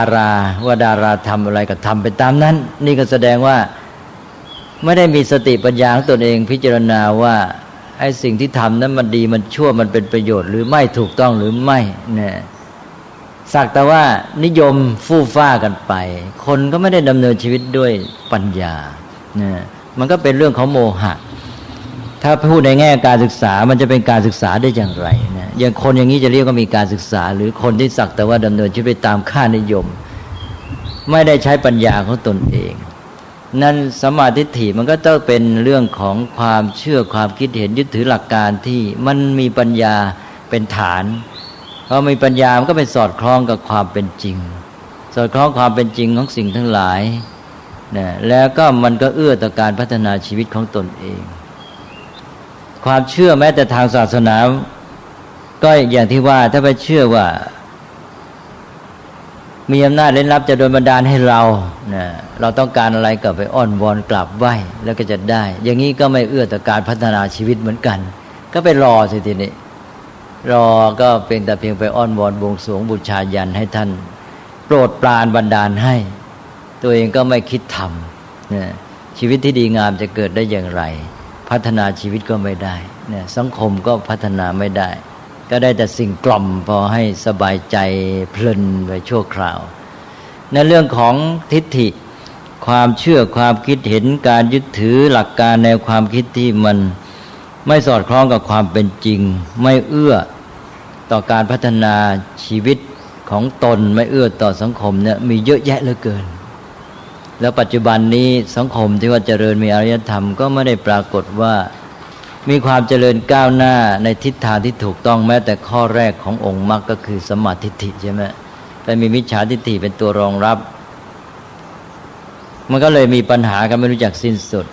ดาราว่าดาราทำอะไรก็ทำไปตามนั้นนี่ก็แสดงว่าไม่ได้มีสติปัญญาของตนเองพิจารณาว่าไอ้สิ่งที่ทำนั้นมันดีมันชั่วมันเป็นประโยชน์หรือไม่ถูกต้องหรือไม่เนี่ยสักแต่ว่านิยมฟู่ฟ้ากันไปคนก็ไม่ได้ดำเนินชีวิตด้วยปัญญาเนี่ยมันก็เป็นเรื่องของโมหะถ้าพูดในแง่การศึกษามันจะเป็นการศึกษาได้อย่างไรนะอย่างคนอย่างนี้จะเรียกว่ามีการศึกษาหรือคนที่สักแต่ว่าดำเนินชีวิตไปตามค่านิยมไม่ได้ใช้ปัญญาของตนเองนั่นสัมมาทิฏฐิมันก็ต้องเป็นเรื่องของความเชื่อความคิดเห็นยึดถือหลักการที่มันมีปัญญาเป็นฐานพอมีปัญญามันก็ไปสอดคล้องกับความเป็นจริงสอดคล้องความเป็นจริงของสิ่งทั้งหลายนะแล้วก็มันก็เอื้อต่อการพัฒนาชีวิตของตนเองความเชื่อแม้แต่ทางศาสนาก็อย่างที่ว่าถ้าไปเชื่อว่ามีอำนาจเร้นลับจะโดนบันดาลให้เราเราต้องการอะไรก็ไปอ้อนวอนกราบไหว้แล้วก็จะได้อย่างนี้ก็ไม่เอื้อต่อการพัฒนาชีวิตเหมือนกันก็ไปรอสิทีนี้รอก็เป็นแต่เพียงไปอ้อนวอนบวงสรวงบูชายันให้ท่านโปรดปรานบันดาลให้ตัวเองก็ไม่คิดทำชีวิตที่ดีงามจะเกิดได้อย่างไรพัฒนาชีวิตก็ไม่ได้สังคมก็พัฒนาไม่ได้ก็ได้แต่สิ่งกล่อมพอให้สบายใจเพลินไปชั่วคราวในเรื่องของทิฏฐิความเชื่อความคิดเห็นการยึดถือหลักการแนวความคิดที่มันไม่สอดคล้องกับความเป็นจริงไม่เอื้อต่อการพัฒนาชีวิตของตนไม่เอื้อต่อสังคมเนี่ยมีเยอะแยะเหลือเกินแล้วปัจจุบันนี้สังคมที่ว่าเจริญมีอารยธรรมก็ไม่ได้ปรากฏว่ามีความเจริญก้าวหน้าในทิศทางที่ถูกต้องแม้แต่ข้อแรกขององค์มรรคก็คือสัมมาทิฏฐิใช่ไหมแต่มีมิจฉาทิฏฐิเป็นตัวรองรับมันก็เลยมีปัญหากันไม่รู้จักสิ้นสุด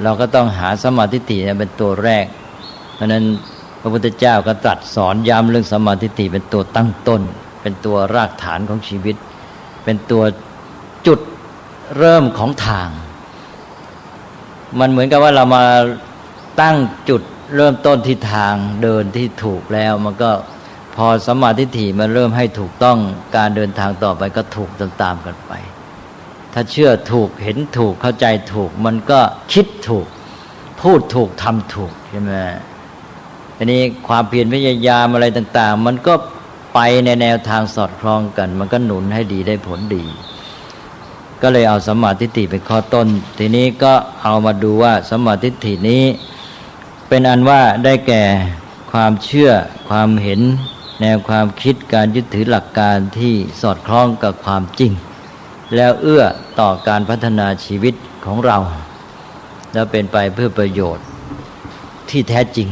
เราก็ต้องหาสัมมาทิฏฐิเป็นตัวแรกเพราะนั้นพระพุทธเจ้าก็ตรัสสอนย้ำเรื่องสัมมาทิฏฐิเป็นตัวตั้งต้นเป็นตัวรากฐานของชีวิตเป็นตัวจุดเริ่มของทางมันเหมือนกับว่าเรามาตั้งจุดเริ่มต้นที่ทางเดินที่ถูกแล้วมันก็พอสัมมาทิฏฐิมันเริ่มให้ถูกต้องการเดินทางต่อไปก็ถูกตามๆกันไปถ้าเชื่อถูกเห็นถูกเข้าใจถูกมันก็คิดถูกพูดถูกทำถูกใช่ไหมทีนี้ความเพียรพยายามอะไรต่างๆมันก็ไปในแนวทางสอดคล้องกันมันก็หนุนให้ดีได้ผลดีก็เลยเอาสัมมาทิฏฐิเป็นข้อต้นทีนี้ก็เอามาดูว่าสัมมาทิฏฐินี้เป็นอันว่าได้แก่ความเชื่อความเห็นแนวความคิดการยึดถือหลักการที่สอดคล้องกับความจริงแล้วเอื้อต่อการพัฒนาชีวิตของเราแล้วเป็นไปเพื่อประโยชน์ที่แท้จริง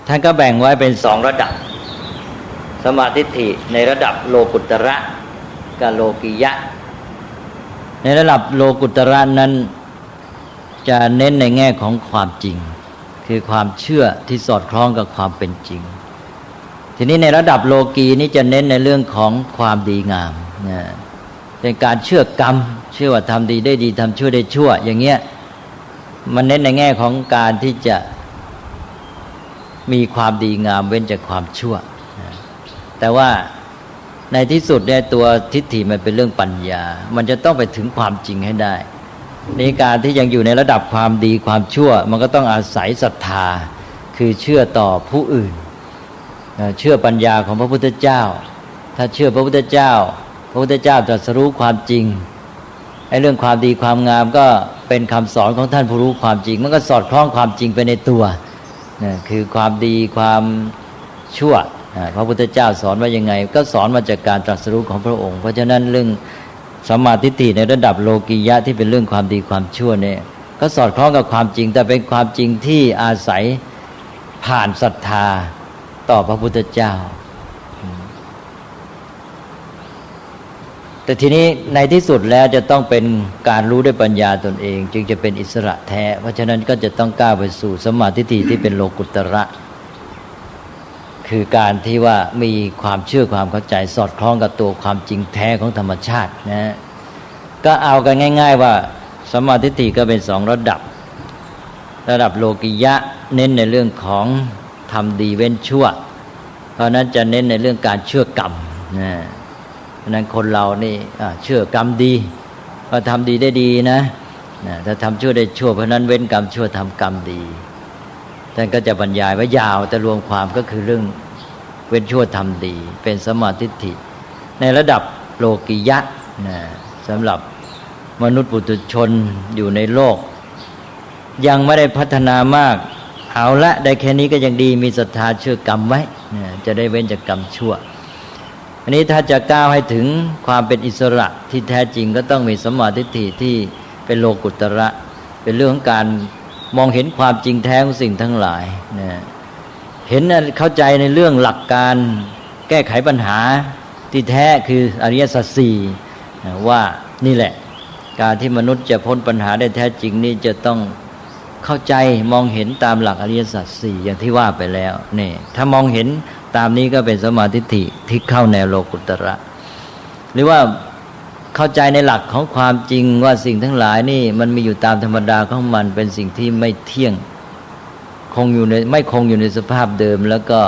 ท่านก็แบ่งไว้เป็น2ระดับสัมมาทิฏฐิในระดับโลกุตระกับโลกิยะในระดับโลกุตระนั้นจะเน้นในแง่ของความจริงคือความเชื่อที่สอดคล้องกับความเป็นจริงทีนี้ในระดับโลกีนี้จะเน้นในเรื่องของความดีงามเป็นการเชื่อกรรมเชื่อว่าทำดีได้ดีทำชั่วได้ชั่วอย่างเงี้ยมันเน้นในแง่ของการที่จะมีความดีงามเว้นจากความชั่วแต่ว่าในที่สุดเนี่ยตัวทิฏฐิมันเป็นเรื่องปัญญามันจะต้องไปถึงความจริงให้ได้ในการที่ยังอยู่ในระดับความดีความชั่วมันก็ต้องอาศัยศรัทธาคือเชื่อต่อผู้อื่นเชื่อปัญญาของพระพุทธเจ้าถ้าเชื่อพระพุทธเจ้าพระพุทธเจ้าตรัสรู้ความจริงไอ้เรื่องความดีความงามก็เป็นคำสอนของท่านผู้รู้ความจริงมันก็สอดคล้องความจริงไปในตัวคือความดีความชั่วพระพุทธเจ้าสอนว่ายังไงก็สอนมาจากการตรัสรู้ของพระองค์เพราะฉะนั้นเรื่องสัมมาทิฏฐิในระดับโลกียะที่เป็นเรื่องความดีความชั่วเนี่ยก็สอดคล้องกับความจริงแต่เป็นความจริงที่อาศัยผ่านศรัทธาต่อพระพุทธเจ้าแต่ทีนี้ในที่สุดแล้วจะต้องเป็นการรู้ด้วยปัญญาตนเองจึงจะเป็นอิสระแท้เพราะฉะนั้นก็จะต้องก้าวไปสู่สัมมาทิฏฐิที่เป็นโลกุตระคือการที่ว่ามีความเชื่อความเข้าใจสอดคล้องกับตัวความจริงแท้ของธรรมชาตินะก็เอากันง่ายๆว่าสัมมาทิฏฐิก็เป็น2ระดับโลกิยะเน้นในเรื่องของทำดีเว้นชั่วเพราะนั้นจะเน้นในเรื่องการเชื่อกรรม นะเพราะนั้นคนเรานี่เชื่อกรรมดีก็ทำดีได้ดีนะถ้าทำชั่วได้ชั่วเพราะนั้นเว้นกรรมชั่วทำกรรมดีท่านก็จะบรรยายไว้ยาวแต่รวมความก็คือเรื่องเว้นชั่วทำดีเป็นสัมมาทิฏฐิในระดับโลกิยะนะสำหรับมนุษย์ปุถุชนอยู่ในโลกยังไม่ได้พัฒนามากเอาละได้แค่นี้ก็ยังดีมีศรัทธาเชื่อกรรมไว้จะได้เว้นจากกรรมชั่วอันนี้ถ้าจะก้าวให้ถึงความเป็นอิสระที่แท้จริงก็ต้องมีสัมมาทิฏฐิที่เป็นโลกุตระเป็นเรื่องของการมองเห็นความจริงแท้ของสิ่งทั้งหลายเห็นเข้าใจในเรื่องหลักการแก้ไขปัญหาที่แท้คืออริยสัจสี่ว่านี่แหละการที่มนุษย์จะพ้นปัญหาได้แท้จริงนี่จะต้องเข้าใจมองเห็นตามหลักอริยสัจสี่อย่างที่ว่าไปแล้วนี่ถ้ามองเห็นตามนี้ก็เป็นสัมมาทิฏฐิที่เข้าแนวโลกุตระหรือว่าเข้าใจในหลักของความจริงว่าสิ่งทั้งหลายนี่มันมีอยู่ตามธรรมดาของมันเป็นสิ่งที่ไม่เที่ยงไม่คงอยู่ในสภาพเดิมแล้วก็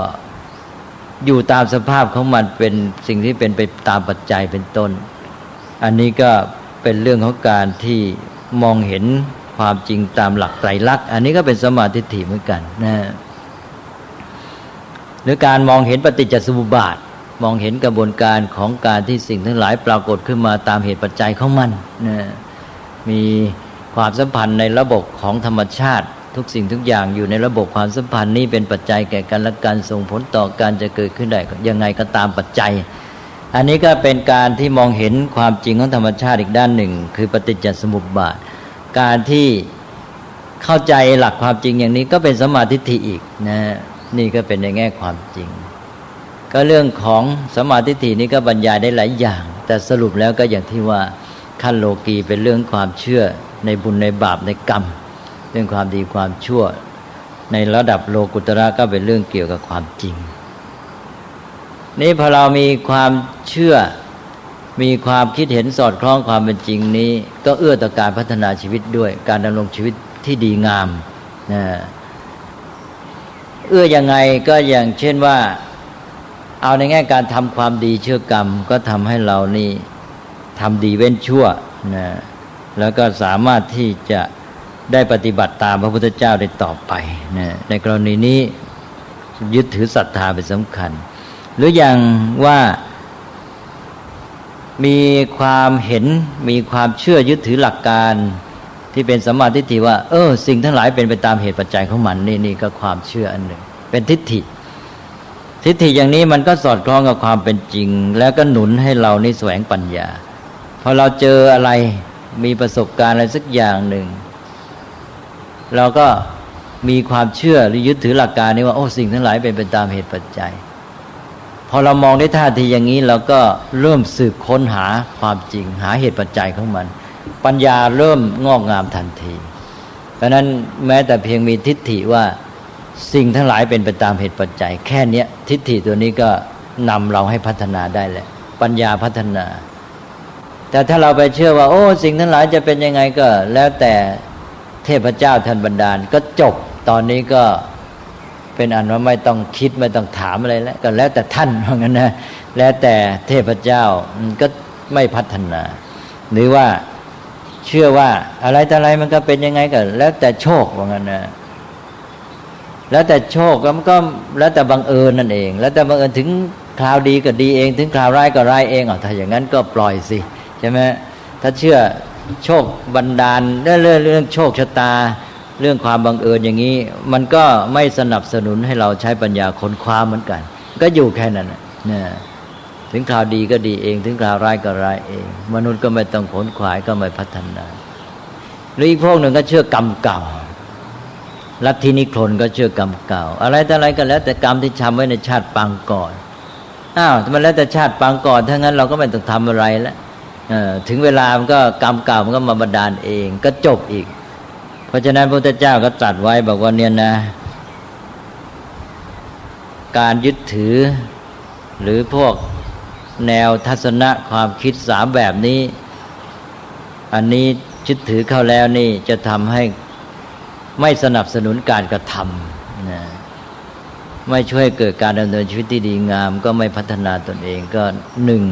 อยู่ตามสภาพของมันเป็นสิ่งที่เป็นไปตามปัจจัยเป็นต้นอันนี้ก็เป็นเรื่องของการที่มองเห็นความจริงตามหลักไตรลักษณ์อันนี้ก็เป็นสัมมาทิฏฐิเหมือนกันนะหรือการมองเห็นปฏิจจสมุปบาทมองเห็นกระบวนการของการที่สิ่งทั้งหลายปรากฏขึ้นมาตามเหตุปัจจัยของมันนะมีความสัมพันธ์ในระบบของธรรมชาติทุกสิ่งทุกอย่างอยู่ในระบบความสัมพันธ์นี้เป็นปัจจัยแก่กันและกันส่งผลต่อการจะเกิดขึ้นได้ยังไงก็ตามปัจจัยอันนี้ก็เป็นการที่มองเห็นความจริงของธรรมชาติอีกด้านหนึ่งคือปฏิจจสมุปบาทการที่เข้าใจหลักความจริงอย่างนี้ก็เป็นสัมมาทิฏฐิอีกนะนี่ก็เป็นในแง่ความจริงก็เรื่องของสัมมาทิฏฐินี้ก็บรรยายได้หลายอย่างแต่สรุปแล้วก็อย่างที่ว่าขั้นโลกีเป็นเรื่องความเชื่อในบุญในบาปในกรรมเรื่องความดีความชั่วในระดับโลกุตระก็เป็นเรื่องเกี่ยวกับความจริงนี่พอเรามีความเชื่อมีความคิดเห็นสอดคล้องความเป็นจริงนี้ก็เอื้อต่อการพัฒนาชีวิตด้วยการดำรงชีวิตที่ดีงามนะเอื้อยังไงก็อย่างเช่นว่าเอาในแง่การทำความดีเชื่อกรรมก็ทำให้เรานี่ทำดีเว้นชั่วนะแล้วก็สามารถที่จะได้ปฏิบัติตามพระพุทธเจ้าได้ต่อไปนะในกรณีนี้ยึดถือศรัทธาเป็นสำคัญหรืออย่างว่ามีความเห็นมีความเชื่อยึดถือหลักการที่เป็นสัมมาทิฏฐิว่าสิ่งทั้งหลายเป็นไปตามเหตุปัจจัยของมันนี่ก็ความเชื่ออันหนึ่งเป็นทิฏฐิอย่างนี้มันก็สอดคล้องกับความเป็นจริงแล้วก็หนุนให้เรานี่แสวงปัญญาพอเราเจออะไรมีประสบการณ์อะไรสักอย่างหนึ่งเราก็มีความเชื่อหรือยึดถือหลักการนี้ว่าสิ่งทั้งหลายเป็นไปตามเหตุปัจจัยพอเรามองได้ท่าทีอย่างนี้เราก็เริ่มสืบค้นหาความจริงหาเหตุปัจจัยของมันปัญญาเริ่มงอกงามทันทีเพราะนั้นแม้แต่เพียงมีทิฏฐิว่าสิ่งทั้งหลายเป็นไปตามเหตุปัจจัยแค่นี้ทิฏฐิตัวนี้ก็นำเราให้พัฒนาได้แหละปัญญาพัฒนาแต่ถ้าเราไปเชื่อว่าสิ่งทั้งหลายจะเป็นยังไงก็แล้วแต่เทพเจ้าท่านบันดาลก็จบตอนนี้ก็เป็นอันว่าไม่ต้องคิดไม่ต้องถามอะไรแล้วก็แล้วแต่ท่านว่างั้นนะแล้วแต่เทพเจ้าก็ไม่พัฒนาหรือว่าเชื่อว่าอะไรแต่อะไรมันก็เป็นยังไงก็แล้วแต่โชคว่างั้นนะแล้วแต่โชคมันก็แล้วแต่บังเอิญนั่นเองแล้วแต่บังเอิญถึงคราวดีก็ดีเองถึงคราวร้ายก็ร้ายเองถ้าอย่างนั้นก็ปล่อยสิใช่ไหมถ้าเชื่อโชคบันดาลเรื่องโชคชะตาเรื่องความบังเอิญอย่างนี้มันก็ไม่สนับสนุนให้เราใช้ปัญญาค้นคว้าเหมือนกันก็อยู่แค่นั้นนะถึงคราวดีก็ดีเองถึงคราวร้ายก็ร้ายเองมนุษย์ก็ไม่ต้องขนขวายก็ไม่พัฒนาหรืออีกพวกหนึ่งก็เชื่อกรรมเก่าลัทธินิครนก็เชื่อกรรมเก่าอะไรแต่อะไรก็แล้วแต่กรรมที่ทำไว้ในชาติปางก่อนมันแล้วแต่ชาติปางก่อนถ้างั้นเราก็ไม่ต้องทำอะไรแล้วถึงเวลามันก็กรรมเก่ามันก็มาบันดาลเองก็จบอีกเพราะฉะนั้นพระพุทธเจ้าก็ตรัสไว้บอกว่าเนี่ยนะการยึดถือหรือพวกแนวทัศนะความคิดสามแบบนี้อันนี้ยึดถือเข้าแล้วนี่จะทำให้ไม่สนับสนุนการกระทำนะ ไม่ช่วยเกิดการดำเนินชีวิตที่ดีงามก็ไม่พัฒนาตนเองก็หนึ่ง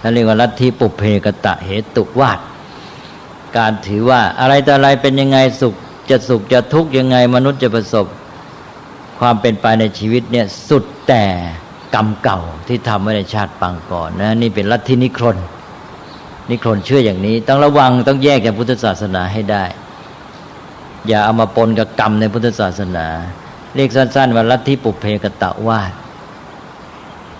นั่นเรียกว่าลัทธิปุเพกตะเหตุวาทการถือว่าอะไรแต่อะไรเป็นยังไงสุขจะทุกข์ยังไงมนุษย์จะประสบความเป็นไปในชีวิตเนี่ยสุดแต่กรรมเก่าที่ทำไว้ในชาติปางก่อนนะนี่เป็นลัทธินิครนเชื่ออย่างนี้ต้องระวังต้องแยกจากพุทธศาสนาให้ได้อย่าเอามาปนกับกรรมในพุทธศาสนาเรียกสั้นๆว่าลัทธิปุเพกตะวาท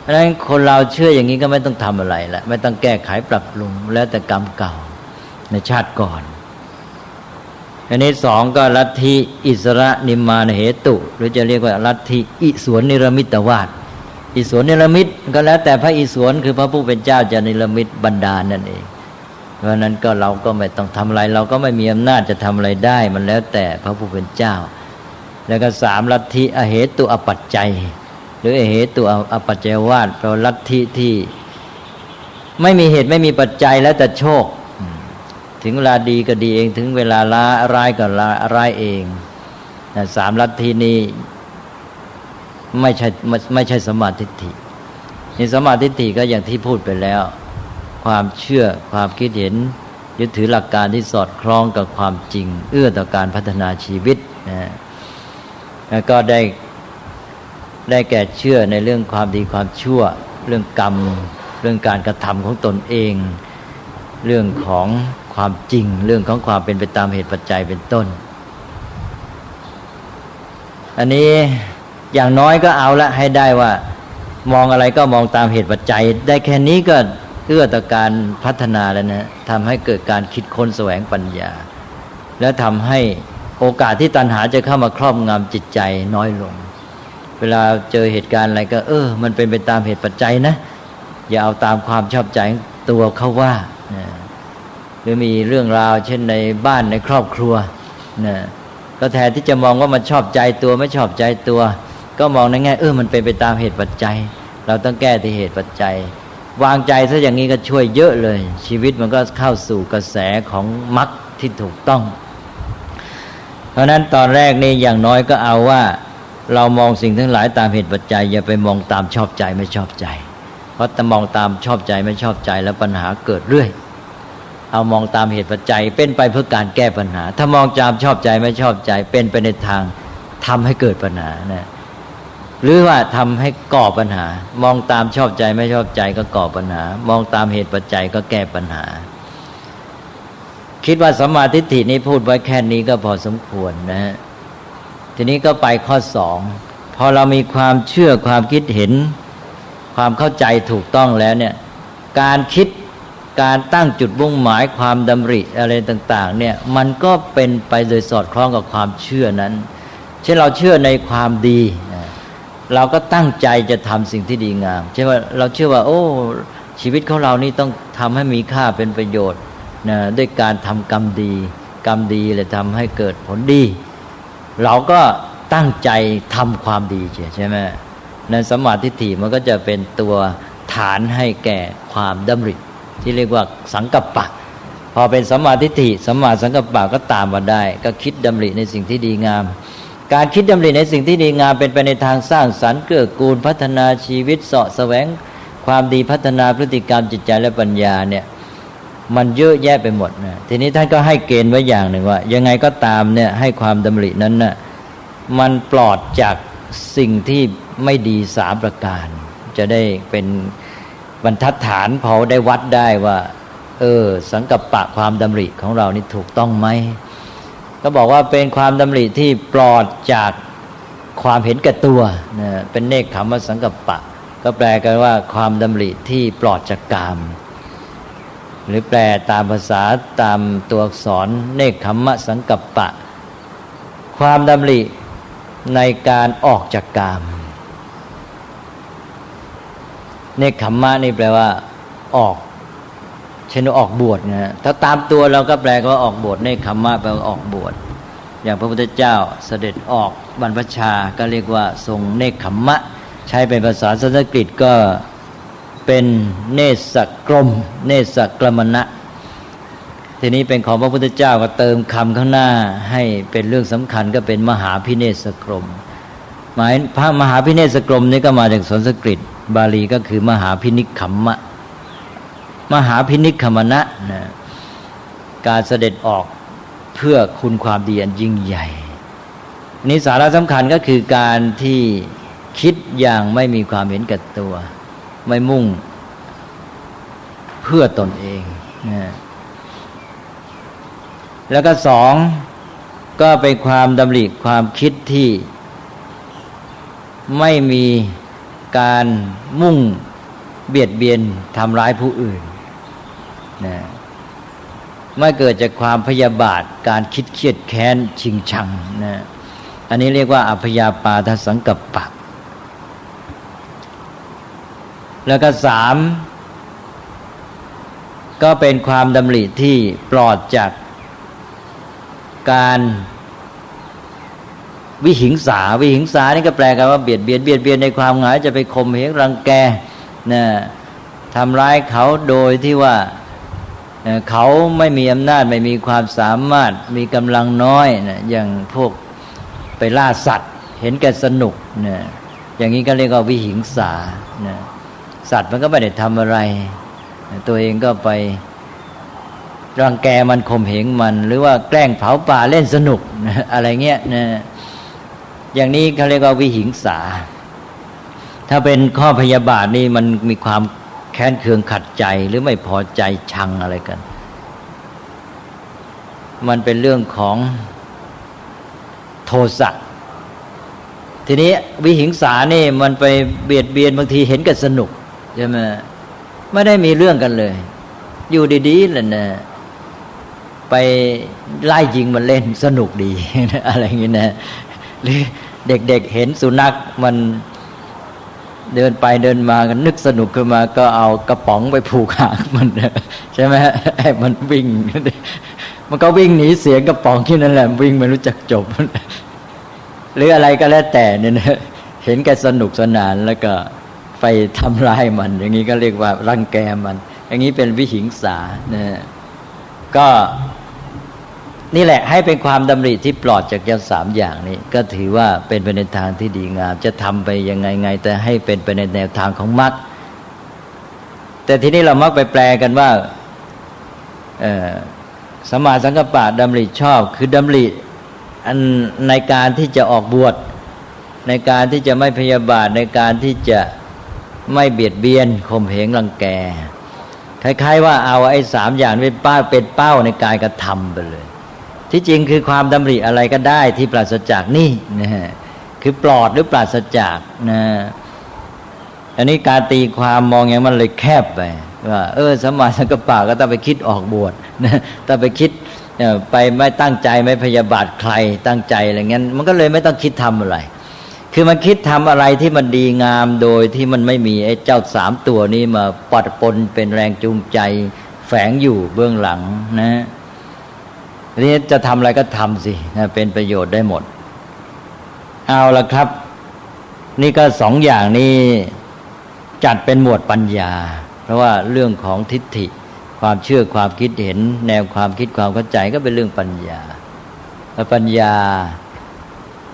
เพราะฉะนั้นคนเราเชื่ออย่างนี้ก็ไม่ต้องทำอะไรละไม่ต้องแก้ไขปรับปรุงแล้วแต่กรรมเก่าในชาติก่อนอันนี้สองก็ลัทธิอิสระนิมมานเหตุหรือจะเรียกว่าลัทธิอิสวนนิรมิตวาทอิสวนนิรมิตก็แล้วแต่พระอิสวนคือพระผู้เป็นเจ้าจะนิรมิตบันดาลนั่นเองเพราะนั้นก็เราก็ไม่ต้องทำอะไรเราก็ไม่มีอำนาจจะทำอะไรได้มันแล้วแต่พระผู้เป็นเจ้าแล้วก็สามลัทธิอเหตุอปัจจัยหรืออเหตุอปัจจัยวาทแปลว่าลัทธิที่ไม่มีเหตุไม่มีปัจจัยแล้วแต่โชคถึงเวลาดีก็ดีเองถึงเวลาร้ายก็ร้ายเองสามลัทธินี้ไม่ใช่สัมมาทิฏฐิในสัมมาทิฏฐิก็อย่างที่พูดไปแล้วความเชื่อความคิดเห็นยึดถือหลักการที่สอดคล้องกับความจริงเอื้อต่อการพัฒนาชีวิตแล้วก็ได้แก่เชื่อในเรื่องความดีความชั่วเรื่องกรรมเรื่องการกระทำของตนเองเรื่องของความจริงเรื่องของความเป็นไปตามเหตุปัจจัยเป็นต้นอันนี้อย่างน้อยก็เอาละให้ได้ว่ามองอะไรก็มองตามเหตุปัจจัยได้แค่นี้ก็เอื้อต่อการพัฒนาแล้วนะทำให้เกิดการคิดค้นแสวงปัญญาและทำให้โอกาสที่ตัณหาจะเข้ามาครอบงำจิตใจน้อยลงเวลาเจอเหตุการณ์อะไรก็มันเป็นไปตามเหตุปัจจัยนะอย่าเอาตามความชอบใจตัวเขาว่าหรือมีเรื่องราวเช่นในบ้านในครอบครัวก็แทนที่จะมองว่ามันชอบใจตัวไม่ชอบใจตัวก็มองในแง่มันเป็นไปตามเหตุปัจจัยเราต้องแก้ที่เหตุปัจจัยวางใจซะอย่างนี้ก็ช่วยเยอะเลยชีวิตมันก็เข้าสู่กระแสของมรรคที่ถูกต้องเพราะนั้นตอนแรกนี่อย่างน้อยก็เอาว่าเรามองสิ่งทั้งหลายตามเหตุปัจจัยอย่าไปมองตามชอบใจไม่ชอบใจเพราะถ้ามองตามชอบใจไม่ชอบใจแล้วปัญหาเกิดเรื่อยเอามองตามเหตุปัจจัยเป็นไปเพื่อการแก้ปัญหาถ้ามองตามชอบใจไม่ชอบใจเป็นไปในทางทำให้เกิดปัญหานะหรือว่าทำให้ก่อปัญหามองตามชอบใจไม่ชอบใจก็ก่อปัญหามองตามเหตุปัจจัยก็แก้ปัญหาคิดว่าสัมมาทิฏฐินี้พูดไว้แค่นี้ก็พอสมควรนะฮะทีนี้ก็ไปข้อสองพอเรามีความเชื่อความคิดเห็นความเข้าใจถูกต้องแล้วเนี่ยการคิดการตั้งจุดมุ่งหมายความดำริอะไรต่างๆเนี่ยมันก็เป็นไปโดยสอดคล้องกับความเชื่อนั้นเช่นเราเชื่อในความดีเราก็ตั้งใจจะทำสิ่งที่ดีงามเช่นว่าเราเชื่อว่าชีวิตของเรานี่ต้องทำให้มีค่าเป็นประโยชน์นะด้วยการทำกรรมดีเลยทำให้เกิดผลดีเราก็ตั้งใจทำความดีใช่ไหมในสัมมาทิฏฐิมันก็จะเป็นตัวฐานให้แก่ความดำริที่เรียกว่าสังกัปปะพอเป็นสัมมาทิฏฐิสัมมาสังกัปปะก็ตามมาได้ก็คิดดำริในสิ่งที่ดีงามการคิดดำริในสิ่งที่ดีงามเป็นไปในทางสร้างสรรค์เกื้อกูลพัฒนาชีวิตเสาะแสวงความดีพัฒนาพฤติกรรมจิตใจและปัญญาเนี่ยมันเยอะแยะไปหมดนะทีนี้ท่านก็ให้เกณฑ์ไว้อย่างหนึ่งว่ายังไงก็ตามเนี่ยให้ความดำรินั้นน่ะมันปลอดจากสิ่งที่ไม่ดี3ประการจะได้เป็นบรรทัดฐานพอได้วัดได้ว่าสังกัปปะความดำริของเรานี่ถูกต้องไหมก็บอกว่าเป็นความดำริที่ปลอดจากความเห็นแก่ตัวนะเป็นเนกขัมมสังกัปปะก็แปลกันว่าความดำริที่ปลอดจากกามหรือแปลตามภาษาตามตัวอักษรเนกขัมมสังกัปปะความดำริในการออกจากกามเนกขัมมะนี่แปลว่าออกเช่นออกบวชนะฮะถ้าตามตัวเราก็แปลว่าออกบวชเนกขัมมะแปลว่าออกบวชอย่างพระพุทธเจ้าเสด็จออกบรรพชาก็เรียกว่าทรงเนกขัมมะใช้เป็นภาษาสันสกฤตก็เป็นเนสกรมเนสกรมณะทีนี้เป็นของพระพุทธเจ้าก็เติมคำข้างหน้าให้เป็นเรื่องสำคัญก็เป็นมหาพิเนศกรม หมายพระมหาพิเนศกรมนี่ก็มาจากสันสกฤตบาลีก็คือมหาพินิคัมมะมหาพินิคัมมนะนะการเสด็จออกเพื่อคุณความดีอันยิ่งใหญ่นี้สาระสำคัญก็คือการที่คิดอย่างไม่มีความเห็นแก่ตัวไม่มุ่งเพื่อตนเองนะแล้วก็สองก็เป็นความดำริความคิดที่ไม่มีการมุ่งเบียดเบียนทำร้ายผู้อื่นนะไม่เกิดจากความพยาบาทการคิดเครียดแค้นชิงชังนะอันนี้เรียกว่าอัพยาปาทสังกัปปะแล้วก็สามก็เป็นความดำริที่ปลอดจากการวิหิงสานี่ก็แปลกันว่าเบียดเบียนในความหมายจะไปข่มเหงรังแกนะทำร้ายเขาโดยที่ว่าเขาไม่มีอำนาจไม่มีความสามารถมีกำลังน้อยนะอย่างพวกไปล่าสัตว์เห็นแก่สนุกนะอย่างนี้ก็เรียกว่าวิหิงสานะสัตว์มันก็ไม่ได้ทำอะไรตัวเองก็ไปรังแกมันข่มเหงมันหรือว่าแกล้งเผาป่าเล่นสนุกนะอะไรเงี้ยนะอย่างนี้เขาเรียกว่าวิหิงสาถ้าเป็นข้อพยาบาทนี่มันมีความแค้นเคืองขัดใจหรือไม่พอใจชังอะไรกันมันเป็นเรื่องของโทสะทีนี้วิหิงสานี่มันไปเบียดเบียนบางทีเห็นกันสนุกใช่ไหมไม่ได้มีเรื่องกันเลยอยู่ดีๆแหละนะไปไล่ยิงมันเล่นสนุกดี อะไรอย่างนี้นะหรือเด็กๆเห็นสุนัขมันเดินไปเดินมากันนึกสนุกขึ้นมาก็เอากระป๋องไปผูกหางมันใช่ไหมให้มันวิ่งมันก็วิ่งหนีเสียงกระป๋องที่นั่นแหละวิ่งไม่รู้จักจบหรืออะไรก็แล้วแต่เนี่ยนะเห็นแกสนุกสนานแล้วก็ไปทำร้ายมันอย่างนี้ก็เรียกว่ารังแกมันอย่างนี้เป็นวิหิงสานะก็นี่แหละให้เป็นความดำริที่ปลอดจากยาสามอย่างนี้ก็ถือว่าเป็นไปในทางที่ดีงามจะทำไปยังไงแต่ให้เป็นไปในแนวทางของมรรคแต่ทีนี้เรามักไปแปลกันว่าสัมมาสังกัปปะดำริชอบคือดำริอันในการที่จะออกบวชในการที่จะไม่พยาบาทในการที่จะไม่เบียดเบียนข่มเหงรังแกคล้ายๆว่าเอาไอ้สามอย่างเป็นเป้าในการกระทำไปเลยที่จริงคือความดำริอะไรก็ได้ที่ปราศจากนี่นะคือปลอดหรือปราศจากนะอันนี้การตีความมองอย่างมันเลยแคบไปว่าสัมมาสังกัปปะก็ต้องไปคิดออกบวชนะต้องไปคิดไปไม่ตั้งใจไม่พยาบาทใครตั้งใจอะไรเงี้ยมันก็เลยไม่ต้องคิดทำอะไรคือมันคิดทำอะไรที่มันดีงามโดยที่มันไม่มีไอ้เจ้าสามตัวนี้มาปะปนเป็นแรงจูงใจแฝงอยู่เบื้องหลังนะนี่จะทำอะไรก็ทำสินะเป็นประโยชน์ได้หมดเอาละครับนี่ก็สองอย่างนี้จัดเป็นหมวดปัญญาเพราะว่าเรื่องของทิฏฐิความเชื่อความคิดเห็นแนวความคิดความเข้าใจก็เป็นเรื่องปัญญาและปัญญา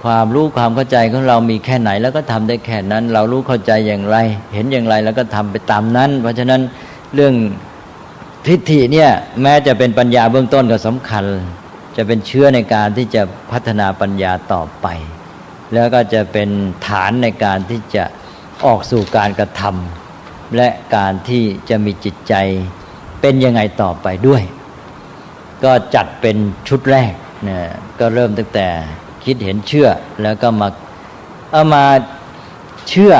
ความรู้ความเข้าใจของเรามีแค่ไหนแล้วก็ทำได้แค่นั้นเรารู้เข้าใจอย่างไรเห็นอย่างไรแล้วก็ทำไปตามนั้นเพราะฉะนั้นเรื่องทิฏฐิเนี่ยแม้จะเป็นปัญญาเบื้องต้นก็สำคัญจะเป็นเชื้อในการที่จะพัฒนาปัญญาต่อไปแล้วก็จะเป็นฐานในการที่จะออกสู่การกระทำและการที่จะมีจิตใจเป็นยังไงต่อไปด้วยก็จัดเป็นชุดแรกนะก็เริ่มตั้งแต่คิดเห็นเชื่อแล้วก็มาเชื่อ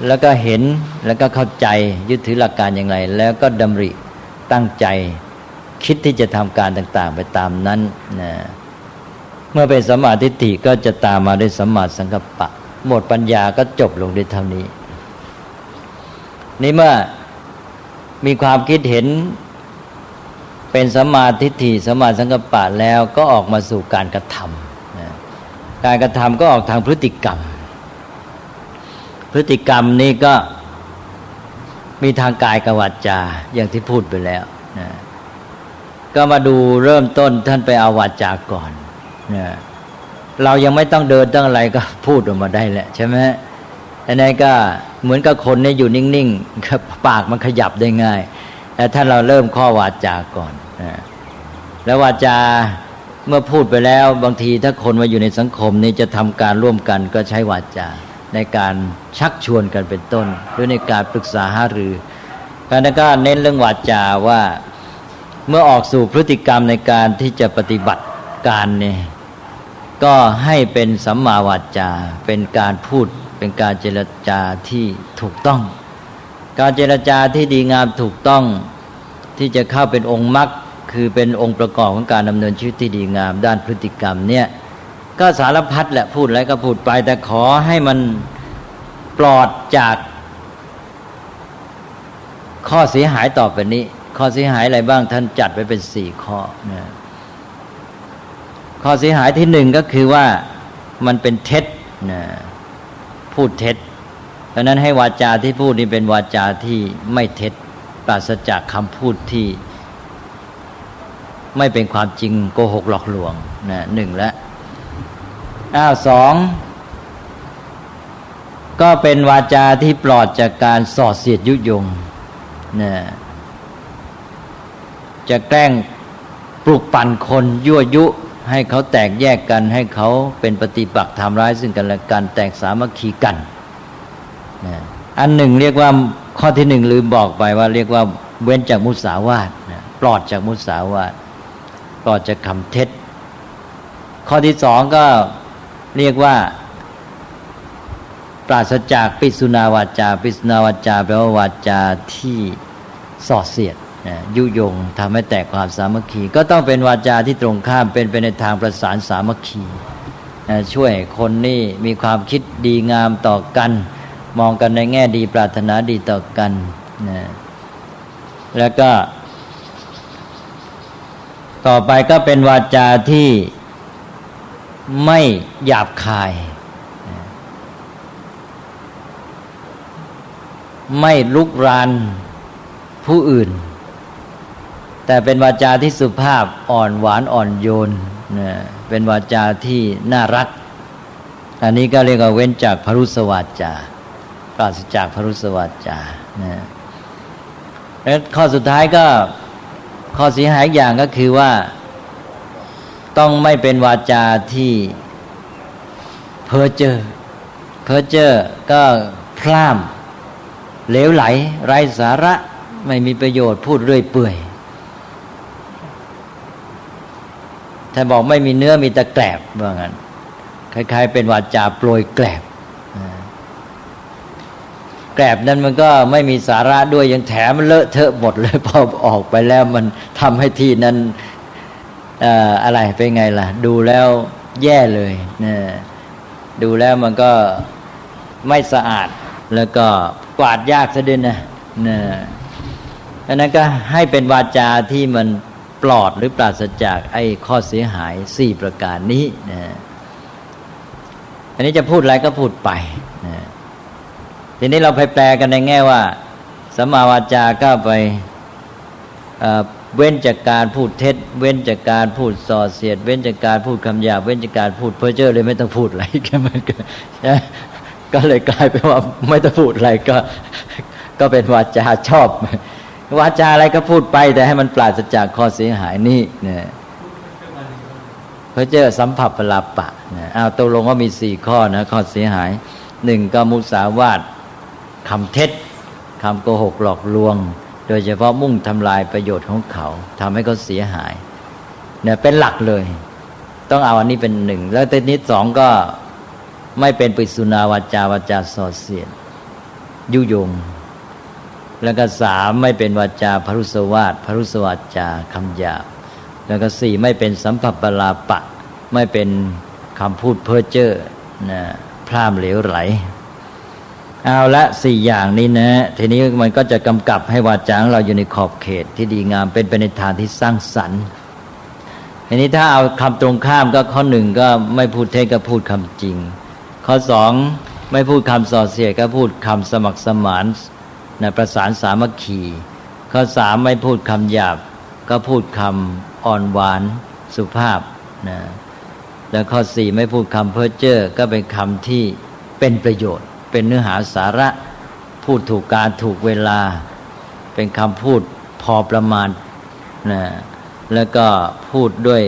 แล้วก็เห็นแล้วก็เข้าใจยึดถือหลักการอย่างไรแล้วก็ดำริตั้งใจคิดที่จะทำการต่างๆไปตามนั้นนะเมื่อเป็นสัมมาทิฏฐิก็จะตามมาด้วยสัมมาสังกัปปะหมดปัญญาก็จบลงด้วยเท่านี้นี่เมื่อมีความคิดเห็นเป็นสัมมาทิฏฐิสัมมาสังกัปปะแล้วก็ออกมาสู่การกระทำนะการกระทำก็ออกทางพฤติกรรมนี้ก็มีทางกายกับวาจาอย่างที่พูดไปแล้วนะก็มาดูเริ่มต้นท่านไปเอาวาจาก่อนนะ เรายังไม่ต้องเดินต้องอะไรก็พูดออกมาได้แหละใช่ไหมอันนี้ก็เหมือนกับคนเนี่ยอยู่นิ่งๆปากมันขยับได้ง่ายแต่ถ้าเราเริ่มข้อวาจาก่อนแล้ววาจาเมื่อพูดไปแล้วบางทีถ้าคนมาอยู่ในสังคมนี้จะทำการร่วมกันก็ใช้วาจาในการชักชวนกันเป็นต้นหรือในการปรึกษาหารือการนั้นก็เน้นเรื่องวาจาว่าเมื่อออกสู่พฤติกรรมในการที่จะปฏิบัติการเนี่ยก็ให้เป็นสัมมาวาจาเป็นการพูดเป็นการเจรจาที่ถูกต้องการเจรจาที่ดีงามถูกต้องที่จะเข้าเป็นองค์มรรคคือเป็นองค์ประกอบของการดำเนินชีวิตที่ดีงามด้านพฤติกรรมเนี่ยก็สารพัดแหละพูดอะไรก็พูดไปแต่ขอให้มันปลอดจากข้อเสียหายต่อไปนี้ข้อเสียหายอะไรบ้างท่านจัดไว้เป็น4ข้อนะข้อเสียหายที่1ก็คือว่ามันเป็นเท็จนะพูดเท็จเพราะนั้นให้วาจาที่พูดนี่เป็นวาจาที่ไม่เท็จปราศจากคำพูดที่ไม่เป็นความจริงโกหกหลอกลวงนะ1แล้ว2ก็เป็นวาจาที่ปลอดจากการส่อเสียดยุยงนะจะแกล้งปลุกปั่นคนยั่วยุให้เขาแตกแยกกันให้เขาเป็นปฏิปักษ์ทำร้ายซึ่งกันและกันแตกสามัคคีกันนะอันหนึ่งเรียกว่าข้อที่1ลืมบอกไปว่าเรียกว่าเว้นจากมุสาวาทนะปลอดจากมุสาวาทปลอดจากคำเท็จข้อที่2ก็เรียกว่าปราศจากปิสุนาวาจาปิสุนาวาจาแปลว่าวาจาที่ส่อเสียดยุยงทำให้แตกความสามัคคีก็ต้องเป็นวาจาที่ตรงข้ามเป็นไปในทางประสานสามัคคีช่วยคนนี่มีความคิดดีงามต่อกันมองกันในแง่ดีปรารถนาดีต่อกันแล้วก็ต่อไปก็เป็นวาจาที่ไม่หยาบคายไม่ลุกรานผู้อื่นแต่เป็นวาจาที่สุภาพอ่อนหวานอ่อนโยนเป็นวาจาที่น่ารักอันนี้ก็เรียกว่าเว้นจากพรุสวาจาปราศจากพรุสวาจาและข้อสุดท้ายก็ข้อเสียหายอย่างก็คือว่าต้องไม่เป็นวาจาที่เพ้อเจ้อเพ้อเจ้อก็พร่ำเหลวไหลไร้สาระไม่มีประโยชน์พูดเรื่อยเปื่อยถ้าบอกไม่มีเนื้อมีแต่แกลบว่างั้นคล้ายๆเป็นวาจาโปรยแกลบแกลบนั้นมันก็ไม่มีสาระด้วยยังแถมมันเลอะเทอะหมดเลยพอออกไปแล้วมันทำให้ที่นั้นอะไรเป็นไงล่ะดูแล้วแย่เลยนะดูแล้วมันก็ไม่สะอาดแล้วก็กวาดยากซะด้วยนะอันนั้นก็ให้เป็นวาจาที่มันปลอดหรือปราศจากไอ้ข้อเสียหาย4ประการนี้นะอันนี้จะพูดอะไรก็พูดไปนะทีนี้เราไปแปลกันในแง่ว่าสัมมาวาจาก็ไปเว้นจากการพูดเท็จเว้นจากการพูดส่อเสียดเว้นจากการพูดคำหยาบเว้นจากการพูดเพ้อเจ้อเลยไม่ต้องพูดอะไรกันมันก็เลยกลายเป็นว่าไม่ต้องพูดอะไรก็เป็นวาจาชอบวาจาอะไรก็พูดไปแต่ให้มันปราศจากข้อเสียหายนี่นะเพ้อเจ้อสัมผัสปลาปะนะตกลงว่ามี4ข้อนะข้อเสียหาย1ก็มุสาวาทคำเท็จคำโกหกหลอกลวงโดยเฉพาะมุ่งทำลายประโยชน์ของเขาทำให้เขาเสียหายเนี่ยเป็นหลักเลยต้องเอาอันนี้เป็น1แล้วแต่นี้2ก็ไม่เป็นปิสุนาวาจาวาจาส่อเสียดยุยงแล้วก็3ไม่เป็นวาจาพรุสวาทพรุสวาจาคำหยาบแล้วก็4ไม่เป็นสัมผัสปลาปะไม่เป็นคำพูดเพ้อเจ้อนะพร่ำเหลวไหลเอาละ4อย่างนี้นะทีนี้มันก็จะกำกับให้วาจาของเราอยู่ในขอบเขตที่ดีงามเป็นไปในทางที่สร้างสรรค์ทีนี้ถ้าเอาคำตรงข้ามก็ข้อ1ก็ไม่พูดเท็จก็พูดคำจริงข้อ2ไม่พูดคำส่อเสียดก็พูดคำสมัครสมานนะประสานสามัคคีข้อ3ไม่พูดคำหยาบก็พูดคำอ่อนหวานสุภาพนะ แล้วข้อ4ไม่พูดคำเพ้อเจ้อก็เป็นคำที่เป็นประโยชน์เป็นเนื้อหาสาระพูดถูกการถูกเวลาเป็นคำพูดพอประมาณนะแล้วก็พูดด้วย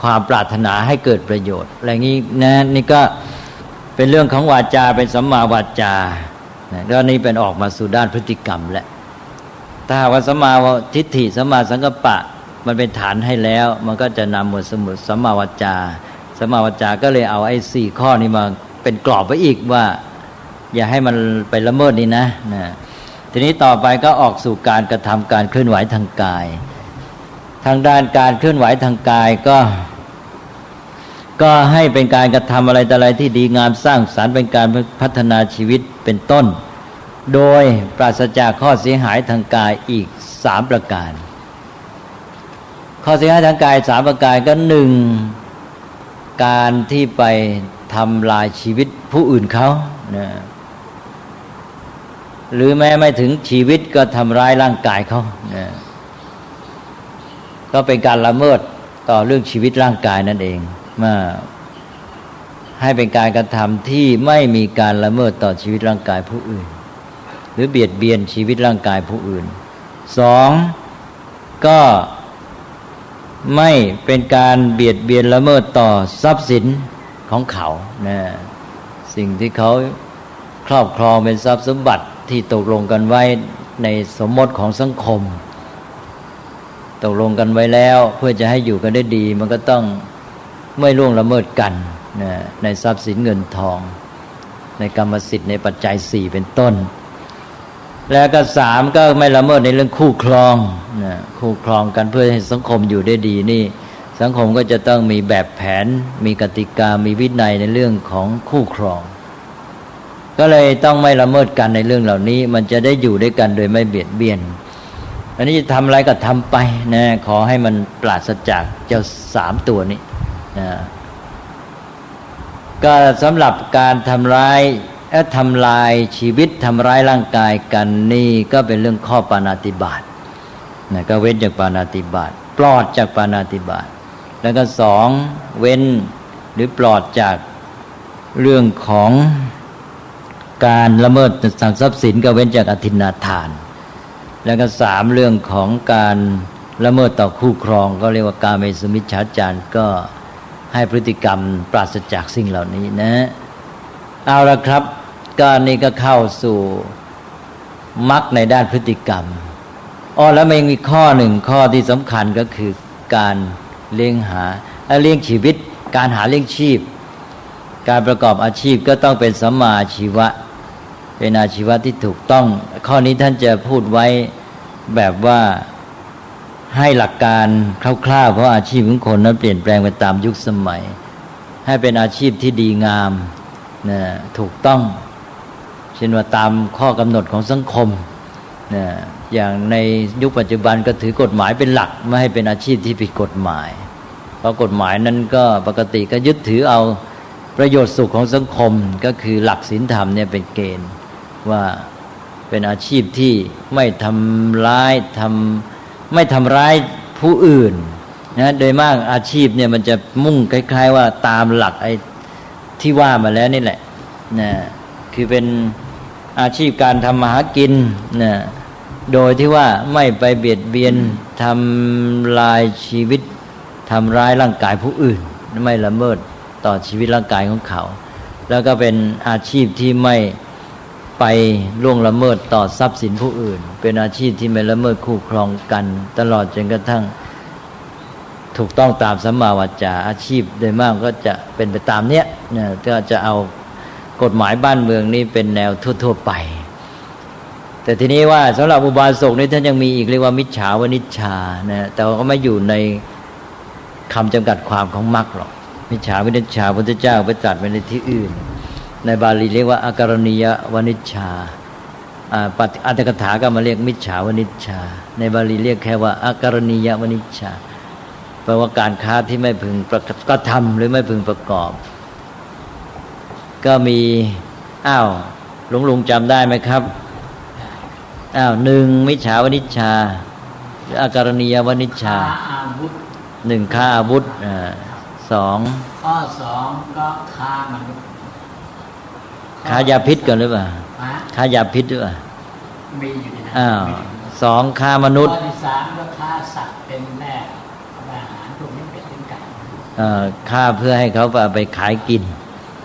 ความปรารถนาให้เกิดประโยชน์อะไรงี้นะนี่ก็เป็นเรื่องของวาจาเป็นสัมมาวาจาแล้วนี้เป็นออกมาสู่ด้านพฤติกรรมแหละถ้าว่าสัมมาทิฏฐิสัมมาสังกัปปะมันเป็นฐานให้แล้วมันก็จะนำหมวดสมุดสัมมาวาจาสัมมาวาจาก็เลยเอาไอ้4ข้อนี้มาเป็นกรอบไว้อีกว่าอย่าให้มันไปละเมิดนี่นะทีนี้ต่อไปก็ออกสู่การกระทำการเคลื่อนไหวทางกายทางด้านการเคลื่อนไหวทางกายก็ให้เป็นการกระทำอะไรแต่อะไรที่ดีงามสร้างสรรค์เป็นการพัฒนาชีวิตเป็นต้นโดยปราศจากข้อเสียหายทางกายอีก3ประการข้อเสียหายทางกาย3ประการก็1การที่ไปทำลายชีวิตผู้อื่นเขานะหรือแม้ไม่ถึงชีวิตก็ทำร้ายร่างกายเขานะก็เป็นการละเมิดต่อเรื่องชีวิตร่างกายนั่นเองมาให้เป็นการกระทำที่ไม่มีการละเมิดต่อชีวิตร่างกายผู้อื่นหรือเบียดเบียนชีวิตร่างกายผู้อื่น2ก็ไม่เป็นการเบียดเบียนละเมิดต่อทรัพย์สินของเขานะสิ่งที่เขาครอบครองเป็นทรัพย์สมบัติที่ตกลงกันไว้ในสมมติของสังคมตกลงกันไว้แล้วเพื่อจะให้อยู่กันได้ดีมันก็ต้องไม่ล่วงละเมิดกันนะในทรัพย์สินเงินทองในกรรมสิทธิ์ในปัจจัย4เป็นต้นแล้วก็3ก็ไม่ละเมิดในเรื่องคู่ครองนะคู่ครองกันเพื่อให้สังคมอยู่ได้ดีนี่สังคมก็จะต้องมีแบบแผนมีกติกามีวินัยในเรื่องของคู่ครองก็เลยต้องไม่ละเมิดกันในเรื่องเหล่านี้มันจะได้อยู่ด้วยกันโดยไม่เบียดเบียนอันนี้จะทำอะไรก็ทำไปนะขอให้มันปราศจากเจ้า3ตัวนี้นะก็สำหรับการทำร้ายทำลายชีวิตทำร้ายร่างกายกันนี่ก็เป็นเรื่องข้อปาณาติบาตนะก็เว้นจากปาณาติบาตปลอดจากปาณาติบาตแล้วก็2เว้นหรือปลอดจากเรื่องของการละเมิดทางทรัพย์สินก็เว้นจากอทินนาทานแล้วก็3เรื่องของการละเมิดต่อคู่ครองก็เรียกว่ากาเมสุมิจฉาจารก็ให้พฤติกรรมปราศจากสิ่งเหล่านี้นะเอาละครับก็นี่ก็เข้าสู่มรรคในด้านพฤติกรรมแล้วมันยังมีข้อ1ข้อที่สำคัญก็คือการเลี้ยงชีวิตการหาเลี้ยงชีพการประกอบอาชีพก็ต้องเป็นสัมมาอาชีวะเป็นอาชีวะที่ถูกต้องข้อนี้ท่านจะพูดไว้แบบว่าให้หลักการคร่าวๆเพราะอาชีพของคนนั้นเปลี่ยนแปลงไปตามยุคสมัยให้เป็นอาชีพที่ดีงามนะถูกต้องเช่นว่าตามข้อกำหนดของสังคมนะอย่างในยุคปัจจุบันก็ถือกฎหมายเป็นหลักไม่ให้เป็นอาชีพที่ผิดกฎหมายเพราะกฎหมายนั้นก็ปกติก็ยึดถือเอาประโยชน์สุขของสังคมก็คือหลักศีลธรรมเนี่ยเป็นเกณฑ์ว่าเป็นอาชีพที่ไม่ทำร้ายผู้อื่นนะโดยมากอาชีพเนี่ยมันจะมุ่งคล้ายๆว่าตามหลักไอ้ที่ว่ามาแล้วนี่แหละนะคือเป็นอาชีพการทำมาหากินนะโดยที่ว่าไม่ไปเบียดเบียนทำลายชีวิตทำร้ายร่างกายผู้อื่นไม่ละเมิดต่อชีวิตร่างกายของเขาแล้วก็เป็นอาชีพที่ไม่ไปล่วงละเมิดต่อทรัพย์สินผู้อื่นเป็นอาชีพที่ไม่ละเมิดคู่ครองกันตลอดจนกระทั่งถูกต้องตามสัมมาวาจาอาชีพโดยมากก็จะเป็นไปตามเนี้ยนะก็จะเอากฎหมายบ้านเมืองนี้เป็นแนวทั่วๆไปแต่ทีนี้ว่าสำหรับอุบาสกนี่ท่านยังมีอีกเรียกว่ามิจฉาวนิชฌานะแต่ว่าก็ไม่อยู่ในคำจำกัดความของมรรคหรอกมิจฉาวนิชฌาพระพุทธเจ้าไปตรัสไว้ในที่อื่นในบาลีเรียกว่าอาการณียวนิชฌาอัตถกถาก็มาเรียกมิจฉาวนิชฌาในบาลีเรียกแค่ว่าอาการณียวนิชฌาแปลว่าการค้าที่ไม่พึงกระทำหรือไม่พึงประกอบก็มีลุงจำได้ไหมครับ1มิจฉาวนิชฌาหรืออาการณียวนิชฌา1ฆ่าอาวุธ สองข้อสองก็ค้ามนุษย์ค้ายาพิษก่อนหรือเปล่าค้ายาพิษหรือเปล่ามีอยู่ในนั้นสองค้ามนุษย์ข้อที่สามก็ค้าสัตว์เป็นแม่อาหารพวกนี้เป็นไก่ฆ่าเพื่อให้เขาไปขายกิน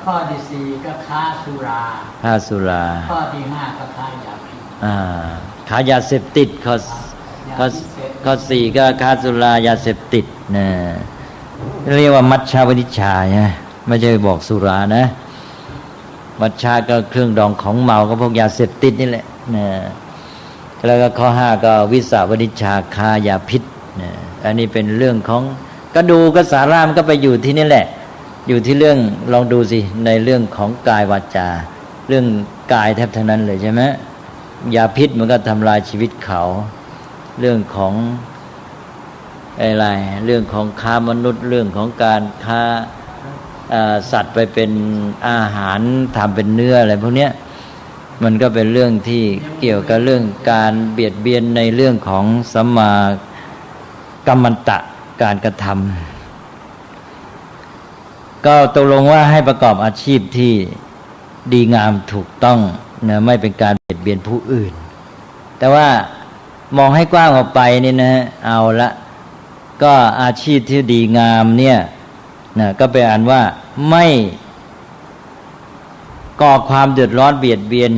ข้อที่สี่ก็ค้าสุราข้อที่ห้าก็ค้ายาพิษค้ายาเสพติดข้อสี่ก็ค้าสุรายาเสพติดนะเรียกว่ามัชฌาวนิชฌานะไม่ใช่บอกสุรานะมัชฌาก็เครื่องดองของเมาก็พวกยาเสพติดนี่แหละนะแล้วก็ข้อห้าก็วิสาวนิชฌาค้ายาพิษนะอันนี้เป็นเรื่องของก็ดูก็สาระมันก็ไปอยู่ที่นี่แหละอยู่ที่เรื่องลองดูสิในเรื่องของกายวาจาเรื่องกายแทบทั้งนั้นเลยใช่ไหมยาพิษมันก็ทำลายชีวิตเขาเรื่องของอะไรเรื่องของค้ามนุษย์เรื่องของการค้าสัตว์ไปเป็นอาหารทำเป็นเนื้ออะไรพวกเนี้ยมันก็เป็นเรื่องที่เกี่ยวกับเรื่องการเบียดเบียนในเรื่องของสัมมากัมมันตะการกระทำก็ตกลงว่าให้ประกอบอาชีพที่ดีงามถูกต้องนะไม่เป็นการเบียดเบียนผู้อื่นแต่ว่ามองให้กว้างออกไปนี่นะเอาละก็อาชีพที่ดีงามเนี่ยนะก็เป็นอันว่าไม่ก่อความเดือดร้อนเบียดเบียน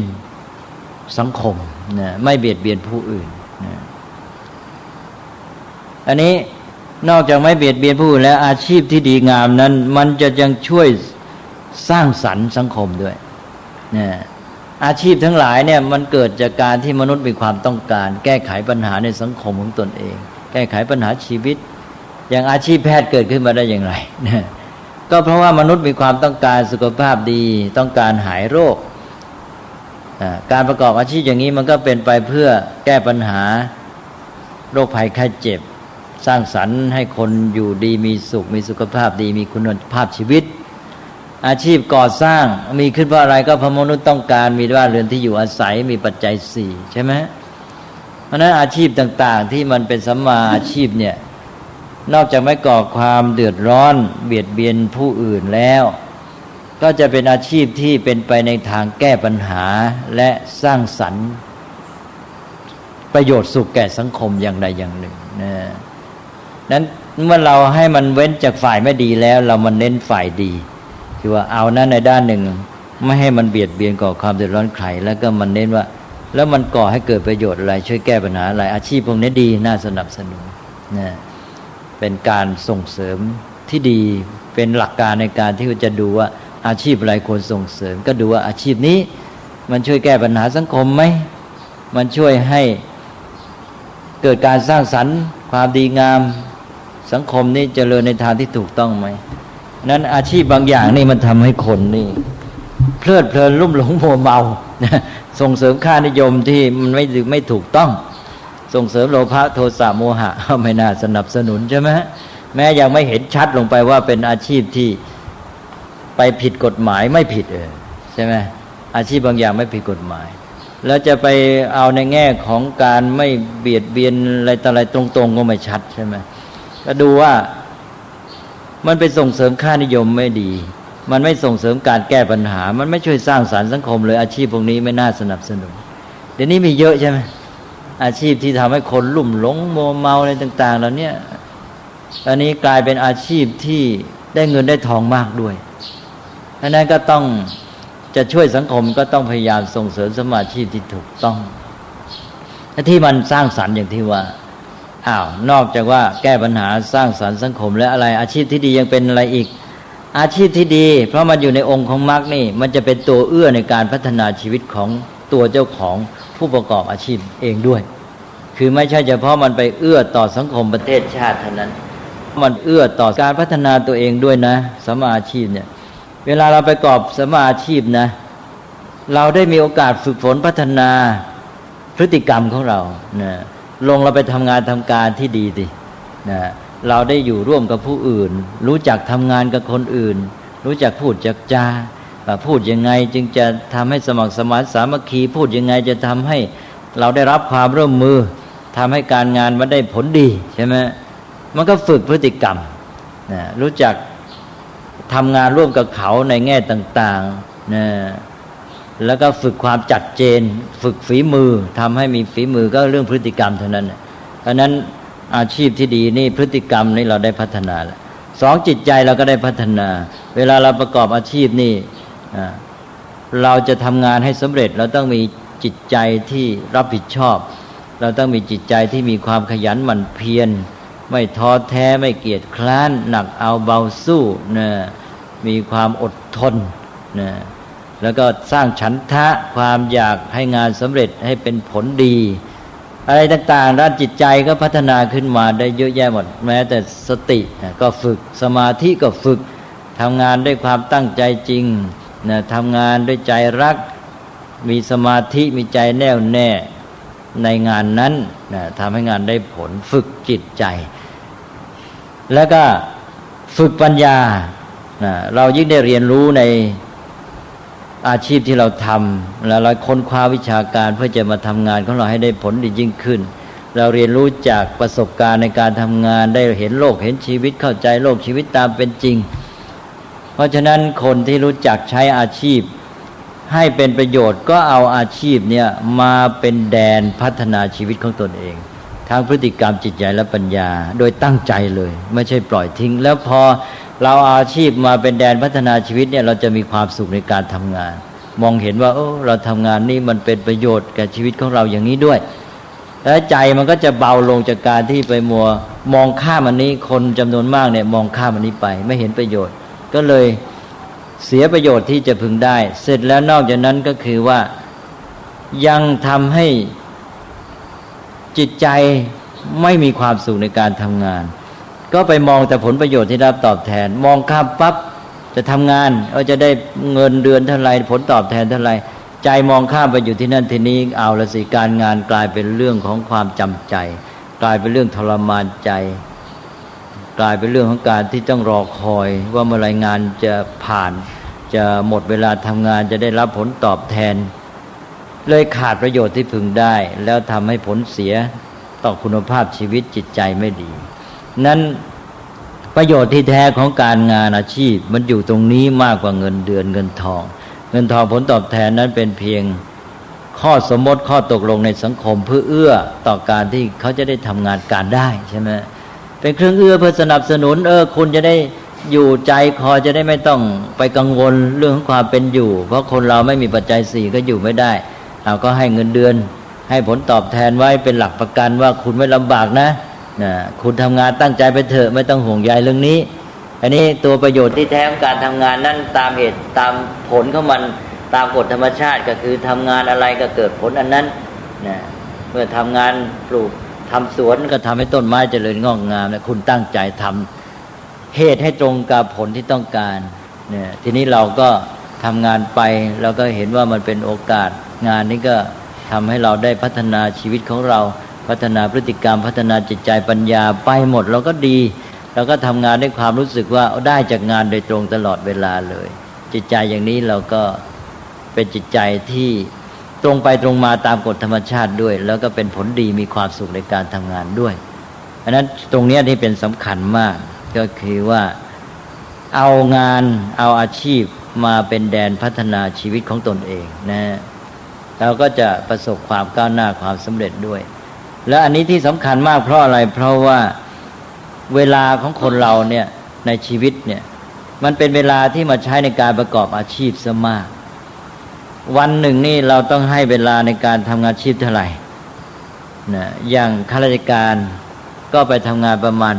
สังคมนะไม่เบียดเบียนผู้อื่นนะอันนี้นอกจากไม่เบียดเบียนผู้อื่นแล้วอาชีพที่ดีงามนั้นมันจะยังช่วยสร้างสรรค์สังคมด้วยนะอาชีพทั้งหลายเนี่ยมันเกิดจากการที่มนุษย์มีความต้องการแก้ไขปัญหาในสังคมของตนเองแก้ไขปัญหาชีวิตอย่างอาชีพแพทย์เกิดขึ้นมาได้อย่างไรนะก็เพราะว่ามนุษย์มีความต้องการสุขภาพดีต้องการหายโรคการประกอบอาชีพอย่างนี้มันก็เป็นไปเพื่อแก้ปัญหาโรคภัยไข้เจ็บสร้างสรรค์ให้คนอยู่ดีมีสุขมีสุขภาพดีมีคุณภาพชีวิตอาชีพก่อสร้างมีขึ้นเพราะอะไรก็เพราะมนุษย์ต้องการมีบ้านเรือนที่อยู่อาศัยมีปัจจัยสี่ใช่ไหมเพราะนั้นอาชีพต่างๆที่มันเป็นสัมมาอาชีพเนี่ยนอกจากไม่ก่อความเดือดร้อนเบียดเบียนผู้อื่นแล้วก็จะเป็นอาชีพที่เป็นไปในทางแก้ปัญหาและสร้างสรรค์ประโยชน์สุขแก่สังคมอย่างใดอย่างหนึ่งนะนั้นเมื่อเราให้มันเว้นจากฝ่ายไม่ดีแล้วเรามันเน้นฝ่ายดีคือว่าเอานั้นในด้านหนึ่งไม่ให้มันเบียดเบียนก่อความเดือดร้อนใครแล้วก็มันเน้นว่าแล้วมันก่อให้เกิดประโยชน์อะไรช่วยแก้ปัญหาอะไรอาชีพพวกนี้ดีน่าสนับสนุนนะเป็นการส่งเสริมที่ดีเป็นหลักการในการที่จะดูว่าอาชีพอะไรควรส่งเสริมก็ดูว่าอาชีพนี้มันช่วยแก้ปัญหาสังคมไหมมันช่วยให้เกิดการสร้างสรรค์ความดีงามสังคมนี้เจริญในทางที่ถูกต้องไหมนั้นอาชีพบางอย่างนี่มันทำให้คนนี่เพลิดเพลินลุ่มหลงมัวเมาส่งเสริมค่านิยมที่มันไม่ถูกต้องส่งเสริมโลภะโทสะโมหะไม่น่าสนับสนุนใช่ไหมแม้ยังไม่เห็นชัดลงไปว่าเป็นอาชีพที่ไปผิดกฎหมายไม่ผิดใช่ไหมอาชีพบางอย่างไม่ผิดกฎหมายแล้วจะไปเอาในแง่ของการไม่เบียดเบียนอะไรต่ออะไรตรงๆก็ไม่ชัดใช่ไหมก็ดูว่ามันไปส่งเสริมค่านิยมไม่ดีมันไม่ส่งเสริมการแก้ปัญหามันไม่ช่วยสร้างสรรค์สังคมเลยอาชีพพวกนี้ไม่น่าสนับสนุนเดี๋ยวนี้มีเยอะใช่ไหมอาชีพที่ทำให้คนลุ่มหลงมัวเมาอะไรต่างๆเหล่านี้ตอนนี้กลายเป็นอาชีพที่ได้เงินได้ทองมากด้วยดังนั้นก็ต้องจะช่วยสังคมก็ต้องพยายามส่งเสริมสมาชีพที่ถูกต้องที่มันสร้างสรรค์อย่างที่ว่านอกจากว่าแก้ปัญหาสร้างสรรค์สังคมและอะไรอาชีพที่ดียังเป็นอะไรอีกอาชีพที่ดีเพราะมันอยู่ในองค์ของมรรคนี่มันจะเป็นตัวเอื้อในการพัฒนาชีวิตของตัวเจ้าของผู้ประกอบอาชีพเองด้วยคือไม่ใช่เฉพาะมันไปเอื้อต่อสังคมประเทศชาติเท่านั้นมันเอื้อต่อการพัฒนาตัวเองด้วยนะสัมมาอาชีพเนี่ยเวลาเราไปประกอบสัมมาอาชีพนะเราได้มีโอกาสฝึกฝนพัฒนาพฤติกรรมของเรานะลงเราไปทำงานทำการที่ดีดินะเราได้อยู่ร่วมกับผู้อื่นรู้จักทำงานกับคนอื่นรู้จักพูดจักจาพูดยังไงจึงจะทำให้สมัครสมานสามัคคีพูดยังไงจะทำให้เราได้รับความร่วมมือทำให้การงานมันได้ผลดีใช่ไหมมันก็ฝึกพฤติกรรมนะรู้จัก ทำงานร่วมกับเขาในแง่ต่างๆนะแล้วก็ฝึกความจัดเจนฝึกฝีมือทำให้มีฝีมือก็เรื่องพฤติกรรมเท่านั้นเพราะนั้นอาชีพที่ดีนี่พฤติกรรมนี่เราได้พัฒนาแล้วสองจิตใจเราก็ได้พัฒนาเวลาเราประกอบอาชีพนี่เราจะทำงานให้สำเร็จเราต้องมีจิตใจที่รับผิดชอบเราต้องมีจิตใจที่มีความขยันหมั่นเพียรไม่ท้อแท้ไม่เกียจคร้านหนักเอาเบาสู้นะมีความอดทนนะแล้วก็สร้างฉันทะความอยากให้งานสำเร็จให้เป็นผลดีอะไรต่างๆด้านจิตใจก็พัฒนาขึ้นมาได้เยอะแยะหมดแม้แต่สติก็ฝึกสมาธิก็ฝึกทำงานด้วยความตั้งใจจริงนะทำงานด้วยใจรักมีสมาธิมีใจแน่วแน่ในงานนั้นนะทำให้งานได้ผลฝึกจิตใจแล้วก็ฝึกปัญญานะเรายิ่งได้เรียนรู้ในอาชีพที่เราทำแล้วเราค้นคว้าวิชาการเพื่อจะมาทำงานของเราให้ได้ผลดียิ่งขึ้นเราเรียนรู้จากประสบการณ์ในการทำงานได้เห็นโลกเห็นชีวิตเข้าใจโลกชีวิตตามเป็นจริงเพราะฉะนั้นคนที่รู้จักใช้อาชีพให้เป็นประโยชน์ก็เอาอาชีพเนี่ยมาเป็นแดนพัฒนาชีวิตของตนเองทั้งพฤติกรรมจิตใจและปัญญาโดยตั้งใจเลยไม่ใช่ปล่อยทิ้งแล้วพอเราเอาอาชีพมาเป็นแดนพัฒนาชีวิตเนี่ยเราจะมีความสุขในการทำงานมองเห็นว่าเราทำงานนี่มันเป็นประโยชน์แก่ชีวิตของเราอย่างนี้ด้วยและใจมันก็จะเบาลงจากการที่ไปมัวมองข้ามอันนี้คนจำนวนมากเนี่ยมองข้ามอันนี้ไปไม่เห็นประโยชน์ก็เลยเสียประโยชน์ที่จะพึงได้เสร็จแล้วนอกจากนั้นก็คือว่ายังทำให้จิตใจไม่มีความสุขในการทำงานก็ไปมองแต่ผลประโยชน์ที่รับตอบแทนมองข้ามปั๊บจะทำงานจะได้เงินเดือนเท่าไรผลตอบแทนเท่าไรใจมองข้ามไปอยู่ที่นั่นที่นี้เอาละสิการงานกลายเป็นเรื่องของความจำใจกลายเป็นเรื่องทรมานใจกลายเป็นเรื่องของการที่ต้องรอคอยว่าเมื่อไรงานจะผ่านจะหมดเวลาทำงานจะได้รับผลตอบแทนเลยขาดประโยชน์ที่พึงได้แล้วทำให้ผลเสียต่อคุณภาพชีวิตจิตใจไม่ดีนั้นประโยชน์ที่แท้ของการงานอาชีพมันอยู่ตรงนี้มากกว่าเงินเดือนเงินทองผลตอบแทนนั้นเป็นเพียงข้อสมมติข้อตกลงในสังคมเพื่อเอื้อต่อการที่เขาจะได้ทำงานการได้ใช่ไหมเป็นเครื่องเอื้อเพื่อสนับสนุนคุณจะได้อยู่ใจคอจะได้ไม่ต้องไปกังวลเรื่องของความเป็นอยู่เพราะคนเราไม่มีปัจจัย4ก็อยู่ไม่ได้ก็ให้เงินเดือนให้ผลตอบแทนไว้เป็นหลักประกันว่าคุณไม่ลำบากนะคุณทำงานตั้งใจไปเถอะไม่ต้องห่วงใยเรื่องนี้อันนี้ตัวประโยชน์ที่แท้ของการทำงานนั้นตามเหตุตามผลของมันตามกฎธรรมชาติก็คือทำงานอะไรก็เกิดผลอันนั้นเมื่อทำงานปลูกทำสวนก็ทำให้ต้นไม้เจริญงอกงามและคุณตั้งใจทำเหตุให้ตรงกับผลที่ต้องการทีนี้เราก็ทำงานไปเราก็เห็นว่ามันเป็นโอกาสงานนี้ก็ทำให้เราได้พัฒนาชีวิตของเราพัฒนาพฤติกรรมพัฒนาจิตใจปัญญาไปหมดเราก็ดีเราก็ทำงานด้วยความรู้สึกว่าได้จากงานโดยตรงตลอดเวลาเลยจิตใจอย่างนี้เราก็เป็นจิตใจที่ตรงไปตรงมาตามกฎธรรมชาติด้วยแล้วก็เป็นผลดีมีความสุขในการทำงานด้วยอันนั้นตรงนี้ที่เป็นสำคัญมากก็คือว่าเอางานเอาอาชีพมาเป็นแดนพัฒนาชีวิตของตนเองเราก็จะประสบความก้าวหน้าความสำเร็จด้วยและอันนี้ที่สำคัญมากเพราะอะไรเพราะว่าเวลาของคนเราเนี่ยในชีวิตเนี่ยมันเป็นเวลาที่มาใช้ในการประกอบอาชีพซะมากวันหนึ่งนี่เราต้องให้เวลาในการทำงานอาชีพเท่าไหร่อย่างข้าราชการก็ไปทำงานประมาณ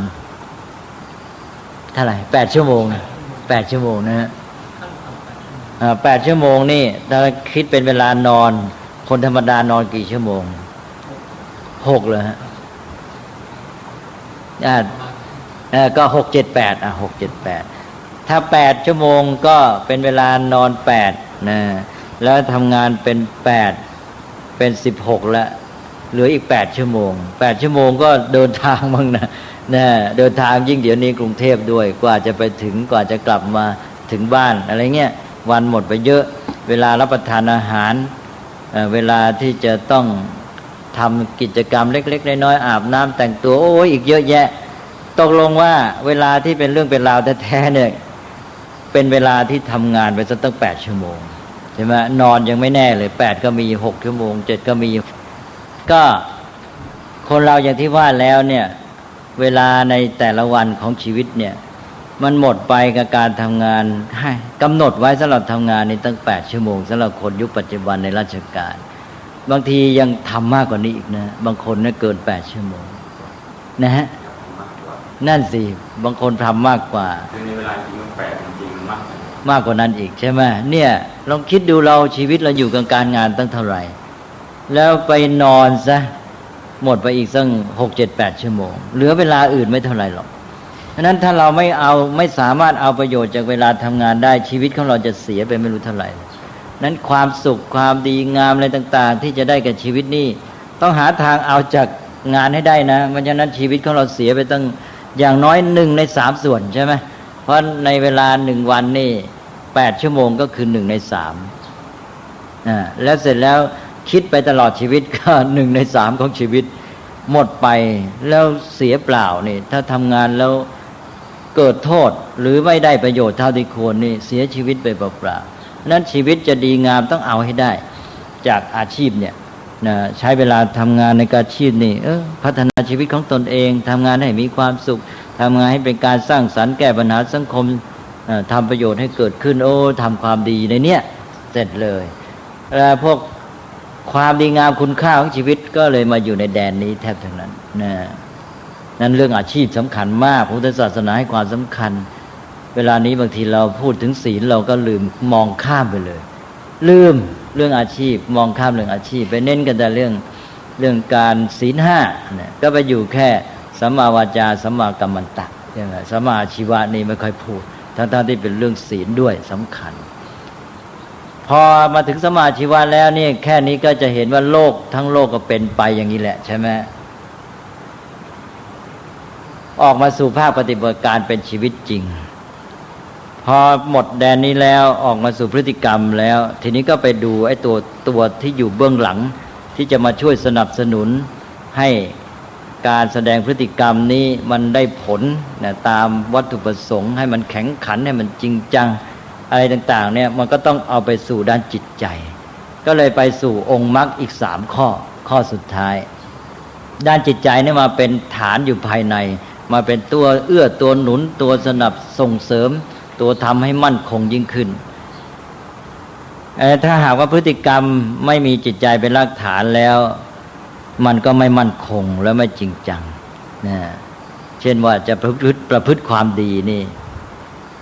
เท่าไหร่8 ชั่วโมง8 ชั่วโมงนะฮะ8 ชั่วโมงนี่ถ้าคิดเป็นเวลานอนคนธรรมดานอนกี่ชั่วโมง6เลยฮะก็6 7 8 6 7 8ถ้า8 ชั่วโมงก็เป็นเวลานอน8นะแล้วทำงานเป็น8เป็น16แล้วเหลืออีก8 ชั่วโมง8 ชั่วโมงก็เดินทางบ้างนะเดินทางยิ่งเดี๋ยวนี้กรุงเทพด้วยกว่าจะไปถึงกว่าจะกลับมาถึงบ้านอะไรเงี้ยวันหมดไปเยอะเวลารับประทานอาหารเวลาที่จะต้องทำกิจกรรมเล็กๆน้อยๆอาบน้ำแต่งตัวอีกเยอะแยะตกลงว่าเวลาที่เป็นเรื่องเป็นราวแท้ๆเนี่ย เป็นเวลาที่ทำงานไปสักตั้ง8 ชั่วโมงใช่ไหมนอนยังไม่แน่เลย8ก็มี6 ชั่วโมง7ก็มีก็คนเราอย่างที่ว่าแล้วเนี่ยเวลาในแต่ละวันของชีวิตเนี่ยมันหมดไปกับการทำงานกำหนดไว้สำหรับทำงานนี่ตั้ง8 ชั่วโมงสำหรับคนยุคปัจจุบันในราชการบางทียังทำมากกว่านี้อีกนะบางคนเนี่ยเกิน8 ชั่วโมงนะฮะนั่นสิบางคนทำมากกว่าคือในเวลาจริงมัน8จริงๆมันมากกว่านั้นอีกใช่ไหมเนี่ยลองคิดดูเราชีวิตเราอยู่กับการงานตั้งเท่าไหร่แล้วไปนอนซะหมดไปอีกสัก6 7 8 ชั่วโมงเหลือเวลาอื่นไม่เท่าไหร่หรอกฉะนั้นถ้าเราไม่สามารถเอาประโยชน์จากเวลาทำงานได้ชีวิตของเราจะเสียไปไม่รู้เท่าไหร่นั้นความสุขความดีงามอะไรต่างๆที่จะได้กับชีวิตนี่ต้องหาทางเอาจากงานให้ได้นะเพราะฉะนั้นชีวิตของเราเสียไปตั้งอย่างน้อย1 ใน 3ส่วนใช่ไหมเพราะในเวลา1 วันนี่8 ชั่วโมงก็คือ1 ใน 3แล้วเสร็จแล้วคิดไปตลอดชีวิตก็1 ใน 3ของชีวิตหมดไปแล้วเสียเปล่านี่ถ้าทำงานแล้วเกิดโทษหรือไม่ได้ประโยชน์เท่าที่ควรนี่เสียชีวิตไปเปล่าๆนั้นชีวิตจะดีงามต้องเอาให้ได้จากอาชีพเนี่ยนะใช้เวลาทำงานในการอาชีพนี่พัฒนาชีวิตของตนเองทำงานให้มีความสุขทำงานให้เป็นการสร้างสรรค์แก้ปัญหาสังคมทำประโยชน์ให้เกิดขึ้นทำความดีในเนี้ยเสร็จเลยแล้วพวกความดีงามคุณค่าของชีวิตก็เลยมาอยู่ในแดนนี้แทบทั้งนั้นนั่นเรื่องอาชีพสำคัญมากพุทธศาสนาให้ความสำคัญเวลานี้บางทีเราพูดถึงศีลเราก็ลืมมองข้ามไปเลยลืมเรื่องอาชีพมองข้ามเรื่องอาชีพไปเน้นกันแต่เรื่องการศีล5เนี่ยก็ไปอยู่แค่สัมมาวาจาสัมมากัมมันตะใช่ไหมสัมมาอาชีวะนี่ไม่ค่อยพูดทั้งที่เป็นเรื่องศีลด้วยสำคัญพอมาถึงสัมมาอาชีวะแล้วนี่แค่นี้ก็จะเห็นว่าโลกทั้งโลกก็เป็นไปอย่างนี้แหละใช่ไหมออกมาสู่ภาคปฏิบัติการเป็นชีวิตจริงพอหมดแดนนี้แล้วออกมาสู่พฤติกรรมแล้วทีนี้ก็ไปดูไอ้ตัวที่อยู่เบื้องหลังที่จะมาช่วยสนับสนุนให้การแสดงพฤติกรรมนี้มันได้ผลนะตามวัตถุประสงค์ให้มันแข็งขันให้มันจริงจังอะไรต่างๆเนี่ยมันก็ต้องเอาไปสู่ด้านจิตใจก็เลยไปสู่องค์มรรคอีก3 ข้อสุดท้ายด้านจิตใจเนี่ยมาเป็นฐานอยู่ภายในมาเป็นตัวตัวหนุนตัวสนับส่งเสริมตัวทำให้มั่นคงยิ่งขึ้นถ้าหากว่าพฤติกรรมไม่มีจิตใจเป็นรากฐานแล้วมันก็ไม่มั่นคงและไม่จริงจังนะเช่นว่าจะประพฤติความดีนี่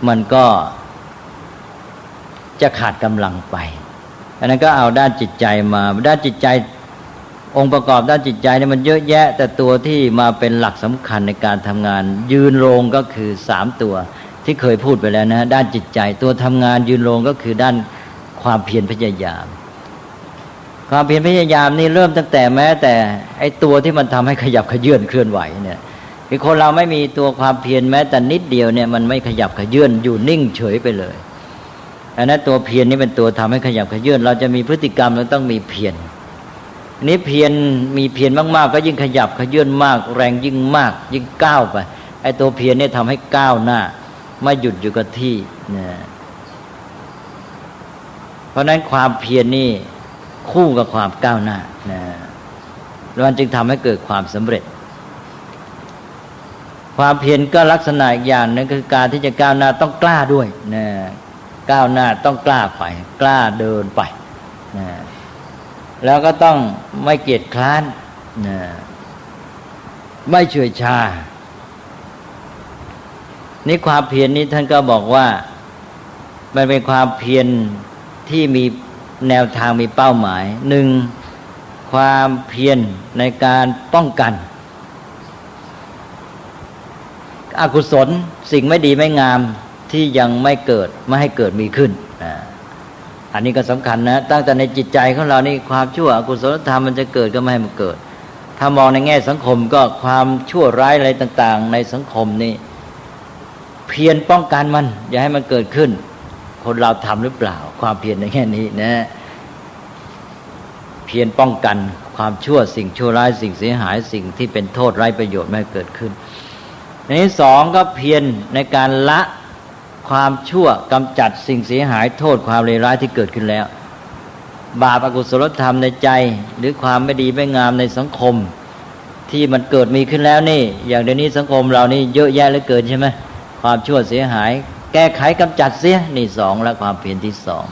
มันก็จะขาดกำลังไปอันนั้นก็เอาด้านจิตใจมาด้านจิตใจองค์ประกอบด้านจิตใจเนี่ยมันเยอะแยะแต่ตัวที่มาเป็นหลักสำคัญในการทำงานยืนโรงก็คือ3 ตัวที่เคยพูดไปแล้วนะด้านจิตใจตัวทำงานยืนโรงก็คือด้านความเพียรพยายามความเพียรพยายามนี่เริ่มตั้งแต่แม้แต่ไอ้ตัวที่มันทำให้ขยับขยื่นเคลื่อนไหวเนี่ยคือคนเราไม่มีตัวความเพียรแม้แต่นิดเดียวเนี่ยมันไม่ขยับขยื่นอยู่นิ่งเฉยไปเลยอันนั้นตัวเพียรนี่เป็นตัวทำให้ขยับขยื่นเราจะมีพฤติกรรมเราต้องมีเพียรนี้เพียรมีเพียรมากๆก็ยิ่งขยับขยื่นมากแรงยิ่งมากยิ่งก้าวไปไอ้ตัวเพียรเนี่ยทำให้ก้าวหน้าไม่หยุดอยู่กับที่นะเพราะนั้นความเพียรนี่คู่กับความก้าวหน้านะมันจึงทำให้เกิดความสำเร็จความเพียรก็ลักษณะอีกอย่างนึงคือการที่จะก้าวหน้าต้องกล้าด้วยนะก้าวหน้าต้องกล้าไปกล้าเดินไปนะแล้วก็ต้องไม่เกียจคร้านนะไม่เฉื่อยชานี่ความเพียรนี้ท่านก็บอกว่ามันเป็นความเพียรที่มีแนวทางมีเป้าหมาย1ความเพียรในการป้องกันอกุศลสิ่งไม่ดีไม่งามที่ยังไม่เกิดไม่ให้เกิดมีขึ้นอันนี้ก็สำคัญนะตั้งแต่ในจิตใจของเรานี่ความชั่วอกุศลธรรมมันจะเกิดก็ไม่ให้มันเกิดถ้ามองในแง่สังคมก็ความชั่วร้ายอะไรต่างๆในสังคมนี่เพียรป้องกันมันอย่าให้มันเกิดขึ้นคนเราทำหรือเปล่าความเพียรในแง่นี้นะเพียรป้องกันความชั่วสิ่งชั่วร้ายสิ่งเสียหายสิ่งที่เป็นโทษไร้ประโยชน์ไม่เกิดขึ้นในที่2ก็เพียรในการละ ความชั่วกำจัดสิ่งเสียหายโทษความเลวร้ายที่เกิดขึ้นแล้วบาปอกุศลธรรมในใจหรือความไม่ดีไม่งามในสังคมที่มันเกิดมีขึ้นแล้วนี่อย่างเดี๋ยวนี้สังคมเรานี่เยอะแยะเหลือเกินใช่ไหมความชั่วเสียหายแก้ไขกำจัดเสียนี่สองและความเพียรที่สอง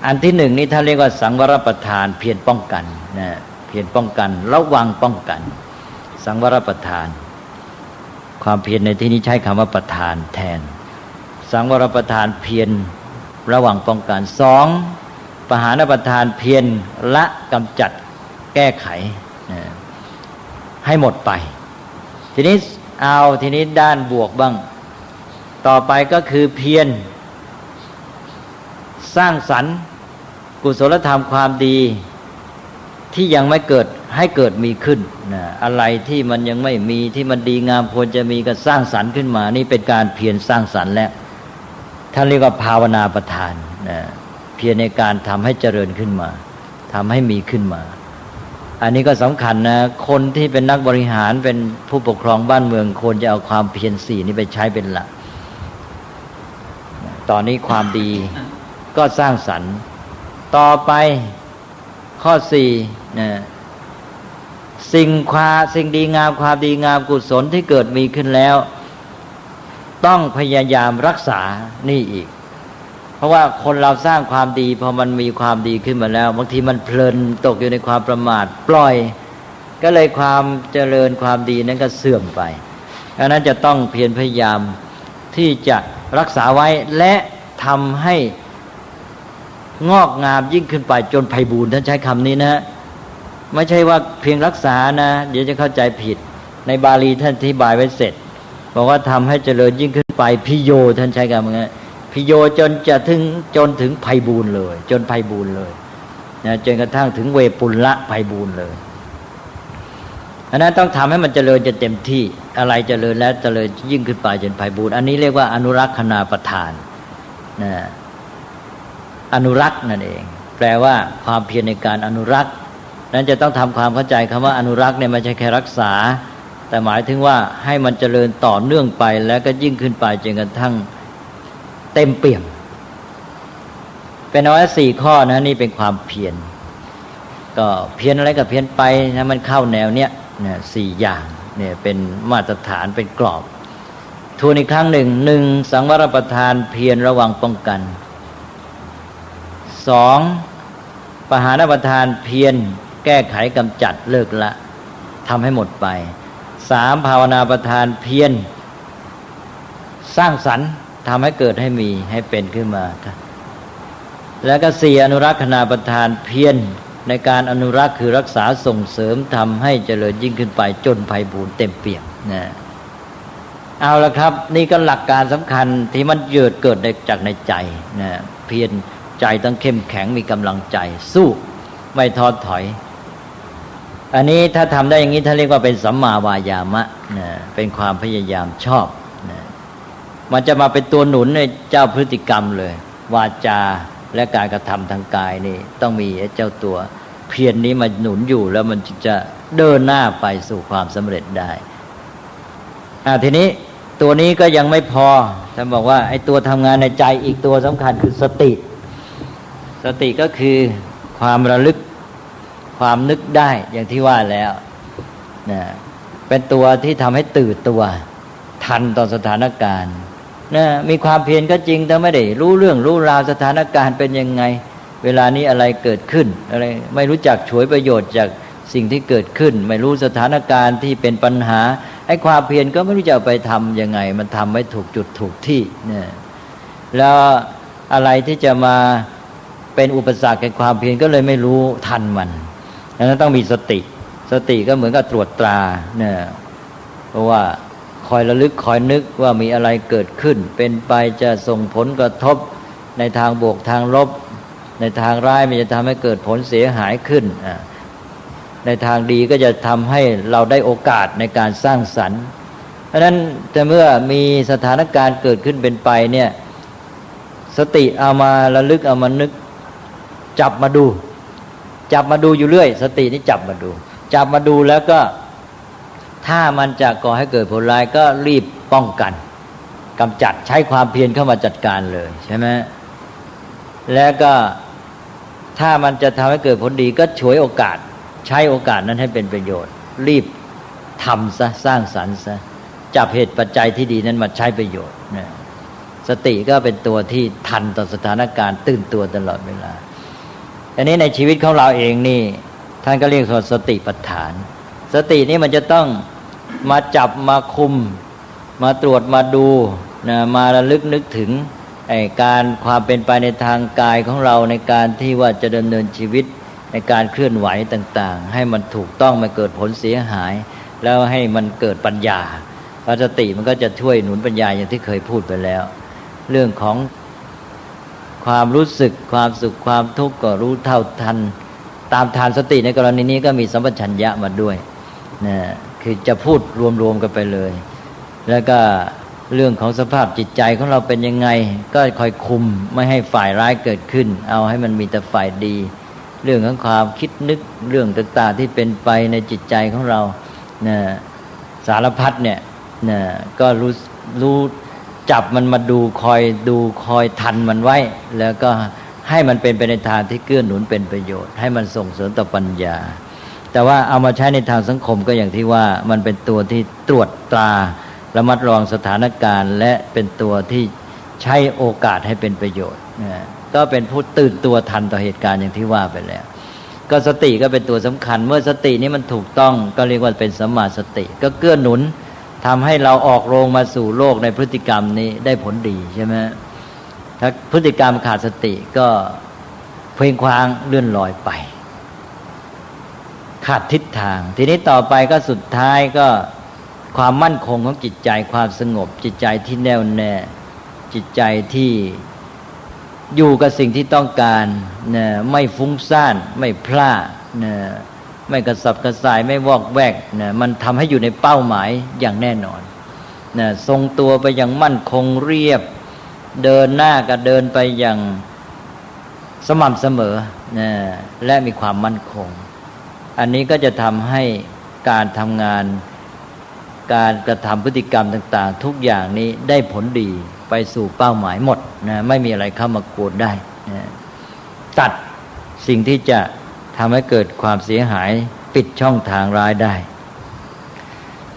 อันที่หนึ่งนี่ท่านเรียกว่าสังวรประทานเพียรป้องกันนะเพียรป้องกันระวังป้องกันสังวรประทานความเพียรในที่นี้ใช้คำว่าประทานแทนสังวรประทานเพียรระวังป้องกันสองปหานประทานเพียรละกำจัดแก้ไขให้หมดไปทีนี้ด้านบวกบ้างต่อไปก็คือเพียรสร้างสรรค์กุศลธรรมความดีที่ยังไม่เกิดให้เกิดมีขึ้นนะอะไรที่มันยังไม่มีที่มันดีงามควรจะมีก็สร้างสรรค์ขึ้นมานี่เป็นการเพียรสร้างสรรค์แล้วท่านเรียกว่าภาวนาประทานนะเพียรในการทำให้เจริญขึ้นมาทำให้มีขึ้นมาอันนี้ก็สำคัญนะคนที่เป็นนักบริหารเป็นผู้ปกครองบ้านเมืองควรจะเอาความเพียรสี่นี้ไปใช้เป็นหลักตอนนี้ความดีก็สร้างสรรค์ต่อไปข้อสี่นะสิ่งดีงามความดีงามกุศลที่เกิดมีขึ้นแล้วต้องพยายามรักษานี่อีกเพราะว่าคนเราสร้างความดีพอมันมีความดีขึ้นมาแล้วบางทีมันเพลินตกอยู่ในความประมาทปล่อยก็เลยความเจริญความดีนั้นก็เสื่อมไปดังนั้นจะต้องเพียรพยายามที่จะรักษาไว้และทำให้งอกงามยิ่งขึ้นไปจนไพบูลย์ท่านใช้คำนี้นะไม่ใช่ว่าเพียงรักษานะเดี๋ยวจะเข้าใจผิดในบาลีท่านอธิบายไว้เสร็จบอกว่าทำให้เจริญยิ่งขึ้นไปพิโยท่านใช้คำว่าพิโยจนถึงไพบูลย์เลยจนไพบูลย์เลยนะจนกระทั่งถึงเวปุลละไพบูลย์เลยอันนั้นต้องทำให้มันเจริญจนเต็มที่อะไรเจริญแล้วเจริญยิ่งขึ้นไปจนไพบูลย์อันนี้เรียกว่าอนุรักษณาประทานนะอนุรักษ์นั่นเองแปลว่าความเพียรในการอนุรักษ์นั้นจะต้องทำความเข้าใจคำว่าอนุรักษ์เนี่ยไม่ใช่แค่รักษาแต่หมายถึงว่าให้มันเจริญต่อเนื่องไปแล้วก็ยิ่งขึ้นไปจนกระทั่งเต็มเปี่ยมเป็นเอาไว้4ข้อนะนี่เป็นความเพียรก็เพียรอะไรก็เพียรไปนะมันเข้าแนวเนี้ยนะ4อย่างเนี่ยเป็นมาตรฐานเป็นกรอบทวนอีกครั้งหนึ่งสังวรประทานเพียรระวังป้องกัน2ปหานประทานเพียรแก้ไขกำจัดเลิกละทำให้หมดไป3ภาวนาประทานเพียรสร้างสรรค์ทำให้เกิดให้มีให้เป็นขึ้นมาแล้วก็4อนุรักษณาประทานเพียรในการอนุรักษ์คือรักษาส่งเสริมทำให้เจริญยิ่งขึ้นไปจนไพบูลย์เต็มเปี่ยมนะเอาละครับนี่ก็หลักการสำคัญที่มันเกิดจากในใจนะเพียรใจต้องเข้มแข็งมีกำลังใจสู้ไม่ท้อถอยอันนี้ถ้าทำได้อย่างนี้ท่านเรียกว่าเป็นสัมมาวายามะนะเป็นความพยายามชอบนะมันจะมาเป็นตัวหนุนในเจ้าพฤติกรรมเลยวาจาและการกระทำทางกายนี่ต้องมีเจ้าตัวเพียรนี้มาหนุนอยู่แล้วมันจะเดินหน้าไปสู่ความสำเร็จได้ทีนี้ตัวนี้ก็ยังไม่พอท่านบอกว่าไอ้ตัวทำงานในใจอีกตัวสำคัญคือสติก็คือความระลึกความนึกได้อย่างที่ว่าแล้วนะเป็นตัวที่ทำให้ตื่นตัวทันต่อสถานการณ์นะมีความเพียรก็จริงแต่ไม่ได้รู้เรื่องรู้ราวสถานการณ์เป็นยังไงเวลานี้อะไรเกิดขึ้นอะไรไม่รู้จักฉวยประโยชน์จากสิ่งที่เกิดขึ้นไม่รู้สถานการณ์ที่เป็นปัญหาไอ้ความเพียรก็ไม่รู้จะไปทำยังไงมันทำไม่ถูกจุดถูกที่นะแล้วอะไรที่จะมาเป็นอุปสรรคแก่ความเพียรก็เลยไม่รู้ทันมันดังนั้นต้องมีสติก็เหมือนกับตรวจตราเนี่ยเพราะว่าคอยระลึกคอยนึกว่ามีอะไรเกิดขึ้นเป็นไปจะส่งผลกระทบในทางบวกทางลบในทางร้ายมันจะทำให้เกิดผลเสียหายขึ้นในทางดีก็จะทำให้เราได้โอกาสในการสร้างสรรค์เพราะฉะนั้นแต่เมื่อมีสถานการณ์เกิดขึ้นเป็นไปเนี่ยสติเอามาระลึกเอามานึกจับมาดูอยู่เรื่อยสตินี่จับมาดูแล้วก็ถ้ามันจะก่อให้เกิดผลร้ายก็รีบป้องกัน กำจัดใช้ความเพียรเข้ามาจัดการเลยใช่ไหมแล้วก็ถ้ามันจะทำให้เกิดผลดีก็ฉวยโอกาสใช้โอกาสนั้นให้เป็นประโยชน์รีบทำซะสร้างสรรค์ซะจับเหตุปัจจัยที่ดีนั้นมาใช้ประโยชน์นะสติก็เป็นตัวที่ทันต่อสถานการณ์ตื่นตัวตลอดเวลาอันนี้ในชีวิตของเราเองนี่ท่านก็เรียกว่าสติปัฏฐานสตินี่มันจะต้องมาจับมาคุมมาตรวจมาดูนะมาระลึกนึกถึงการความเป็นไปในทางกายของเราในการที่ว่าจะดำเนินชีวิตในการเคลื่อนไหวต่างๆให้มันถูกต้องไม่เกิดผลเสียหายแล้วให้มันเกิดปัญญาสติมันก็จะช่วยหนุนปัญญาอย่างที่เคยพูดไปแล้วเรื่องของความรู้สึกความสุขความทุกข์ก็รู้เท่าทันตามทานสติในกรณีนี้ก็มีสัมปชัญญะมาด้วยนะคือจะพูดรวมๆกันไปเลยแล้วก็เรื่องของสภาพจิตใจของเราเป็นยังไงก็คอยคุมไม่ให้ฝ่ายร้ายเกิดขึ้นเอาให้มันมีแต่ฝ่ายดีเรื่องของความคิดนึกเรื่องต่างๆที่เป็นไปในจิตใจของเรานะสารพัดเนี่ยนะก็รู้จับมันมาดูคอยทันมันไว้แล้วก็ให้มันเป็นไปในทางที่เกื้อหนุนเป็นประโยชน์ให้มันส่งเสริมต่อปัญญาแต่ว่าเอามาใช้ในทางสังคมก็อย่างที่ว่ามันเป็นตัวที่ตรวจตราระมัดระวังสถานการณ์และเป็นตัวที่ใช้โอกาสให้เป็นประโยชน์นะก็เป็นผู้ตื่นตัวทันต่อเหตุการณ์อย่างที่ว่าไปแล้วก็สติก็เป็นตัวสำคัญเมื่อสตินี้มันถูกต้องก็เรียกว่าเป็นสัมมาสติก็เกื้อหนุนทำให้เราออกโรงมาสู่โลกในพฤติกรรมนี้ได้ผลดีใช่ไหมถ้าพฤติกรรมขาดสติก็เพลงคว้างเลื่อนลอยไปขาดทิศทางทีนี้ต่อไปก็สุดท้ายก็ความมั่นคงของจิตใจความสงบจิตใจที่แน่วแน่จิตใจที่อยู่กับสิ่งที่ต้องการนะไม่ฟุ้งซ่านไม่พลาดนะไม่กระสับกระส่ายไม่วอกแวกนะมันทำให้อยู่ในเป้าหมายอย่างแน่นอนนะทรงตัวไปอย่างมั่นคงเรียบเดินหน้าก็เดินไปอย่างสม่ำเสมอนะและมีความมั่นคงอันนี้ก็จะทำให้การทำงานการกระทำพฤติกรรมต่างๆทุกอย่างนี้ได้ผลดีไปสู่เป้าหมายหมดนะไม่มีอะไรเข้ามากวนได้นะตัดสิ่งที่จะทำให้เกิดความเสียหายปิดช่องทางร้ายได้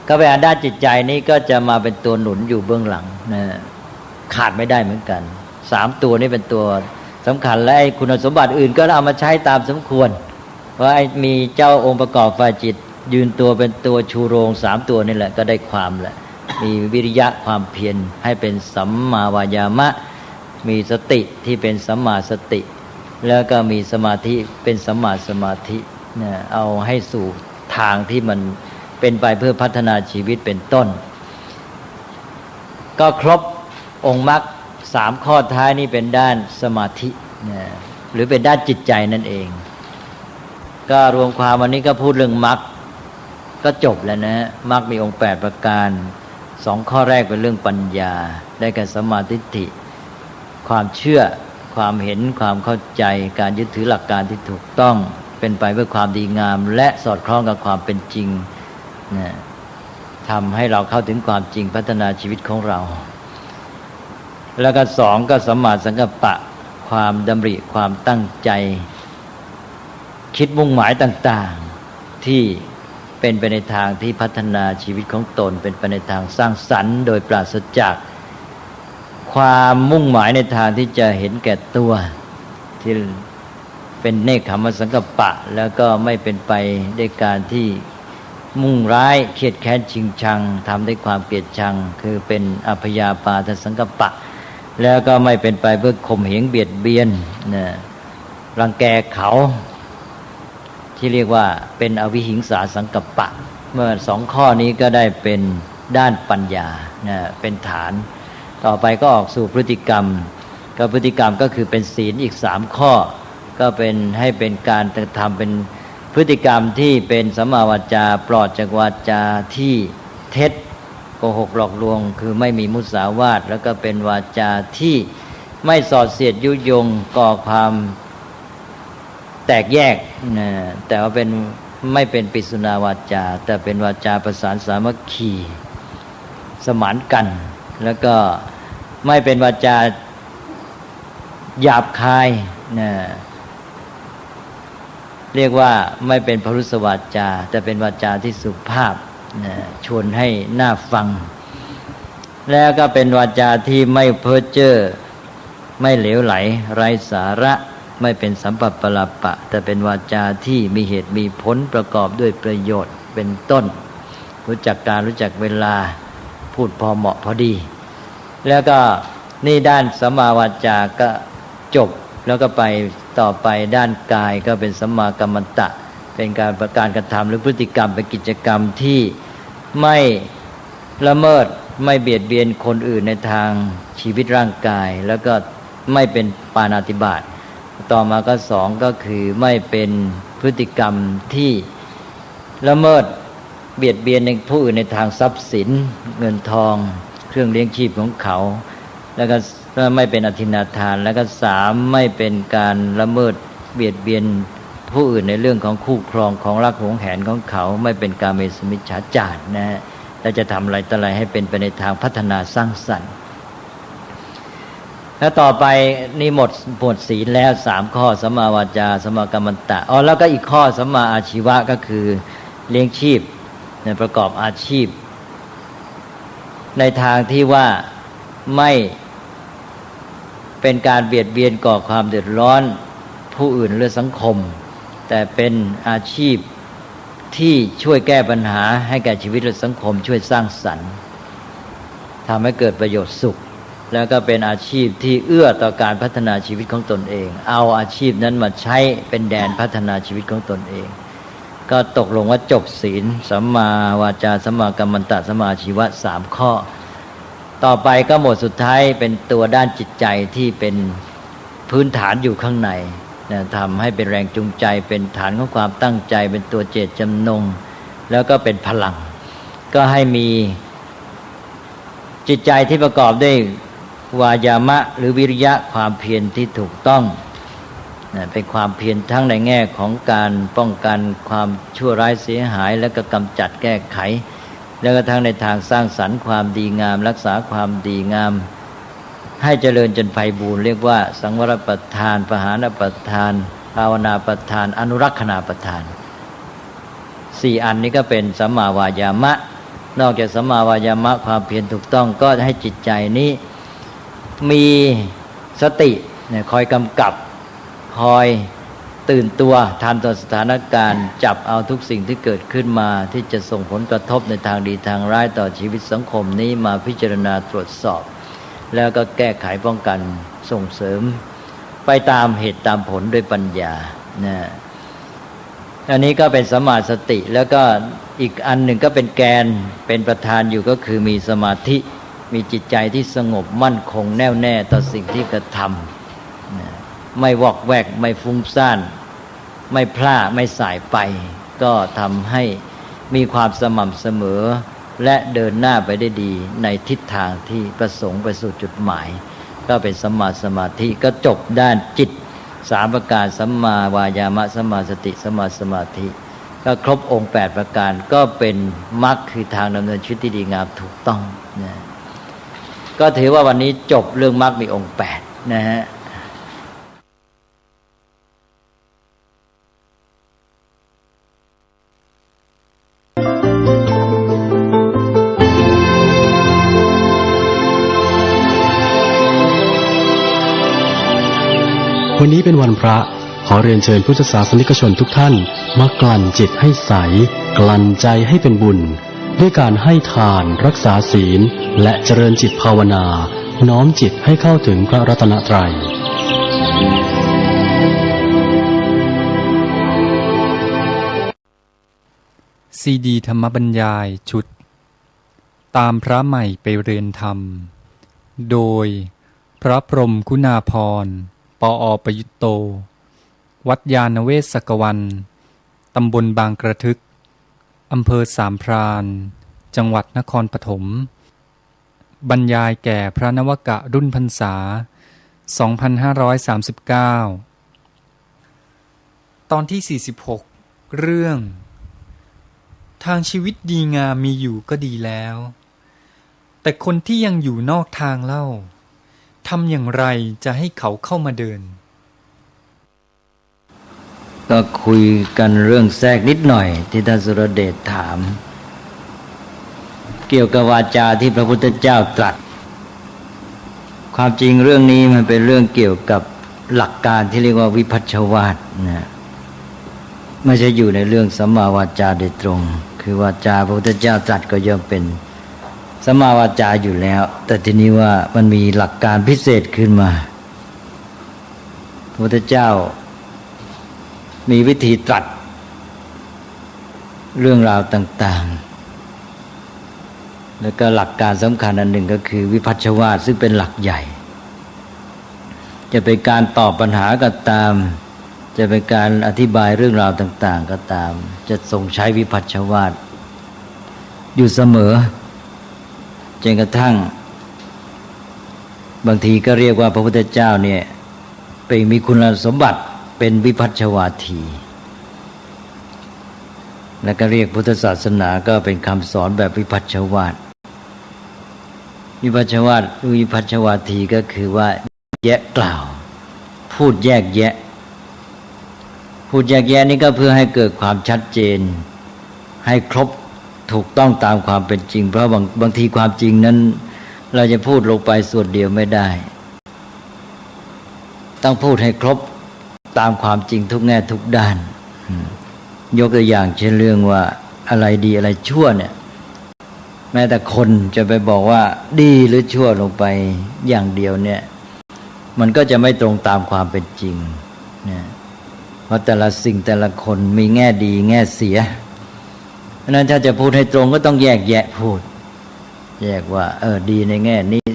ก็ไปด้านจิตใจนี้ก็จะมาเป็นตัวหนุนอยู่เบื้องหลังนะขาดไม่ได้เหมือนกัน3ตัวนี้เป็นตัวสำคัญและคุณสมบัติอื่นก็เอามาใช้ตามสมควรเพราะมีเจ้าองค์ประกอบฝ่ายจิตยืนตัวเป็นตัวชูโรง3ตัวนี่แหละก็ได้ความแหละมีวิริยะความเพียรให้เป็นสัมมาวายามะมีสติที่เป็นสัมมาสติแล้วก็มีสมาธิเป็นสัมมาสมาธิเนี่ยเอาให้สู่ทางที่มันเป็นไปเพื่อพัฒนาชีวิตเป็นต้นก็ครบองค์มรรค3ข้อท้ายนี้เป็นด้านสมาธิเนี่ยหรือเป็นด้านจิตใจนั่นเองก็รวมความวันนี้ก็พูดเรื่องมรรคก็จบแล้วนะมรรคมีองค์8ประการ2ข้อแรกเป็นเรื่องปัญญาได้แก่สัมมาทิฏฐิความเชื่อความเห็นความเข้าใจการยึดถือหลักการที่ถูกต้องเป็นไปเพื่อความดีงามและสอดคล้องกับความเป็นจริงนะทำให้เราเข้าถึงความจริงพัฒนาชีวิตของเราแล้วก็2ก็สัมมาสังกัปปะความดำริความตั้งใจคิดมุ่งหมายต่างๆที่เป็นไปในทางที่พัฒนาชีวิตของตนเป็นไปในทางสร้างสรรค์โดยปราศจากความมุ่งหมายในทางที่จะเห็นแก่ตัวที่เป็นเนกขัมมสังกัปปะแล้วก็ไม่เป็นไปด้วยการที่มุ่งร้ายเคียดแค้นชิงชังทำด้วยความเกลียดชังคือเป็นอัพยาปาทสังกัปปะแล้วก็ไม่เป็นไปเพื่อข่มเหงเบียดเบียนนะรังแกเขาที่เรียกว่าเป็นอวิหิงสาสังกัปปะเมื่อ2ข้อนี้ก็ได้เป็นด้านปัญญานะเป็นฐานต่อไปก็ออกสู่พฤติกรรมก็พฤติกรรมก็คือเป็นศีลอีก3ข้อก็เป็นให้เป็นการทำเป็นพฤติกรรมที่เป็นสัมมาวาจาปลอดจากวาจาที่เท็จโกหกหลอกลวงคือไม่มีมุสาวาทแล้วก็เป็นวาจาที่ไม่ส่อเสียดยุยงก่อความแตกแยกนะแต่ว่าเป็นไม่เป็นปิสุนาวาจาแต่เป็นวาจาประสานสามัคคีสมานกันแล้วก็ ไม่เป็นวาจาหยาบคายนะเรียกว่าไม่เป็นพรุสวาจาแต่เป็นวาจาที่สุภาพนะชวนให้น่าฟังแล้วก็เป็นวาจาที่ไม่เพ้อเจ้อไม่เหลวไหลไร้สาระไม่เป็นสัมปัปปลาปะแต่เป็นวาจาที่มีเหตุมีผลประกอบด้วยประโยชน์เป็นต้นรู้จักการรู้จักเวลาพูดพอเหมาะพอดีแล้วก็นี่ด้านสัมมาวาจาก็จบแล้วก็ไปต่อไปด้านกายก็เป็นสัมมากัมมันตะเป็นการประการกระทำหรือพฤติกรรมเป็นกิจกรรมที่ไม่ละเมิดไม่เบียดเบียนคนอื่นในทางชีวิตร่างกายแล้วก็ไม่เป็นปาณาติบาตต่อมาก็สองก็คือไม่เป็นพฤติกรรมที่ละเมิดเบียดเบียนในผู้อื่นในทางทรัพย์สินเงินทองเครื่องเลี้ยงชีพของเขาแล้วก็ไม่เป็นอธินาทานแล้วก็สามไม่เป็นการละเมิดเบียดเบียนผู้อื่นในเรื่องของคู่ครองของรักหวงแหนของเขาไม่เป็นกาเมสุมิจฉาจารนะฮะและจะทำอะไรต่ออะไรให้เป็นไปในทางพัฒนาสร้างสรรค์แล้วต่อไปนี่หมดศีลแล้ว3ข้อสัมมาวาจาสัมมากัมมันตะแล้วก็อีกข้อสัมมาอาชีวะก็คือเลี้ยงชีพประกอบอาชีพในทางที่ว่าไม่เป็นการเบียดเบียนก่อความเดือดร้อนผู้อื่นหรือสังคมแต่เป็นอาชีพที่ช่วยแก้ปัญหาให้แก่ชีวิตและสังคมช่วยสร้างสรรค์ทำให้เกิดประโยชน์สุขแล้วก็เป็นอาชีพที่เอื้อต่อการพัฒนาชีวิตของตนเองเอาอาชีพนั้นมาใช้เป็นแดนพัฒนาชีวิตของตนเองก็ตกลงว่าจบศีลสัมมาวาจาสัมมากัมมันตะสัมมาอาชีวะ3ข้อต่อไปก็หมวดสุดท้ายเป็นตัวด้านจิตใจที่เป็นพื้นฐานอยู่ข้างในทำให้เป็นแรงจูงใจเป็นฐานของความตั้งใจเป็นตัวเจตจำนงแล้วก็เป็นพลังก็ให้มีจิตใจที่ประกอบด้วยวายามะหรือวิริยะความเพียรที่ถูกต้องเป็นความเพียรทั้งในแง่ของการป้องกันความชั่วร้ายเสียหายและก็กำจัดแก้ไขแล้วก็ทั้งในทางสร้างสรรค์ความดีงามรักษาความดีงามให้เจริญจนไพบูลย์เรียกว่าสังวรประทานปหานประทานภาวนาประทานอนุรักษณาประทาน4อันนี้ก็เป็นสัมมาวายามะนอกจากสัมมาวายามะความเพียรถูกต้องก็ให้จิตใจนี้มีสติคอยกำกับคอยตื่นตัวทันต่อสถานการณ์จับเอาทุกสิ่งที่เกิดขึ้นมาที่จะส่งผลกระทบในทางดีทางร้ายต่อชีวิตสังคมนี้มาพิจารณาตรวจสอบแล้วก็แก้ไขป้องกันส่งเสริมไปตามเหตุตามผลด้วยปัญญาอันนี้ก็เป็นสัมมาสติแล้วก็อีกอันหนึ่งก็เป็นแกนเป็นประธานอยู่ก็คือมีสมาธิมีจิตใจที่สงบมั่นคงแน่วแน่ต่อสิ่งที่กระทำไม่วอกแวกไม่ฟุ้งซ่านไม่พลาดไม่สายไปก็ทำให้มีความสม่ำเสมอและเดินหน้าไปได้ดีในทิศทางที่ประสงค์ไปสู่จุดหมายก็เป็นสัมมาสมาธิก็จบด้านจิต3ประการสัมมาวายามะสัมมาสติสัมมาสมาธิก็ครบองค์8ประการก็เป็นมรรคคือทางดำเนินชีวิตที่ดีงามถูกต้องนะก็ถือว่าวันนี้จบเรื่องมรรคมีองค์8นะฮะวันนี้เป็นวันพระขอเรียนเชิญพุทธศาสนิกชนทุกท่านมากลั่นจิตให้ใสกลั่นใจให้เป็นบุญด้วยการให้ทานรักษาศีลและเจริญจิตภาวนาน้อมจิตให้เข้าถึงพระรัตนตรัยซีดีธรรมบรรยายชุดตามพระใหม่ไปเรียนธรรมโดยพระพรหมคุณาภรณ์ปอ.ประยุตโตวัดยานเวศกวันตำบลบางกระทึกอำเภอสามพรานจังหวัดนครปฐมบรรยายแก่พระนวกะรุ่นพรรษา 2539 ตอนที่ 46 เรื่องทางชีวิตดีงามมีอยู่ก็ดีแล้วแต่คนที่ยังอยู่นอกทางเล่า ทำอย่างไรจะให้เขาเข้ามาเดินก็คุยกันเรื่องแทรกนิดหน่อยที่ท่านสุรเดชถามเกี่ยวกับวาจาที่พระพุทธเจ้าตรัสความจริงเรื่องนี้มันเป็นเรื่องเกี่ยวกับหลักการที่เรียกว่าวิพัชชวาทนะไม่ใช่อยู่ในเรื่องสัมมาวาจาโดยตรงคือวาจาพระพุทธเจ้าตรัสก็ย่อมเป็นสัมมาวาจาอยู่แล้วแต่ทีนี้ว่ามันมีหลักการพิเศษขึ้นมาพระพุทธเจ้ามีวิธีตรัสเรื่องราวต่างๆแล้วก็หลักการสำคัญอันหนึ่งก็คือวิพัชชวาทซึ่งเป็นหลักใหญ่จะเป็นการตอบปัญหาก็ตามจะเป็นการอธิบายเรื่องราวต่างๆก็ตามจะทรงใช้วิพัชชวาทอยู่เสมอจนกระทั่งบางทีก็เรียกว่าพระพุทธเจ้าเนี่ยเป็นมีคุณสมบัติเป็นวิพัชชวาทีแล้วก็เรียกพุทธศาสนาก็เป็นคำสอนแบบวิพัชชวาทวิพัชชวาทวิพัชชวาทีก็คือว่าแยกกล่าวพูดแยกแยะพูดแยกแยะนี่ก็เพื่อให้เกิดความชัดเจนให้ครบถูกต้องตามความเป็นจริงเพราะบางทีความจริงนั้นเราจะพูดลงไปส่วนเดียวไม่ได้ต้องพูดให้ครบตามความจริงทุกแง่ทุกด้านยกตัวอย่างเช่นเรื่องว่าอะไรดีอะไรชั่วเนี่ยแม้แต่คนจะไปบอกว่าดีหรือชั่วลงไปอย่างเดียวเนี่ยมันก็จะไม่ตรงตามความเป็นจริงนะเพราะแต่ละสิ่งแต่ละคนมีแง่ดีแง่เสียเพราะนั้นถ้าจะพูดให้ตรงก็ต้องแยกแยะพูดแยกว่าดีในแง่นี้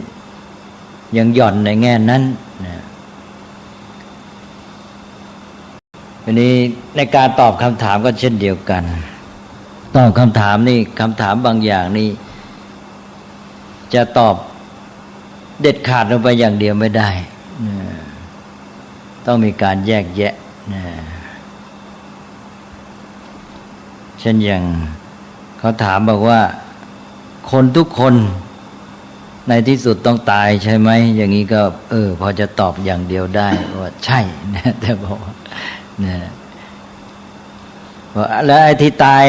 ยังหย่อนในแง่นั้นนะทีนี้ในการตอบคำถามก็เช่นเดียวกันตอบคำถามนี่คำถามบางอย่างนี่จะตอบเด็ดขาดลงไปอย่างเดียวไม่ได้ต้องมีการแยกแยะเช่นอย่างเขาถามบอกว่าคนทุกคนในที่สุดต้องตายใช่ไหมอย่างนี้ก็พอจะตอบอย่างเดียวได้ว่าใช่นะแต่บอกนะแล้วไอ้ที่ตาย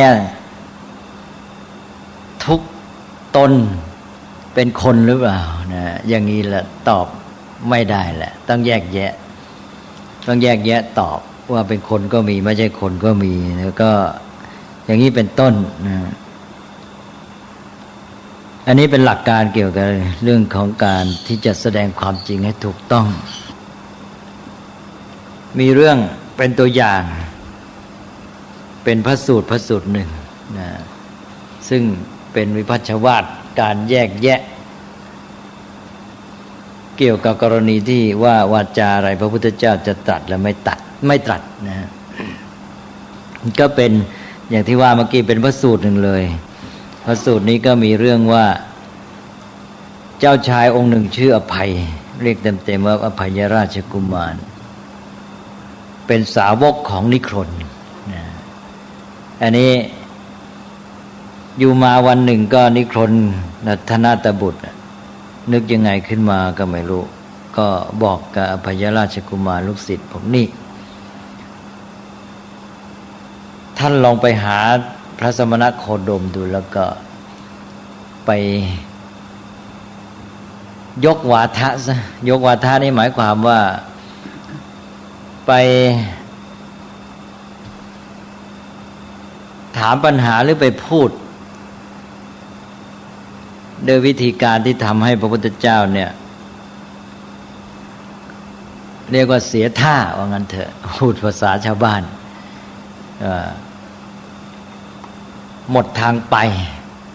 ทุกตนเป็นคนหรือเปล่านะอย่างนี้แหละตอบไม่ได้แหละต้องแยกแยะตอบว่าเป็นคนก็มีไม่ใช่คนก็มีแล้วก็อย่างนี้เป็นต้นนะอันนี้เป็นหลักการเกี่ยวกับเรื่องของการที่จะแสดงความจริงให้ถูกต้องมีเรื่องเป็นตัวอย่างเป็นพระสูตรหนึ่งนะซึ่งเป็นวิพัชชวาทการแยกแยะเกี่ยวกับกรณีที่ว่าวาจาอะไรพระพุทธเจ้าจะตรัสและไม่ตรัสนะก็เป็นอย่างที่ว่าเมื่อกี้เป็นพระสูตรหนึ่งเลยพระสูตรนี้ก็มีเรื่องว่าเจ้าชายองค์หนึ่งชื่ออภัยเรียกเต็มๆว่าอภัยราชกุมารเป็นสาวกของนิครนนะอันนี้อยู่มาวันหนึ่งก็นิครนธนาตบุตรนึกยังไงขึ้นมาก็ไม่รู้ก็บอกกับอภัยราชกุมารลูกศิษย์ผมนี่ท่านลองไปหาพระสมณโคดมดูแล้วก็ไปยกวาทะซะยกวาทะนี่หมายความว่าไปถามปัญหาหรือไปพูดโดยวิธีการที่ทำให้พระพุทธเจ้าเนี่ยเรียกว่าเสียท่าว่างั้นเถอะพูดภาษาชาวบ้านหมดทางไป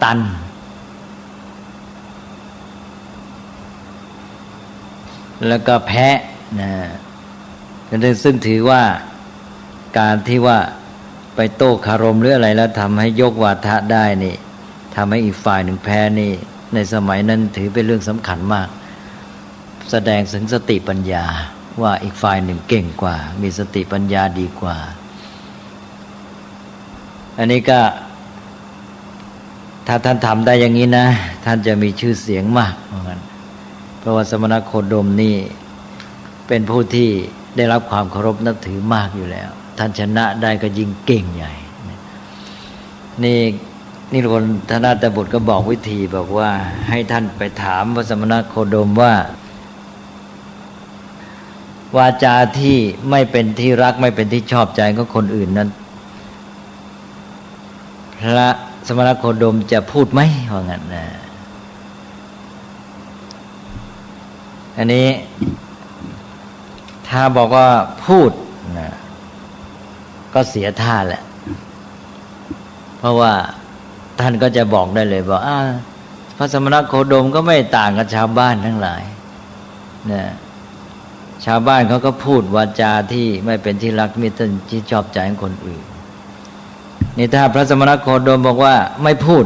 ตันแล้วก็แพ้นะซึ่งถือว่าการที่ว่าไปโต้คารมหรืออะไรแล้วทำให้ยกวาทะได้นี่ทำให้อีกฝ่ายหนึ่งแพ้นี่ในสมัยนั้นถือเป็นเรื่องสำคัญมากแสดงถึงสติปัญญาว่าอีกฝ่ายหนึ่งเก่งกว่ามีสติปัญญาดีกว่าอันนี้ก็ถ้าท่านทำได้อย่างนี้นะท่านจะมีชื่อเสียงมากเพราะงั้นพ ราะว่าสมณโคดมนี่เป็นผู้ที่ได้รับความเคารพนับถือมากอยู่แล้วท่านชนะได้ก็ยิ่งเก่งใหญ่นี่คนธนาตบุตรก็บอกวิธีบอกว่าให้ท่านไปถามพระสมณโคดมว่าวาจาที่ไม่เป็นที่รักไม่เป็นที่ชอบใจของคนอื่นนั้นพระสมณโคดมจะพูดไหมว่างั้นนะอันนี้ถ้าบอกว่าพูดนะก็เสียท่าแหละเพราะว่าท่านก็จะบอกได้เลยบอกพระสมณโคดมก็ไม่ต่างกับชาวบ้านทั้งหลายนะชาวบ้านเขาก็พูดวาจาที่ไม่เป็นที่รักไม่เป็นที่ชอบใจของคนอื่นนี่ถ้าพระสมณโคดมบอกว่าไม่พูด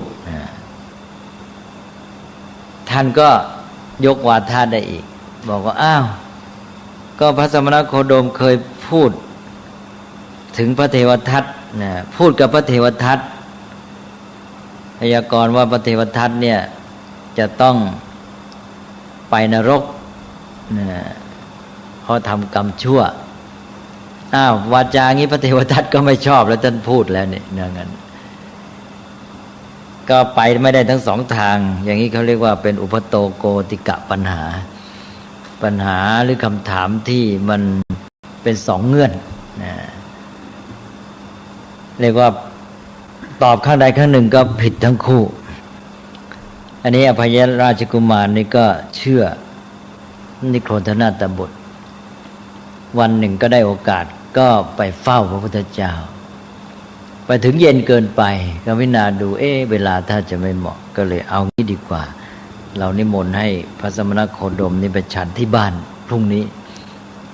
ท่านก็ยกวาทะได้อีกบอกว่าก็พระสมณโคดมเคยพูดถึงพระเทวทัตนะพูดกับพระเทวทัตพยากรณ์ว่าพระเทวทัตเนี่ยจะต้องไปนรกนะเพราะทำกรรมชั่ววาจางี้พระเทวทัตก็ไม่ชอบแล้วท่านพูดแล้วเนี่ยงั้นก็ไปไม่ได้ทั้งสองทางอย่างนี้เขาเรียกว่าเป็นอุปโตโกติกะปัญหาหรือคำถามที่มันเป็นสองเงื่อนนะเรียกว่าตอบข้างใดข้างหนึ่งก็ผิดทั้งคู่อันนี้อภัยราชกุมารนี่ก็เชื่อนิโครธนาตบุตรวันหนึ่งก็ได้โอกาสก็ไปเฝ้าพระพุทธเจ้าไปถึงเย็นเกินไปก็พิจารณาดูเวลาถ้าจะไม่เหมาะก็เลยเอางี้ดีกว่าเรานิมนต์ให้พระสมณโคดมนี่ไปฉันที่บ้านพรุ่งนี้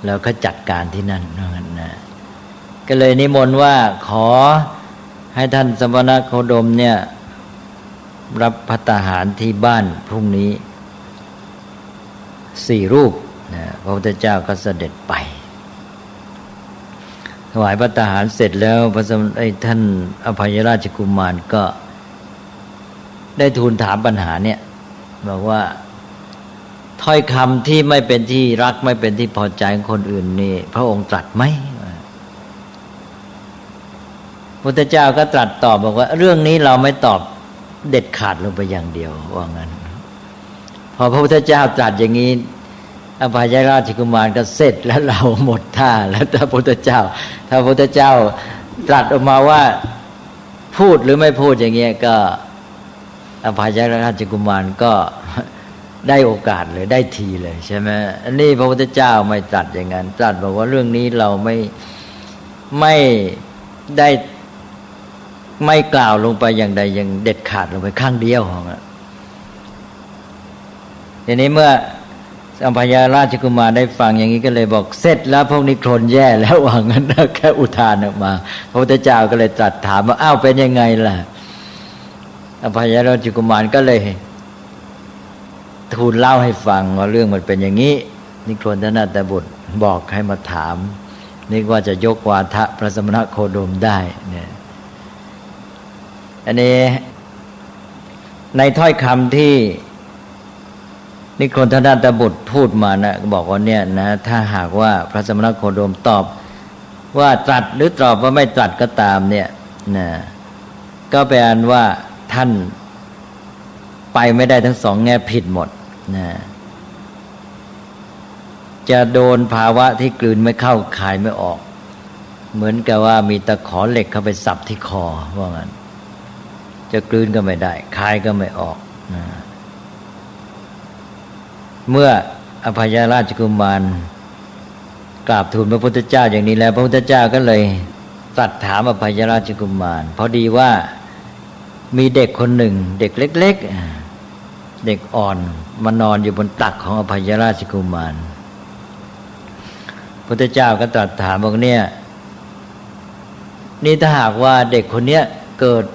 แล้วก็จัดการที่นั่นนะก็เลยนิมนต์ว่าขอให้ท่านสมณโคดมเนี่ยรับภัตตาหารที่บ้านพรุ่งนี้4 รูปนะพระพุทธเจ้าก็เสด็จไปถวายภัตตาหารเสร็จแล้วท่านอภัยราชกุมารก็ได้ทูลถามปัญหาเนี่ยบอกว่าถ้อยคำที่ไม่เป็นที่รักไม่เป็นที่พอใจของคนอื่นนี่พระองค์ตรัสไหมพุทธเจ้าก็ตรัสตอบบอกว่าเรื่องนี้เราไม่ตอบเด็ดขาดลงไปอย่างเดียวว่างั้นพอพระพุทธเจ้าตรัสอย่างนี้อภัยราชกุมารก็เสร็จแล้วเราหมดท่าแล้วถ้าพระพุทธเจ้าตรัสออกมาว่าพูดหรือไม่พูดอย่างเงี้ยก็อภัยราชกุมารก็ได้โอกาสเลยได้ทีเลยใช่ไหมอันนี้พระพุทธเจ้าไม่ตรัสอย่างนั้นตรัสบอกว่าเรื่องนี้เราไม่ได้ไม่กล่าวลงไปอย่างใดอย่างเด็ดขาดลงไปข้างเดียวทีนี้เมื่ออภัยราชกุมารได้ฟังอย่างนี้ก็เลยบอกเสร็จแล้วพวกนี้โคลนแย่แล้วว่างั้นแค่อุทานออกมาพระพุทธเจ้าก็เลยตรัสถามว่าเป็นยังไงล่ะอภัยราชกุมารก็เลยทูลเล่าให้ฟังว่าเรื่องมันเป็นอย่างนี้นิโครธนาถบุตรบอกให้มาถามนึกว่าจะยกวาทะพระสมณโคดมได้เนี่ยอันนี้ในถ้อยคำที่นิโครธนาถบุตรพูดมานะบอกว่าเนี่ยนะถ้าหากว่าพระสมณโคดมตอบว่าตรัสหรือตอบว่าไม่ตรัสก็ตามเนี่ยนะก็แปลว่าท่านไปไม่ได้ทั้งสองแง่ผิดหมดนะจะโดนภาวะที่กลืนไม่เข้าคายไม่ออกเหมือนกับว่ามีตะขอเหล็กเข้าไปสับที่คอว่างั้นจะกลืนก็ไม่ได้คายก็ไม่ออกนะเมื่ออภัยราชกุมารกราบทูลพระพุทธเจ้าอย่างนี้แล้วพระพุทธเจ้าก็เลยตรัสถามอภัยราชกุมารพอดีว่ามีเด็กคนหนึ่งเด็กเล็กๆเด็กอ่อนมานอนอยู่บนตักของอภัยราชกุมารพระพุทธเจ้าก็ตรัสถามบอกเนี่ยนี่ถ้าหากว่าเด็กคนเนี้ยเกิด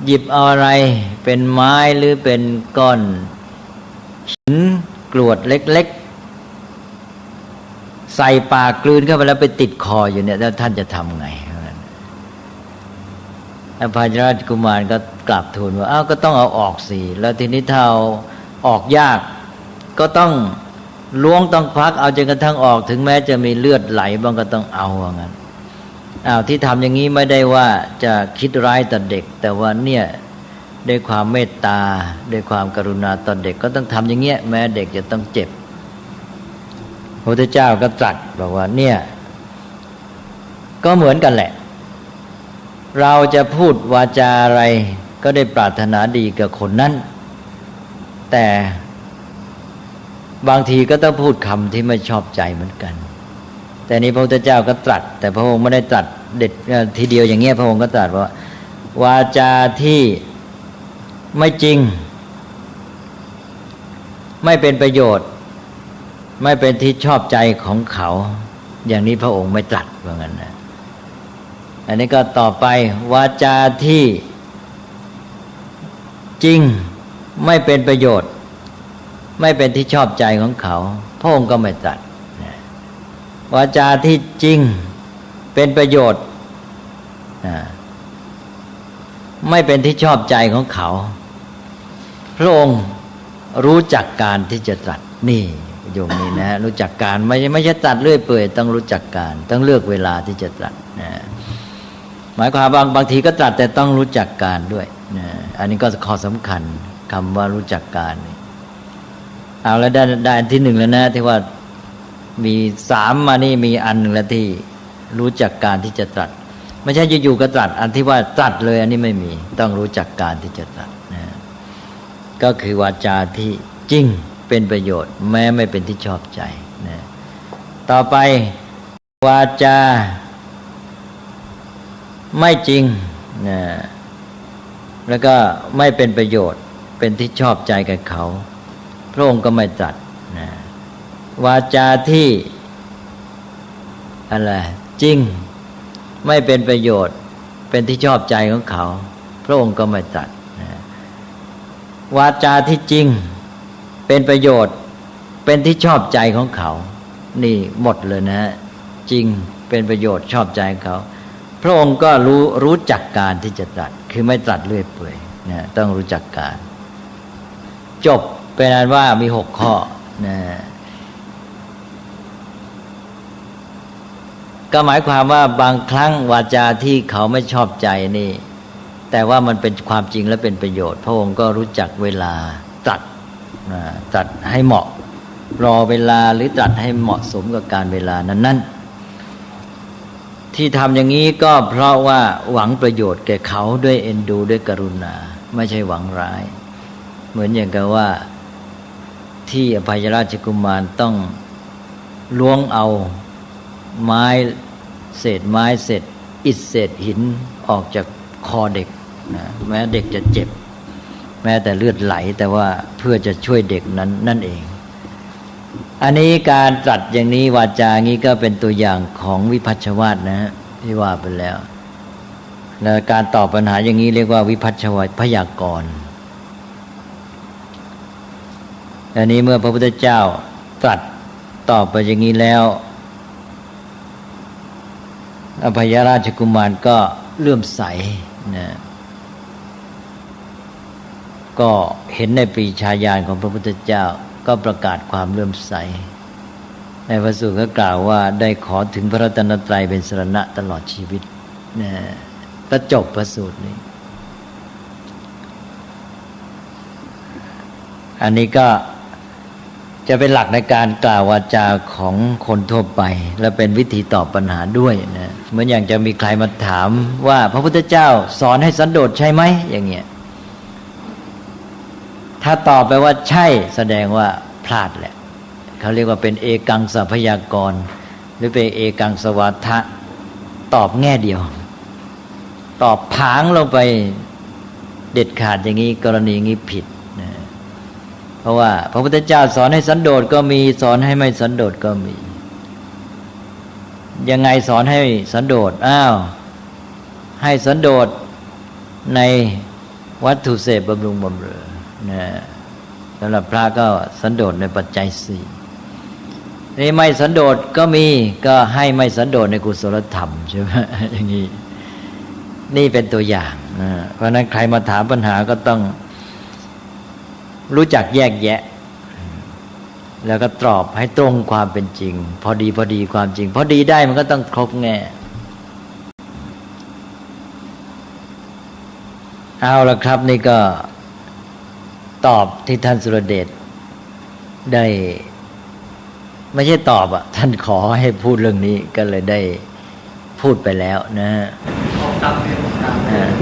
หยิบเอาอะไรเป็นไม้หรือเป็นก้อนหินกรวดเล็กๆใส่ปากกลืนเข้าไปแล้วไปติดคออยู่เนี่ยแล้วท่านจะทำไงอภัยราชกุมารก็กราบทูลว่าก็ต้องเอาออกสิแล้วทีนี้ถ้าเอาออกยาก ก็ต้องล้วงต้องควักเอาจนกระทั่งออกถึงแม้จะมีเลือดไหลบ้างก็ต้องเอาว่างั้นที่ทำอย่างนี้ไม่ได้ว่าจะคิดร้ายต่อเด็กแต่ว่าเนี่ยด้วยความเมตตาด้วยความกรุณาต่อเด็กก็ต้องทำอย่างเงี้ยแม้เด็กจะต้องเจ็บพระพุทธเจ้าก็ตรัสบอกว่าเนี่ยก็เหมือนกันแหละเราจะพูดวาจาอะไรก็ได้ปรารถนาดีกับคนนั้นแต่บางทีก็ต้องพูดคำที่ไม่ชอบใจเหมือนกันแต่นี้พระพุทธเจ้าก็ตรัสแต่พระองค์ไม่ได้ตรัสเด็ดทีเดียวอย่างเงี้ยพระองค์ก็ตรัสว่าวาจาที่ไม่จริงไม่เป็นประโยชน์ไม่เป็นที่ชอบใจของเขาอย่างนี้พระองค์ไม่ตรัสว่างั้นนะอันนี้ก็ต่อไปวาจาที่จริงไม่เป็นประโยชน์ไม่เป็นที่ชอบใจของเขาพระองค์ก็ไม่ตรัสวาจาที่จริงเป็นประโยชน์ไม่เป็นที่ชอบใจของเขาพระองค์รู้จักการที่จะตรัสนี่โยมนี่นะรู้จักการไม่ใช่ตรัสเรื่อยเปื่อยต้องรู้จักการต้องเลือกเวลาที่จะตรัสนะหมายความบางทีก็ตรัสแต่ต้องรู้จักการด้วยนะอันนี้ก็ข้อสำคัญคำว่ารู้จักการเอาแล้วได้อันที่หนึ่งแล้วนะที่ว่ามีสามมานี่มีอันหนึ่งแล้วที่รู้จักการที่จะตรัสไม่ใช่อยู่ๆก็ตรัสอันที่ว่าตรัสเลยอันนี้ไม่มีต้องรู้จักการที่จะตรัสนะก็คือวาจาที่จริงเป็นประโยชน์แม้ไม่เป็นที่ชอบใจนะต่อไปวาจาไม่จริงนะแล้วก็ไม่เป็นประโยชน์เป็นที่ชอบใจกับเขาพระองค์ก็ไม่ตรัสนะวาจาที่อะไรจริงไม่เป็นประโยชน์เป็นที่ชอบใจของเขาพระองค์ก็ไม่ตรัสนะวาจาที่จริงเป็นประโยชน์เป็นที่ชอบใจของเขานี่หมดเลยนะจริงเป็นประโยชน์ชอบใจเขาพระองค์ก็รู้จักการที่จะตรัสคือไม่ตรัสเรื่อยเปื่อยนะต้องรู้จักการจบเป็นอันว่ามี6ข้อนะก็หมายความว่าบางครั้งวาจาที่เขาไม่ชอบใจนี่แต่ว่ามันเป็นความจริงและเป็นประโยชน์พระองค์ก็รู้จักเวลาตรัสให้เหมาะรอเวลาหรือตรัสให้เหมาะสมกับการเวลานั้นๆที่ทำอย่างนี้ก็เพราะว่าหวังประโยชน์แก่เขาด้วยเอ็นดูด้วยกรุณาไม่ใช่หวังร้ายเหมือนอย่างกับว่าที่อภัยราชกุมารต้องล้วงเอาไม้เศษไม้เศษอิฐเศษหินออกจากคอเด็กนะแม้เด็กจะเจ็บแม้แต่เลือดไหลแต่ว่าเพื่อจะช่วยเด็กนั้นนั่นเองอันนี้การตรัสอย่างนี้วาจางี้ก็เป็นตัวอย่างของวิพัชวาทนะฮะที่ว่าไปแล้วและการตอบปัญหาอย่างนี้เรียกว่าวิพัชวาทพยากรณ์อันนี้เมื่อพระพุทธเจ้าตรัสตอบไปอย่างนี้แล้วอภัยราชกุมารก็เลื่อมใสนะก็เห็นในปรีชาญาณของพระพุทธเจ้าก็ประกาศความเลื่อมใสในพระสูตรก็กล่าวว่าได้ขอถึงพระรัตนตรัยเป็นสรณะตลอดชีวิตนะก็จบพระสูตรนี้อันนี้ก็จะเป็นหลักในการกล่าววาจาของคนทั่วไปและเป็นวิธีตอบปัญหาด้วยนะเหมือนอย่างจะมีใครมาถามว่าพระพุทธเจ้าสอนให้สันโดษใช่ไหมอย่างเงี้ยถ้าตอบไปว่าใช่แสดงว่าพลาดแหละเขาเรียกว่าเป็นเอกังสัพพยากรณ์หรือเป็นเอกังสวัฏฐะตอบแง่เดียวตอบผางลงไปเด็ดขาดอย่างนี้กรณีอย่างนี้ผิดนะเพราะว่าพระพุทธเจ้าสอนให้สันโดษก็มีสอนให้ไม่สันโดษก็มียังไงสอนให้สันโดษให้สันโดษในวัตถุเสพบำรุงบำเรอนะสำหรับพระก็สันโดษในปัจจัย4นี่ไม่สันโดษก็มีก็ให้ไม่สันโดษในกุศลธรรมใช่ไหมอย่างนี้นี่เป็นตัวอย่างเพราะนั้นใครมาถามปัญหาก็ต้องรู้จักแยกแยะ แล้วก็ตอบให้ตรงความเป็นจริงพอดีความจริงพอดีได้มันก็ต้องครบแง่เอาละครับนี่ก็ตอบที่ท่านสุรเดชได้ไม่ใช่ตอบอ่ะท่านขอให้พูดเรื่องนี้ก็เลยได้พูดไปแล้วนะฮะออกตามเรียนตาม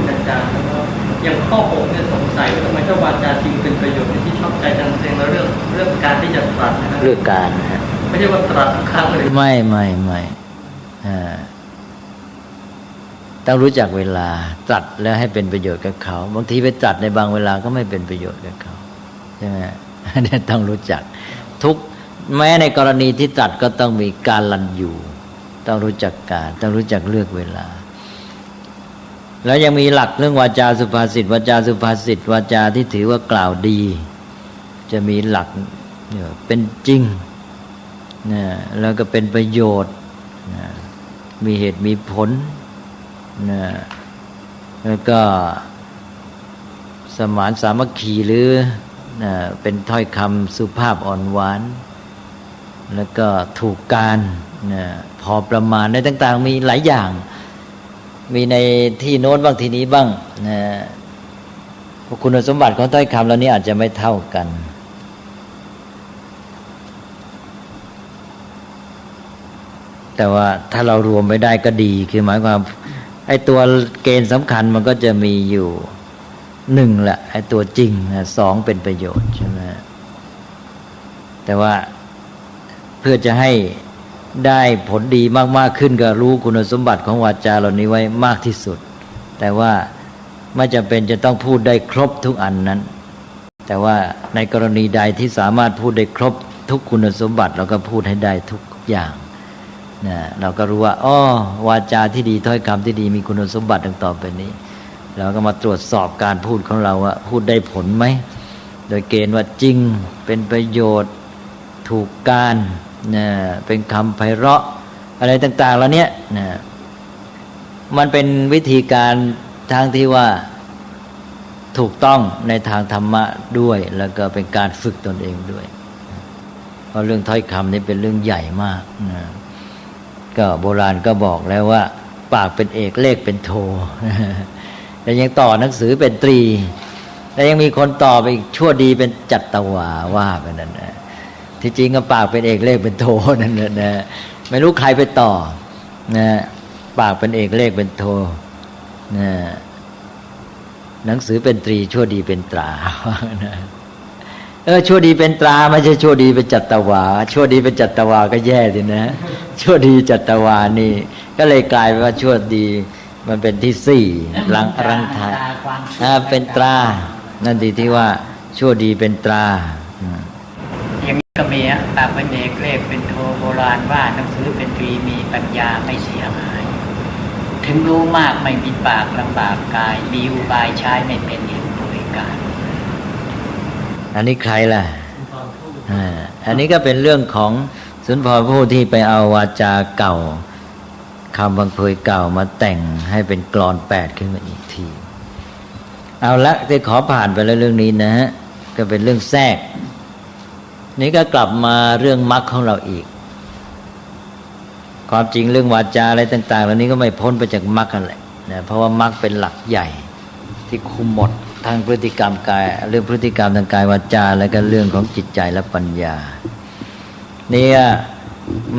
อาจารย์แล้วก็อย่างข้อ6เนี่ยสงสัยว่าทำไมถ้าวาจาจริงเป็นประโยชน์ที่ชอบใจจังเซงแล้วเรื่องการที่จะตรัสนะครับเรื่องการนะฮะไม่ใช่ว่าตรัสครั้งเลยไม่ต้องรู้จักเวลาตรัสแล้วให้เป็นประโยชน์กับเขาบางทีไปตรัสในบางเวลาก็ไม่เป็นประโยชน์กับเขาใช่ไหมเนี่ยต้องรู้จักทุกแม้ในกรณีที่ตรัสก็ต้องมีการลันอยู่ต้องรู้จักการต้องรู้จักเลือกเวลาแล้วยังมีหลักเรื่องวาจาสุภาษิตวาจาสุภาษิตวาจาที่ถือว่ากล่าวดีจะมีหลักเป็นจริงนะแล้วก็เป็นประโยชน์นะมีเหตุมีผลนะแล้วก็สมานสามัคคีหรือนะเป็นถ้อยคำสุภาพอ่อนหวานแล้วก็ถูกการนะพอประมาณในต่างๆมีหลายอย่างมีในที่โน้นบ้างที่นี้บ้างนะคุณสมบัติของถ้อยคำเหล่านี้อาจจะไม่เท่ากันแต่ว่าถ้าเรารวมไม่ได้ก็ดีคือหมายความไอ้ตัวเกณฑ์สำคัญมันก็จะมีอยู่1แหละไอ้ตัวจริง2เป็นประโยชน์ใช่ไหมแต่ว่าเพื่อจะให้ได้ผลดีมากๆขึ้นก็รู้คุณสมบัติของวาจาเหล่านี้ไว้มากที่สุดแต่ว่าไม่จำเป็นจะต้องพูดได้ครบทุกอันนั้นแต่ว่าในกรณีใดที่สามารถพูดได้ครบทุกคุณสมบัติเราก็พูดให้ได้ทุกอย่างนะเราก็รู้ว่าอ้อวาจาที่ดีถ้อยคำที่ดีมีคุณสมบัติดังต่อไปนี้เราก็มาตรวจสอบการพูดของเราว่าพูดได้ผลไหมโดยเกณฑ์ว่าจริงเป็นประโยชน์ถูกการนะเป็นคำไพเราะอะไรต่างๆแล้วเนี้ยนะมันเป็นวิธีการทางที่ว่าถูกต้องในทางธรรมะด้วยแล้วก็เป็นการฝึกตนเองด้วยเพราะเรื่องถ้อยคำนี่เป็นเรื่องใหญ่มากนะก็โบราณก็บอกแล้วว่าปากเป็นเอกเลขเป็นโทแต่ยังต่อหนังสือเป็นตรีแต่ยังมีคนต่อไปอีกชั่วดีเป็นจัตวาว่าไปนั่นนะที่จริงก็ปากเป็นเอกเลขเป็นโทนั่นแหละนะไม่รู้ใครไปต่อนะปากเป็นเอกเลขเป็นโทนะหนังสือเป็นตรีชั่วดีเป็นตราชั่วดีเป็นตราไม่ใช่ชั่วดีเป็นจัตวาชั่วดีเป็นจัตวาก็แย่ดินะชั่วดีจัตวานี่ก็เลยกลายเป็นว่าชั่วดีมันเป็นที่4รังทายเป็นตรานั่นดีที่ว่าชั่วดีเป็นตราอย่างนี้ก็มีปากเป็นเอกเลขเป็นโทโบราณว่าหนังสือเป็นตรีมีปัญญาไม่เสียหายถึงรู้มากไม่มีปากลำบากกายมีอุบายใช้ไม่เป็นเหตุบริการอันนี้ใครล่ะอันนี้ก็เป็นเรื่องของสุนทรภู่ที่ไปเอาวาจาเก่าคำบังเพยเก่ามาแต่งให้เป็นกลอน8ขึ้นมาอีกทีเอาละจะขอผ่านไปแล้วเรื่องนี้นะฮะก็เป็นเรื่องแทรกนี่ก็กลับมาเรื่องมรรคของเราอีกความจริงเรื่องวาจาอะไรต่างๆเหล่านี้ก็ไม่พ้นไปจากมรรคกันแหละนะเพราะว่ามรรคเป็นหลักใหญ่ที่คุมหมดทางพฤติกรรมกายเรื่องพฤติกรรมทางกายวาจาแล้วก็เรื่องของจิตใจและปัญญาเนี่ย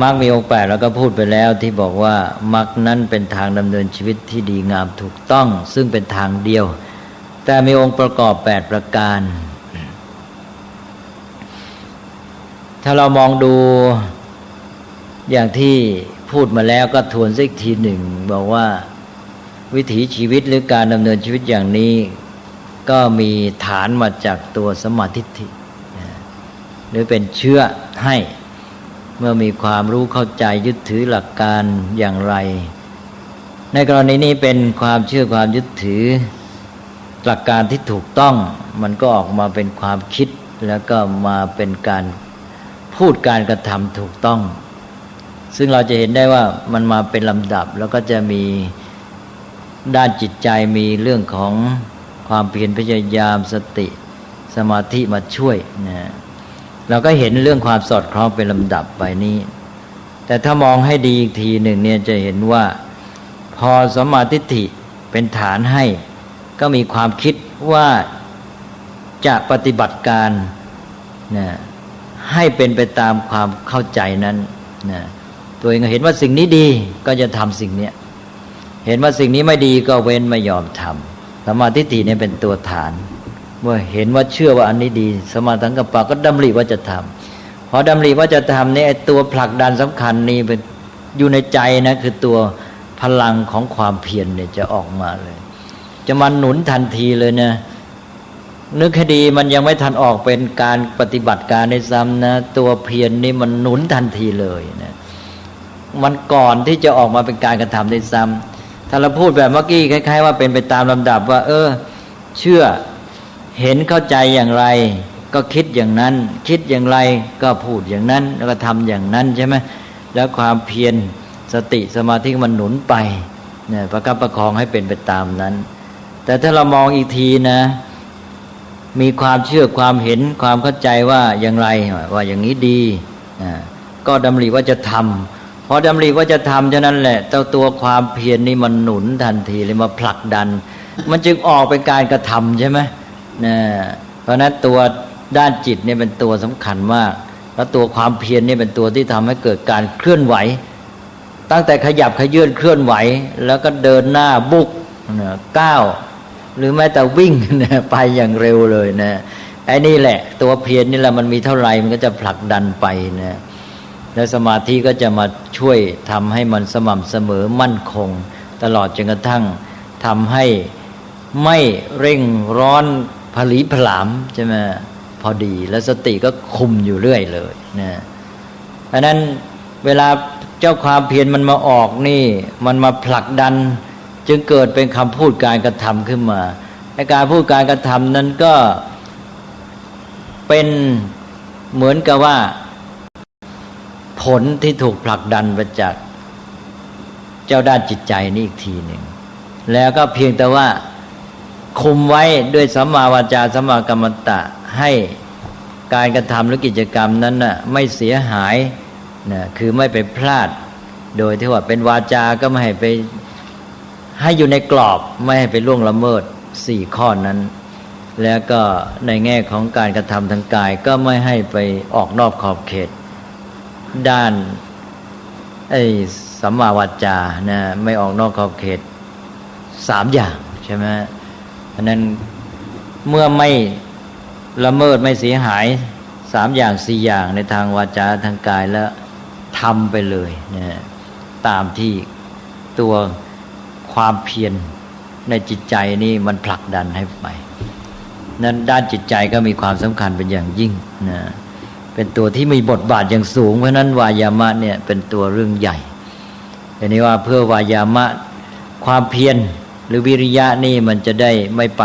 มรรคมีองค์8แล้วก็พูดไปแล้วที่บอกว่ามรรคนั้นเป็นทางดำเนินชีวิตที่ดีงามถูกต้องซึ่งเป็นทางเดียวแต่มีองค์ประกอบ8ประการถ้าเรามองดูอย่างที่พูดมาแล้วก็ทวนสักทีหนึ่งบอกว่าวิถีชีวิตหรือการดำเนินชีวิตอย่างนี้ก็มีฐานมาจากตัวสัมมาทิฏฐิหรือเป็นเชื้อให้เมื่อมีความรู้เข้าใจยึดถือหลักการอย่างไรในกรณีนี้เป็นความเชื่อความยึดถือหลักการที่ถูกต้องมันก็ออกมาเป็นความคิดแล้วก็มาเป็นการพูดการกระทำถูกต้องซึ่งเราจะเห็นได้ว่ามันมาเป็นลำดับแล้วก็จะมีด้านจิตใจมีเรื่องของความเพียรพยายามสติสมาธิมาช่วยนะ เราก็เห็นเรื่องความสอดคล้องเป็นลำดับไปนี้แต่ถ้ามองให้ดีอีกทีหนึ่งเนี่ยจะเห็นว่าพอสัมมาทิฏฐิเป็นฐานให้ก็มีความคิดว่าจะปฏิบัติการนะให้เป็นไปตามความเข้าใจนั้นนะตัวเองเห็นว่าสิ่งนี้ดีก็จะทำสิ่งนี้เห็นว่าสิ่งนี้ไม่ดีก็เว้นไม่ยอมทำสัมมาทิฏฐิเนี่ยเป็นตัวฐานเมื่อเห็นว่าเชื่อว่าอันนี้ดีสมาสังกัปปะก็ดำริว่าจะทำพอดำริว่าจะทำเนี่ยตัวผลักดันสำคัญนี่เป็นอยู่ในใจนะคือตัวพลังของความเพียรเนี่ยจะออกมาเลยจะมาหนุนทันทีเลยนะนึกคดีมันยังไม่ทันออกเป็นการปฏิบัติการในซ้ำนะตัวเพียรนี่มันหนุนทันทีเลยนะมันก่อนที่จะออกมาเป็นการกระทำในซ้ำถ้าเราพูดแบบเมื่อกี้คล้ายๆว่าเป็นไปตามลำดับว่าเชื่อเห็นเข้าใจอย่างไรก็คิดอย่างนั้นคิดอย่างไรก็พูดอย่างนั้นแล้วก็ทำอย่างนั้นใช่ไหมแล้วความเพียรสติสมาธิมันหนุนไปเนี่ยประคับประคองให้เป็นไปตามนั้นแต่ถ้าเรามองอีกทีนะมีความเชื่อความเห็นความเข้าใจว่าอย่างไรว่าอย่างนี้ดีก็ดำริว่าจะทำพอดำริว่าจะทำฉะนั้นแหละตัวความเพียรนี่มันหนุนทันทีเลยมาผลักดันมันจึงออกเป็นการกระทำใช่ไหมเพราะนั้นตัวด้านจิตเนี่ยเป็นตัวสำคัญมากแล้วตัวความเพียรเนี่ยเป็นตัวที่ทำให้เกิดการเคลื่อนไหวตั้งแต่ขยับขยื่นเคลื่อนไหวแล้วก็เดินหน้าบุกก้าวหรือแม้แต่วิ่งไปอย่างเร็วเลยนะไอ้นี่แหละตัวเพียรนี่แหละมันมีเท่าไหร่มันก็จะผลักดันไปนะแล้วสมาธิก็จะมาช่วยทำให้มันสม่ำเสมอมั่นคงตลอดจนกระทั่งทำให้ไม่เร่งร้อนผลีผลามใช่ไหมพอดีแล้วสติก็คุมอยู่เรื่อยเลยนะเพราะนั้นเวลาเจ้าความเพียรมันมาออกนี่มันมาผลักดันจึงเกิดเป็นคำพูดการกระทำขึ้นมาในการพูดการกระทำนั้นก็เป็นเหมือนกับว่าผลที่ถูกผลักดันมาจากเจ้าด้านจิตใจนี่อีกทีหนึ่งแล้วก็เพียงแต่ว่าคุมไว้ด้วยสัมมาวาจาสัมมากัมมันตะให้การกระทำหรือกิจกรรมนั้นน่ะไม่เสียหายนะคือไม่ไปพลาดโดยที่ว่าเป็นวาจาก็ไม่ให้ไปให้อยู่ในกรอบไม่ให้ไปล่วงละเมิด4ข้อนั้นแล้วก็ในแง่ของการกระทำทางกายก็ไม่ให้ไปออกนอกขอบเขตด้านสัมมาวาจานะไม่ออกนอกขอบเขต3อย่างใช่ไหมเพราะนั้นเมื่อไม่ละเมิดไม่เสียหาย3อย่าง4อย่างในทางวาจาทางกายแล้วทำไปเลยนะตามที่ตัวความเพียรในจิตใจนี่มันผลักดันให้ไปนั้นด้านจิตใจก็มีความสำคัญเป็นอย่างยิ่งนะเป็นตัวที่มีบทบาทอย่างสูงเพราะนั้นวายามะเนี่ยเป็นตัวเรื่องใหญ่ทีนี้ว่าเพื่อวายามะความเพียรหรือวิริยะนี่มันจะได้ไม่ไป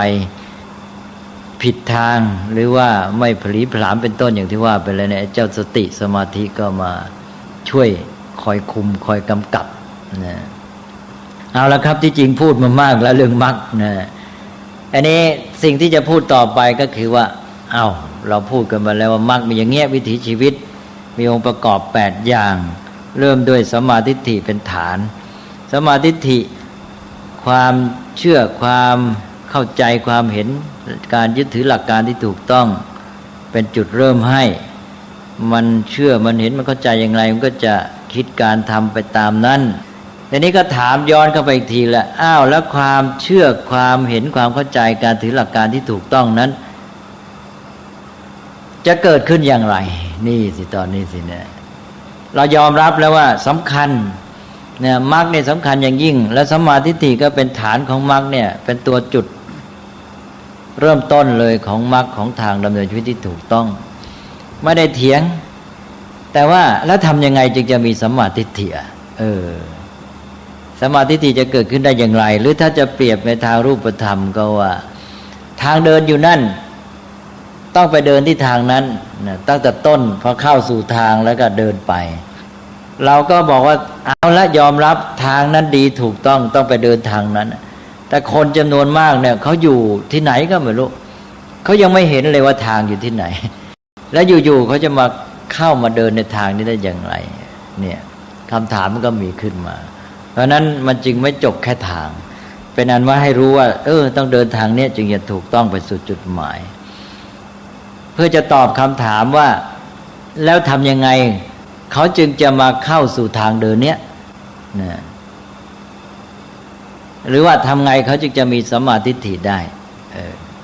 ผิดทางหรือว่าไม่ผลีผลามเป็นต้นอย่างที่ว่าไปเลยเนี่ยเจ้าสติสมาธิก็มาช่วยคอยคุมคอยกำกับนะเอาละครับที่จริงพูดมามากแล้วเรื่องมรรคนะอันนี้สิ่งที่จะพูดต่อไปก็คือว่าเราพูดกันมาแล้วว่ามรรคมีอย่างเงี้ยวิถีชีวิตมีองค์ประกอบ8อย่างเริ่มด้วยสัมมาทิฏฐิเป็นฐานสัมมาทิฏฐิความเชื่อความเข้าใจความเห็นการยึดถือหลักการที่ถูกต้องเป็นจุดเริ่มให้มันเชื่อมันเห็นมันเข้าใจอย่างไรมันก็จะคิดการทำไปตามนั้นทีนี้ก็ถามย้อนเข้าไปอีกทีละแล้วความเชื่อความเห็นความเข้าใจการถือหลักการที่ถูกต้องนั้นจะเกิดขึ้นอย่างไรนี่สิตอนนี้สิเนี่ยเรายอมรับแล้วว่าสำคัญเนี่ยมรรคเนี่ยสำคัญอย่างยิ่งและสัมมาทิฏฐิก็เป็นฐานของมรรคเนี่ยเป็นตัวจุดเริ่มต้นเลยของมรรคของทางดำเนินชีวิตที่ถูกต้องไม่ได้เถียงแต่ว่าแล้วทำยังไงจึงจะมีสัมมาทิฏฐิสัมมาทิฏฐิจะเกิดขึ้นได้อย่างไรหรือถ้าจะเปรียบในทางรูปธรรมก็ว่าทางเดินอยู่นั่นต้องไปเดินที่ทางนั้นตั้งแต่ต้นพอเข้าสู่ทางแล้วก็เดินไปเราก็บอกว่าเอาละยอมรับทางนั้นดีถูกต้องไปเดินทางนั้นแต่คนจำนวนมากเนี่ยเขาอยู่ที่ไหนก็ไม่รู้เขายังไม่เห็นเลยว่าทางอยู่ที่ไหน แล้วอยู่ๆเขาจะมาเข้ามาเดินในทางนี้ได้อย่างไรเนี่ยคำถามมันก็มีขึ้นมาเพราะนั้นมันจึงไม่จบแค่ทางเป็นอันว่าให้รู้ว่าต้องเดินทางนี้จึงจะถูกต้องไปสู่จุดหมายเพื่อจะตอบคำถามว่าแล้วทำยังไงเขาจึงจะมาเข้าสู่ทางเดินเนี้ยนะหรือว่าทำไงเขาจึงจะมีสัมมาทิฏฐิได้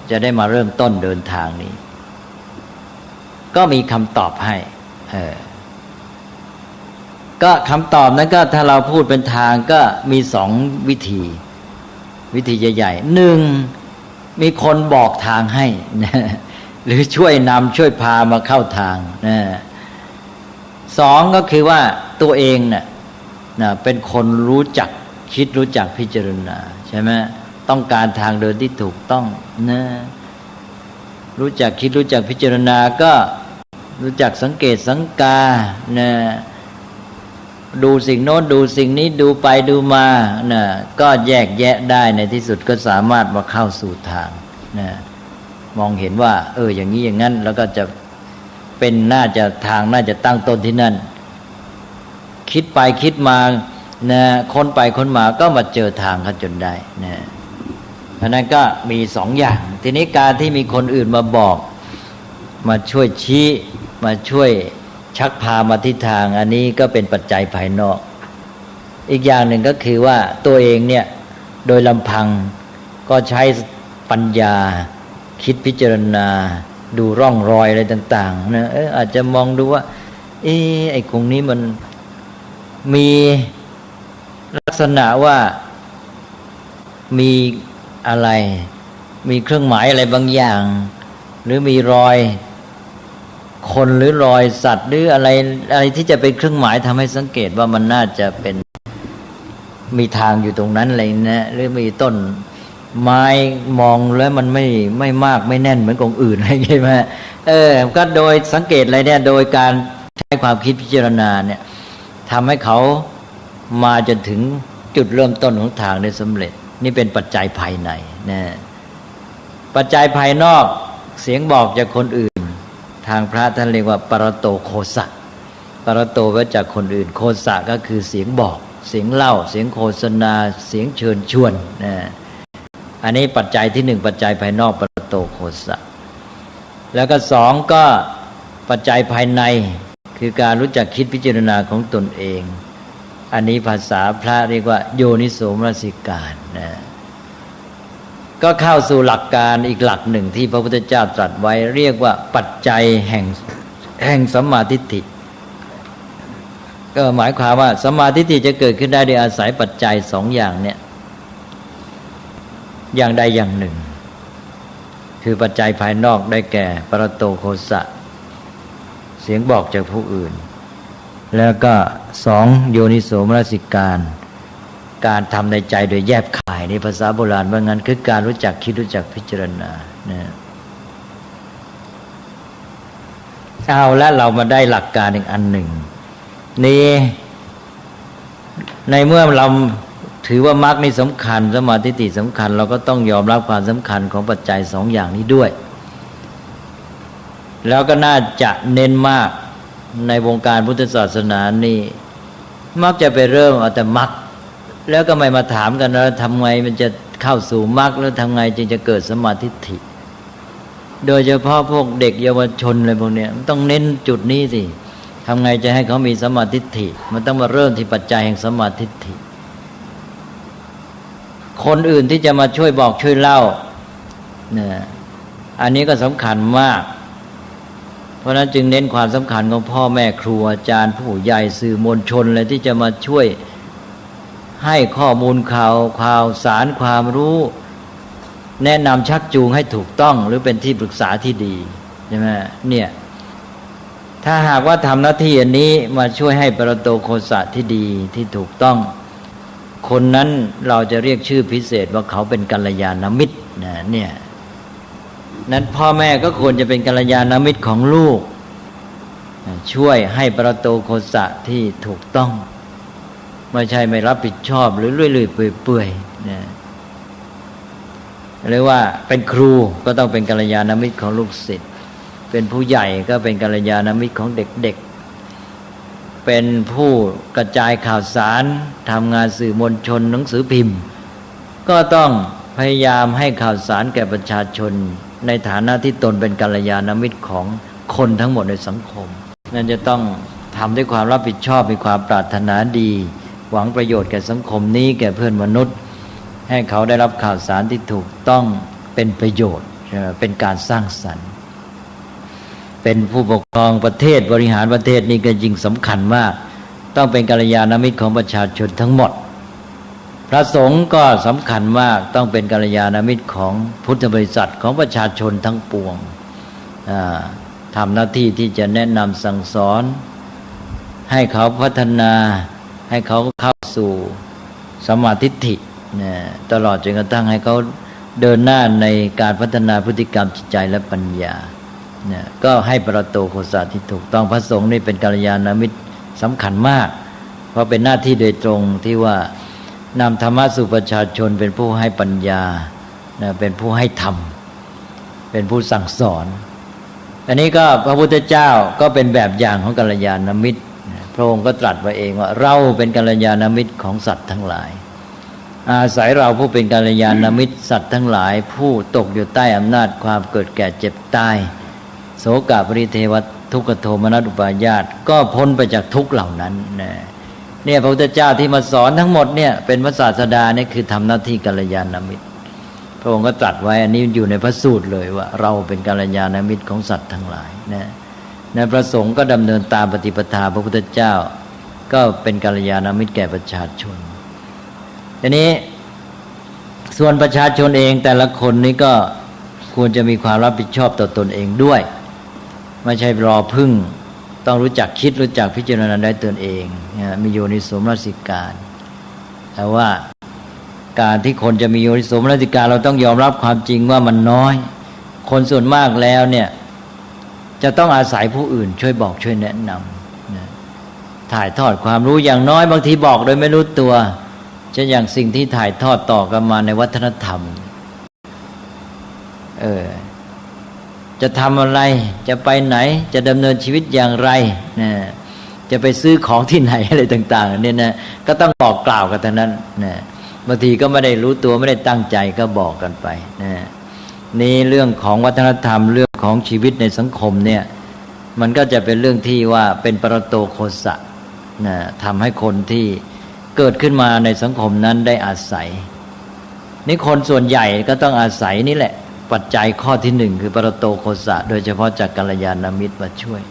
จะได้มาเริ่มต้นเดินทางนี้ก็มีคำตอบให้ก็คำตอบนั้นก็ถ้าเราพูดเป็นทางก็มีสองวิธีใหญ่ๆหนึ่งมีคนบอกทางให้นะหรือช่วยนำช่วยพามาเข้าทางนะสองก็คือว่าตัวเองน่ะเป็นคนรู้จักคิดรู้จักพิจารณาใช่ไหมต้องการทางเดินที่ถูกต้องนะรู้จักคิดรู้จักพิจารณาก็รู้จักสังเกตสังกานะดูสิ่งโน้นดูสิ่งนี้ดูไปดูมานะก็แยกแยะได้ในที่สุดก็สามารถมาเข้าสู่ทางนะมองเห็นว่าอย่างนี้อย่างนั้นแล้วก็จะเป็นน่าจะทางน่าจะตั้งต้นที่นั่นคิดไปคิดมานะค้นไปค้นมาก็มาเจอทางเขาจนได้นะเพราะนั้นก็มีสองอย่างทีนี้การที่มีคนอื่นมาบอกมาช่วยชี้มาช่วยชักพามาที่ทางอันนี้ก็เป็นปัจจัยภายนอกอีกอย่างหนึ่งก็คือว่าตัวเองเนี่ยโดยลำพังก็ใช้ปัญญาคิดพิจารณาดูร่องรอยอะไรต่างๆนะอาจจะมองดูว่าไอ้ตรงนี้มันมีลักษณะว่ามีอะไรมีเครื่องหมายอะไรบางอย่างหรือมีรอยคนหรือรอยสัตว์หรืออะไรที่จะเป็นเครื่องหมายทำให้สังเกตว่ามันน่าจะเป็นมีทางอยู่ตรงนั้นอะไรนะหรือมีต้นไม้มองแล้วมันไม่มากไม่แน่นเหมือนกองอื่นอะไรใช่ไหมก็โดยสังเกตอะไรเนี่ยโดยการใช้ความคิดพิจารณาเนี่ยทำให้เขามาจนถึงจุดเริ่มต้นของทางได้สำเร็จนี่เป็นปัจจัยภายในนะปัจจัยภายนอกเสียงบอกจากคนอื่นทางพระท่านเรียกว่าปรโตโคสะปรโตก็จากคนอื่นโคสะก็คือเสียงบอกเสียงเล่าเสียงโฆษณาเสียงเชิญชวนนะอันนี้ปัจจัยที่หนึ่งปัจจัยภายนอกปรโตโคสะแล้วก็สองก็ปัจจัยภายในคือการรู้จักคิดพิจารณาของตนเองอันนี้ภาษาพระเรียกว่าโยนิโสมนสิการนะก็เข้าสู่หลักการอีกหลักหนึ่งที่พระพุทธเจ้าตรัสไว้เรียกว่าปัจจัยแห่งสัมมาทิฏฐิก็หมายความว่าสัมมาทิฏฐิจะเกิดขึ้นได้โดยอาศัยปัจจัยสองอย่างเนี่ยอย่างใดอย่างหนึ่งคือปัจจัยภายนอกได้แก่ปรโตโคสะเสียงบอกจากผู้อื่นแล้วก็สองโยนิโสมนสิการทำในใจโดยแยบคายในภาษาโบราณว่างั้นคือการรู้จักคิดรู้จักพิจารณานะเอาแล้วเรามาได้หลักการอีกอันหนึ่งนี่ในเมื่อเราถือว่ามรรคนี่สำคัญสมาธิฏฐิสำคัญเราก็ต้องยอมรับความสำคัญของปัจจัยสองอย่างนี้ด้วยแล้วก็น่าจะเน้นมากในวงการพุทธศาสนานี่มักจะไปเริ่มเอาแต่มรรคแล้วก็ไม่มาถามกันว่าทำไงมันจะเข้าสู่มรรคแล้วทำไงจึงจะเกิดสัมมาทิฏฐิโดยเฉพาะพวกเด็กเยาวชนอะไรพวกนี้มันต้องเน้นจุดนี้สิทำไงจะให้เขามีสัมมาทิฏฐิมันต้องมาเริ่มที่ปัจจัยแห่งสัมมาทิฏฐิคนอื่นที่จะมาช่วยบอกช่วยเล่าเนี่ยอันนี้ก็สำคัญมากเพราะนั้นจึงเน้นความสำคัญของพ่อแม่ครูอาจารย์ผู้ใหญ่สื่อมวลชนอะไรที่จะมาช่วยให้ข้อมูลข่าวสารความรู้แนะนำชักจูงให้ถูกต้องหรือเป็นที่ปรึกษาที่ดีใช่ไหมเนี่ยถ้าหากว่าทำหน้าที่อันนี้มาช่วยให้ปรโตโคสะที่ดีที่ถูกต้องคนนั้นเราจะเรียกชื่อพิเศษว่าเขาเป็นกัลยาณมิตรนะเนี่ยนั้นพ่อแม่ก็ควรจะเป็นกัลยาณมิตรของลูกช่วยให้ปรโตโคสะที่ถูกต้องไม่ใช่ไม่รับผิดชอบหรือเลื่อยๆเปื่อยๆนะหรือว่าเป็นครูก็ต้องเป็นกัลยาณมิตรของลูกศิษย์ เป็นผู้ใหญ่ก็เป็นกัลยาณมิตรของเด็กๆเป็นผู้กระจายข่าวสารทำงานสื่อมวลชนหนังสือพิมพ์ก็ต้องพยายามให้ข่าวสารแก่ประชาชนในฐานะที่ตนเป็นกัลยาณมิตรของคนทั้งหมดในสังคมนั่นจะต้องทำด้วยความรับผิดชอบมีความปรารถนาดีหวังประโยชน์แก่สังคมนี้แก่เพื่อนมนุษย์ให้เขาได้รับข่าวสารที่ถูกต้องเป็นประโยชน์เป็นการสร้างสรรค์เป็นผู้ปกครองประเทศบริหารประเทศนี่ก็ยิ่งสำคัญมากต้องเป็นกัลยาณมิตรของประชาชนทั้งหมดพระสงฆ์ก็สำคัญมากต้องเป็นกัลยาณมิตรของพุทธบริษัทของประชาชนทั้งปวงทำหน้าที่ที่จะแนะนำสั่งสอนให้เขาพัฒนาให้เขาเข้าสู่สัมมาทิฏฐิตลอดจนกระทั่งให้เขาเดินหน้าในการพัฒนาพฤติกรรมจิตใจและปัญญาก็ให้ประโตโคสะที่ถูกต้องพระสงฆ์นี่เป็นกัลยาณมิตรสำคัญมากเพราะเป็นหน้าที่โดยตรงที่ว่านำธรรมะสู่ประชาชนเป็นผู้ให้ปัญญาเป็นผู้ให้ธรรมเป็นผู้สั่งสอนอันนี้ก็พระพุทธเจ้าก็เป็นแบบอย่างของกัลยาณมิตรพระองค์ก็ตรัสไว้เองว่าเราเป็นกัลยาณมิตรของสัตว์ทั้งหลายอาศัยเราผู้เป็นกัลยาณมิตรสัตว์ทั้งหลายผู้ตกอยู่ใต้อำนาจความเกิดแก่เจ็บตายโศกปริเทวทุกขโทมนัสอุปาญาตก็พ้นไปจากทุกข์เหล่านั้นเนี่ยพระพุทธเจ้าที่มาสอนทั้งหมดเนี่ยเป็นพระศาสดาเนี่ยคือทำหน้าที่กัลยาณมิตรพระองค์ก็ตรัสไว้อันนี้อยู่ในพระสูตรเลยว่าเราเป็นกัลยาณมิตรของสัตว์ทั้งหลายในพระสงฆ์ก็ดำเนินตามปฏิปทาพระพุทธเจ้าก็เป็นกัลยาณมิตรแก่ประชาชนทีนี้ส่วนประชาชนเองแต่ละคนนี้ก็ควรจะมีความรับผิดชอบต่อตนเองด้วยไม่ใช่รอพึ่งต้องรู้จักคิดรู้จักพิจารณาได้ตนเองมีโยนิโสมนสิการแต่ว่าการที่คนจะมีโยนิโสมนสิการเราต้องยอมรับความจริงว่ามันน้อยคนส่วนมากแล้วเนี่ยจะต้องอาศัยผู้อื่นช่วยบอกช่วยแนะนำถ่ายทอดความรู้อย่างน้อยบางทีบอกโดยไม่รู้ตัวเช่นอย่างสิ่งที่ถ่ายทอดต่อกันมาในวัฒนธรรมจะทำอะไรจะไปไหนจะดำเนินชีวิตอย่างไรจะไปซื้อของที่ไหนอะไรต่างๆเนี่ยนะก็ต้องบอกกล่าวกันทั้งนั้นบางทีก็ไม่ได้รู้ตัวไม่ได้ตั้งใจก็บอกกันไปนี่เรื่องของวัฒนธรรมเรื่องของชีวิตในสังคมเนี่ยมันก็จะเป็นเรื่องที่ว่าเป็นปรโตโคสะทำให้คนที่เกิดขึ้นมาในสังคมนั้นได้อาศัยนี่คนส่วนใหญ่ก็ต้องอาศัยนี่แหละปัจจัยข้อที่หนึ่งคือปรโตโคสะโดยเฉพาะจากกัลยาณมิตรมาช่วย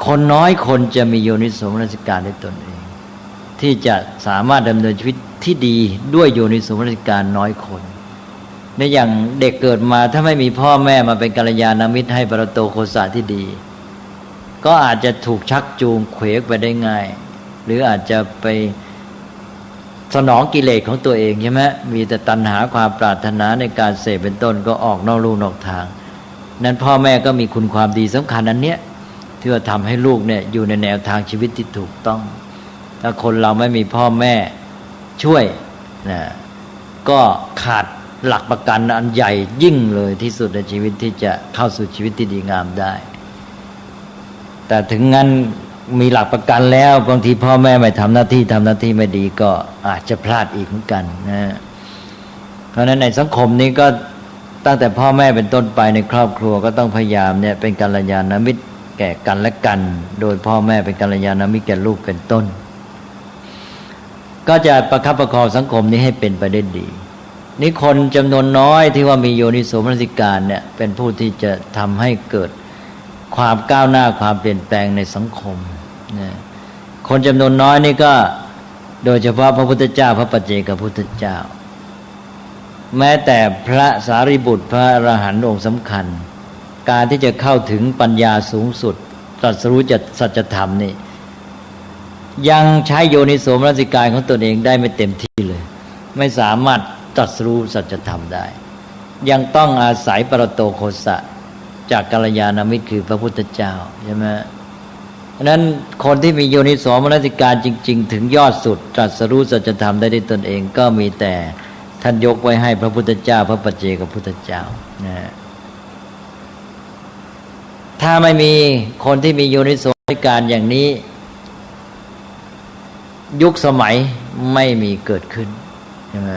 คนน้อยคนจะมีโยนิโสมนสิการในตนเองที่จะสามารถดำเนินชีวิตที่ดีด้วยโยนิโสมนสิการน้อยคนในอย่างเด็กเกิดมาถ้าไม่มีพ่อแม่มาเป็นกัลยาณมิตรให้ปรโตโคสะที่ดีก็อาจจะถูกชักจูงเขวไปได้ง่ายหรืออาจจะไปสนองกิเลสของตัวเองใช่ไหมมีแต่ตัณหาความปรารถนาในการเสพเป็นต้นก็ออกนอกลู่นอกทางนั้นพ่อแม่ก็มีคุณความดีสำคัญอันเนี้ยที่ว่าทำให้ลูกเนี่ยอยู่ในแนวทางชีวิตที่ถูกต้องถ้าคนเราไม่มีพ่อแม่ช่วยก็ขาดหลักประกันอันใหญ่ยิ่งเลยที่สุดในชีวิตที่จะเข้าสู่ชีวิตที่ดีงามได้แต่ถึงงั้นมีหลักประกันแล้วบางทีพ่อแม่ไม่ทำหน้าที่ไม่ดีก็อาจจะพลาดอีกเหมือนกันเพราะฉะนั้นในสังคมนี้ก็ตั้งแต่พ่อแม่เป็นต้นไปในครอบครัวก็ต้องพยายามเนี่ยเป็นกัลยาณมิตรแก่กันและกันโดยพ่อแม่เป็นกัลยาณมิตรแก่ลูกเป็นต้นก็จะประคับประคองสังคมนี้ให้เป็นไปได้ดีนี่คนจำนวนน้อยที่ว่ามีโยนิโสมนสิการเนี่ยเป็นผู้ที่จะทำให้เกิดความก้าวหน้าความเปลี่ยนแปลงในสังคมคนจำนวนน้อยนี่ก็โดยเฉพาะพระพุทธเจ้าพระปัจเจกพุทธเจ้าแม้แต่พระสารีบุตรพระอรหันต์องค์สำคัญการที่จะเข้าถึงปัญญาสูงสุดตรัสรู้สัจธรรมนี่ยังใช้โยนิโสมนสิการของตนเองได้ไม่เต็มที่เลยไม่สามารถตรัสรู้สัจธรรมได้ยังต้องอาศัยปรโตโคสะจากกัลยาณมิตรคือพระพุทธเจ้าใช่ไหมเพราะนั้นคนที่มีโยนิโสมนสิการจริงๆถึงยอดสุดตรัสรู้สัจธรรมได้ด้วยตนเองก็มีแต่ท่านยกไว้ให้พระพุทธเจ้าพระปัจเจกพุทธเจ้า ถ้าไม่มีคนที่มีโยนิโสมนสิการอย่างนี้ยุคสมัยไม่มีเกิดขึ้นใช่ไหม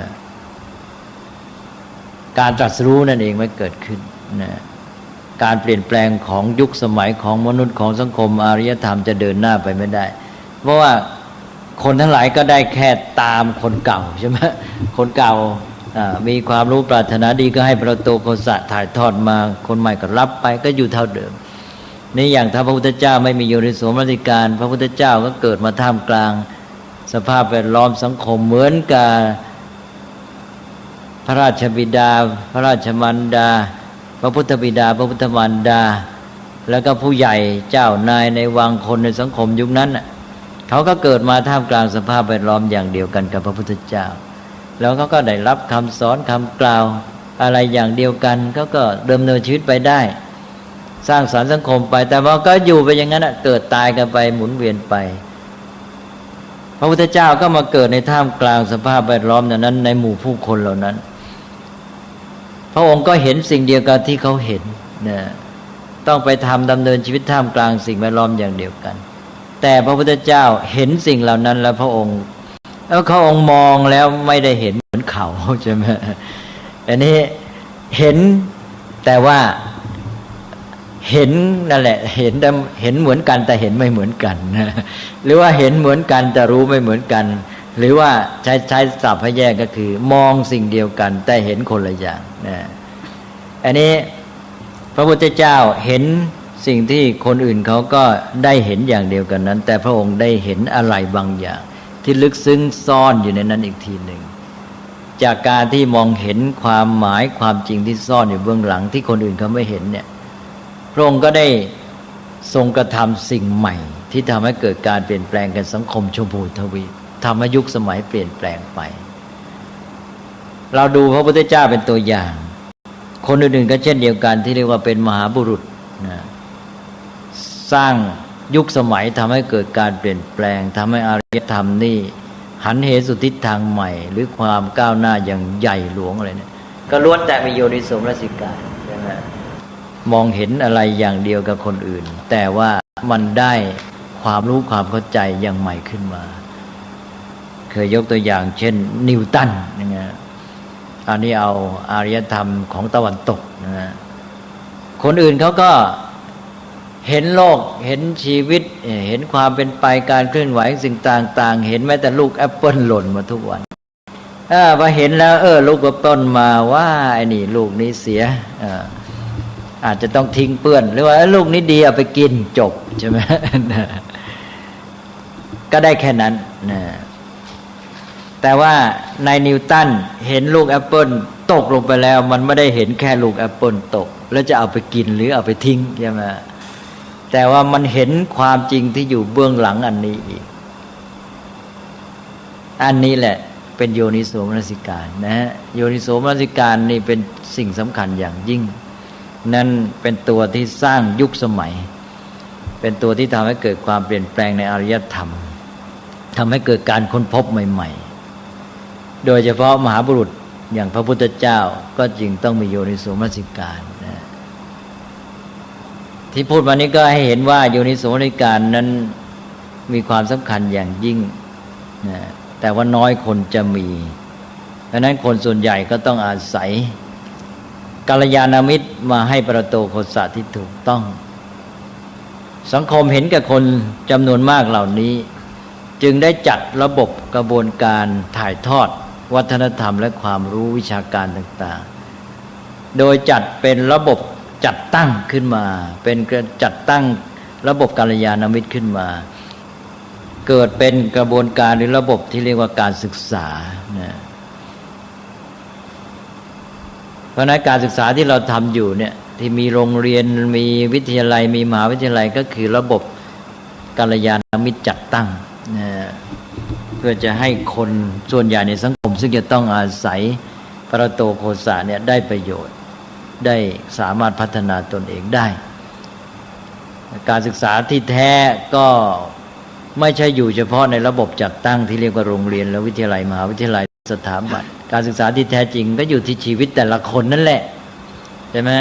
การตรัสรู้นั่นเองไม่เกิดขึ้นนะการเปลี่ยนแปลงของยุคสมัยของมนุษย์ของสังคมอารยธรรมจะเดินหน้าไปไม่ได้เพราะว่าคนทั้งหลายก็ได้แค่ตามคนเก่าใช่ไหมคนเก่ามีความรู้ปรารถนาดีก็ให้ประโตโคสะถ่ายทอดมาคนใหม่ก็รับไปก็อยู่เท่าเดิมนี่อย่างถ้าพระพุทธเจ้าไม่มีโยนิโสมนสิการพระพุทธเจ้าก็เกิดมาท่ามกลางสภาพแวดล้อมสังคมเหมือนกับพระราชบิดาพระราชมารดาพระพุทธบิดาพระพุทธมารดาแล้วก็ผู้ใหญ่เจ้านายในวังคนในสังคมยุคนั้นเขาก็เกิดมาท่ามกลางสภาพแวดล้อมอย่างเดียวกันกับพระพุทธเจ้าแล้วเขาก็ได้รับคำสอนคำกล่าวอะไรอย่างเดียวกันเขาก็ดำเนินชีวิตไปได้สร้างสรรค์สังคมไปแต่ว่าก็อยู่ไปอย่างนั้นเกิดตายกันไปหมุนเวียนไปพระพุทธเจ้าก็มาเกิดในท่ามกลางสภาพแวดล้อมนั้นในหมู่ผู้คนเหล่านั้นพระองค์ก็เห็นสิ่งเดียวกันที่เขาเห็นนะต้องไปดำเนินชีวิตท่ามกลางสิ่งแวดล้อมอย่างเดียวกันแต่พระพุทธเจ้าเห็นสิ่งเหล่านั้นแล้วพระองค์มองแล้วไม่ได้เห็นเหมือนเขาใช่ไหมอันนี้เห็นแต่ว่าเห็นนั่นแหละเห็นเหมือนกันแต่เห็นไม่เหมือนกันนะหรือว่าเห็นเหมือนกันแต่รู้ไม่เหมือนกันหรือว่าใช้ศัพท์ให้แยกก็คือมองสิ่งเดียวกันแต่เห็นคนละอย่างนะอันนี้พระพุทธเจ้าเห็นสิ่งที่คนอื่นเขาก็ได้เห็นอย่างเดียวกันนั้นแต่พระองค์ได้เห็นอะไรบางอย่างที่ลึกซึ้งซ่อนอยู่ในนั้นอีกทีหนึ่งจากการที่มองเห็นความหมายความจริงที่ซ่อนอยู่เบื้องหลังที่คนอื่นเขาไม่เห็นเนี่ยพระองค์ก็ได้ทรงกระทำสิ่งใหม่ที่ทำให้เกิดการเปลี่ยนแปลงกันสังคมชมพูทวีปทำให้ยุคสมัยเปลี่ยนแปลงไปเราดูพระพุทธเจ้าเป็นตัวอย่างคนอื่นๆก็เช่นเดียวกันที่เรียกว่าเป็นมหาบุรุษนะสร้างยุคสมัยทำให้เกิดการเปลี่ยนแปลงทำให้อารยธรรมนี่หันเหสุทิศทางใหม่หรือความก้าวหน้าอย่างใหญ่หลวงอะไรเนี่ยก็ล้วนแต่มีโยนิโสมนสิการใช่ไหมมองเห็นอะไรอย่างเดียวกับคนอื่นแต่ว่ามันได้ความรู้ความเข้าใจอย่างใหม่ขึ้นมาเคยยกตัวอย่างเช่นนิวตันนะอันนี้เอาอารยธรรมของตะวันตกนะคนอื่นเขาก็เห็นโลกเห็นชีวิตเห็นความเป็นไปการเคลื่อนไหวสิ่งต่างๆเห็นแม้แต่ลูกแอปเปิ้ลหล่นมาทุกวันพอเห็นแล้วลูกแอปเปิ้ลมาว่าไอ้นี่ลูกนี้เสียอาจจะต้องทิ้งเปื้อนหรือว่าลูกนี้ดีเอาไปกินจบใช่ไหม ก็ได้แค่นั้นนะแต่ว่าในนิวตันเห็นลูกแอปเปิ้ลตกลงไปแล้วมันไม่ได้เห็นแค่ลูกแอปเปิ้ลตกแล้วจะเอาไปกินหรือเอาไปทิ้งใช่ไหมแต่ว่ามันเห็นความจริงที่อยู่เบื้องหลังอันนี้อีกอันนี้แหละเป็นโยนิโสมนสิการนะฮะโยนิโสมนสิการนี่เป็นสิ่งสำคัญอย่างยิ่งนั่นเป็นตัวที่สร้างยุคสมัยเป็นตัวที่ทำให้เกิดความเปลี่ยนแปลงในอารยธรรมทำให้เกิดการค้นพบใหม่ๆโดยเฉพาะมหาบุรุษอย่างพระพุทธเจ้าก็จึงต้องมีโยนิโสมนสิการนะที่พูดมานี้ก็ให้เห็นว่าโยนิโสมนสิการนั้นมีความสำคัญอย่างยิ่งนะแต่ว่าน้อยคนจะมีดังนั้นคนส่วนใหญ่ก็ต้องอาศัยกัลยาณมิตรมาให้ประโตโคสะที่ถูกต้องสังคมเห็นกับคนจำนวนมากเหล่านี้จึงได้จัดระบบกระบวนการถ่ายทอดวัฒนธรรมและความรู้วิชาการต่างๆโดยจัดเป็นระบบจัดตั้งขึ้นมาเป็นจัดตั้งระบบกัลยาณมิตรขึ้นมาเกิดเป็นกระบวนการหรือระบบที่เรียกว่าการศึกษานะเพราะนั้นการศึกษาที่เราทำอยู่เนี่ยที่มีโรงเรียนมีวิทยาลัยมีมหาวิทยาลัยก็คือระบบกัลยาณมิตรจัดตั้งนะเพื่อจะให้คนส่วนใหญ่ในสังคมซึ่งจะต้องอาศัยประโตโคสะเนี่ยได้ประโยชน์ได้สามารถพัฒนาตนเองได้การศึกษาที่แท้ก็ไม่ใช่อยู่เฉพาะในระบบจัดตั้งที่เรียกว่าโรงเรียนและวิทยาลัยมหาวิทยาลัยสถาบันการศึกษาที่แท้จริงก็อยู่ที่ชีวิตแต่ละคนนั่นแหละใช่ไหม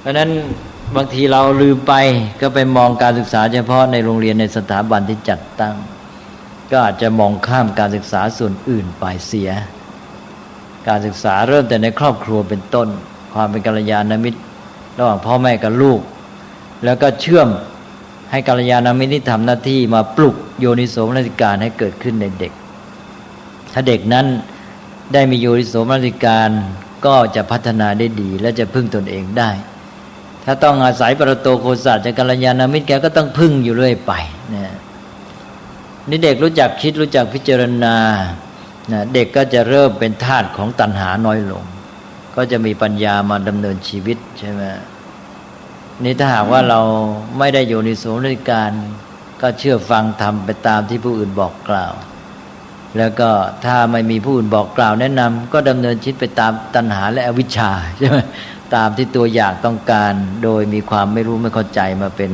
เพราะนั้น บางทีเราลืมไปก็ไปมองการศึกษาเฉพาะในโรงเรียนในสถาบันที่จัดตั้งก็อาจจะมองข้ามการศึกษาส่วนอื่นไปเสียการศึกษาเริ่มแต่ในครอบครัวเป็นต้นความเป็นกัลยาณมิตรระหว่างพ่อแม่กับลูกแล้วก็เชื่อมให้กัลยาณมิตรที่ทำหน้าที่มาปลุกโยนิโสมนสิการให้เกิดขึ้นในเด็กถ้าเด็กนั้นได้มีโยนิโสมนสิการก็จะพัฒนาได้ดีและจะพึ่งตนเองได้ถ้าต้องอาศัยปรโตโคสะจากกัลยาณมิตรแกก็ต้องพึ่งอยู่เรื่อยไปนี่เด็กรู้จักคิดรู้จักพิจารณาเด็กก็จะเริ่มเป็นทาสของตัณหาน้อยลงก็จะมีปัญญามาดำเนินชีวิตใช่ไหมนี่ถ้าหากว่าเราไม่ได้โยนิโสมนสิการก็เชื่อฟังทำไปตามที่ผู้อื่นบอกกล่าวแล้วก็ถ้าไม่มีผู้อื่นบอกกล่าวแนะนำก็ดำเนินชีวิตไปตามตัณหาและอวิชชาใช่ไหมตามที่ตัวอยากต้องการโดยมีความไม่รู้ไม่เข้าใจมาเป็น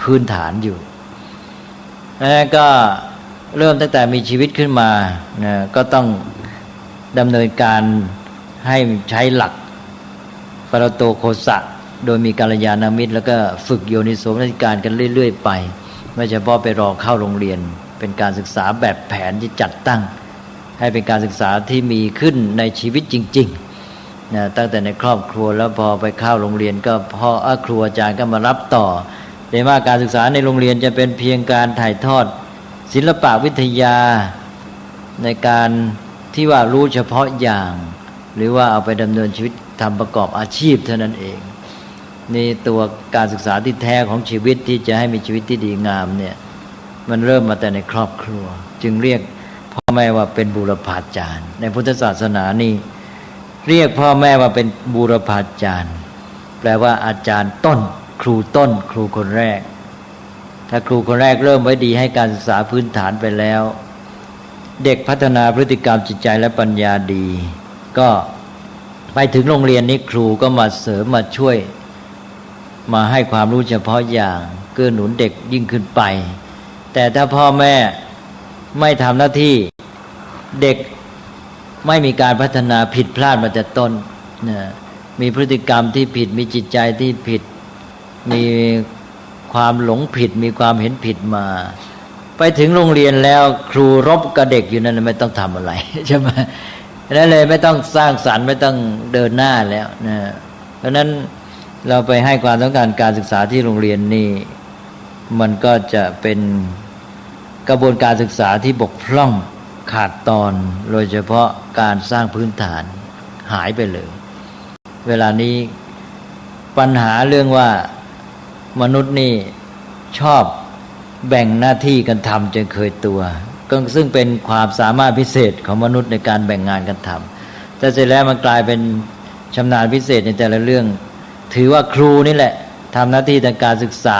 พื้นฐานอยู่แล้วก็เริ่มตั้งแต่มีชีวิตขึ้นมาก็ต้องดำเนินการให้ใช้หลักปรโตโคสะโดยมีกัลยาณมิตรแล้วก็ฝึกโยนิโสมนสิการกันเรื่อยๆไปไม่เฉพาะไปรอเข้าโรงเรียนเป็นการศึกษาแบบแผนที่จัดตั้งให้เป็นการศึกษาที่มีขึ้นในชีวิตจริงๆตั้งแต่ในครอบครัวแล้วพอไปเข้าโรงเรียนก็พ่อครูอาจารย์ก็มารับต่อแต่ว่าการศึกษาในโรงเรียนจะเป็นเพียงการถ่ายทอดศิลปะวิทยาในการที่ว่ารู้เฉพาะอย่างหรือว่าเอาไปดำเนินชีวิตทำประกอบอาชีพเท่านั้นเองนี่ตัวการศึกษาที่แท้ของชีวิตที่จะให้มีชีวิตที่ดีงามเนี่ยมันเริ่มมาแต่ในครอบครัวจึงเรียกพ่อแม่ว่าเป็นบูรพาจารย์ในพุทธศาสนานี่เรียกพ่อแม่ว่าเป็นบูรพาจารย์แปลว่าอาจารย์ต้นครูต้นครูคนแรกถ้าครูคนแรกเริ่มไว้ดีให้การศึกษาพื้นฐานไปแล้วเด็กพัฒนาพฤติกรรมจิตใจและปัญญาดีก็ไปถึงโรงเรียนนี้ครูก็มาเสริมมาช่วยมาให้ความรู้เฉพาะอย่างเกื้อหนุนเด็กยิ่งขึ้นไปแต่ถ้าพ่อแม่ไม่ทำหน้าที่เด็กไม่มีการพัฒนาผิดพลาดมาแต่ต้นมีพฤติกรรมที่ผิดมีจิตใจที่ผิดมีความหลงผิดมีความเห็นผิดมาไปถึงโรงเรียนแล้วครูรบกับเด็กอยู่นั่นไม่ต้องทำอะไรใช่ไหมนั่นเลยไม่ต้องสร้างสรรค์ไม่ต้องเดินหน้าแล้วนะเพราะนั้นเราไปให้ความต้องการการศึกษาที่โรงเรียนนี่มันก็จะเป็นกระบวนการศึกษาที่บกพร่องขาดตอนโดยเฉพาะการสร้างพื้นฐานหายไปเลยเวลานี้ปัญหาเรื่องว่ามนุษย์นี่ชอบแบ่งหน้าที่กันทำจนเคยตัวซึ่งเป็นความสามารถพิเศษของมนุษย์ในการแบ่งงานกันทำแต่เสร็จแล้วมันกลายเป็นชำนาญพิเศษในแต่ละเรื่องถือว่าครูนี่แหละทำหน้าที่ทางการศึกษา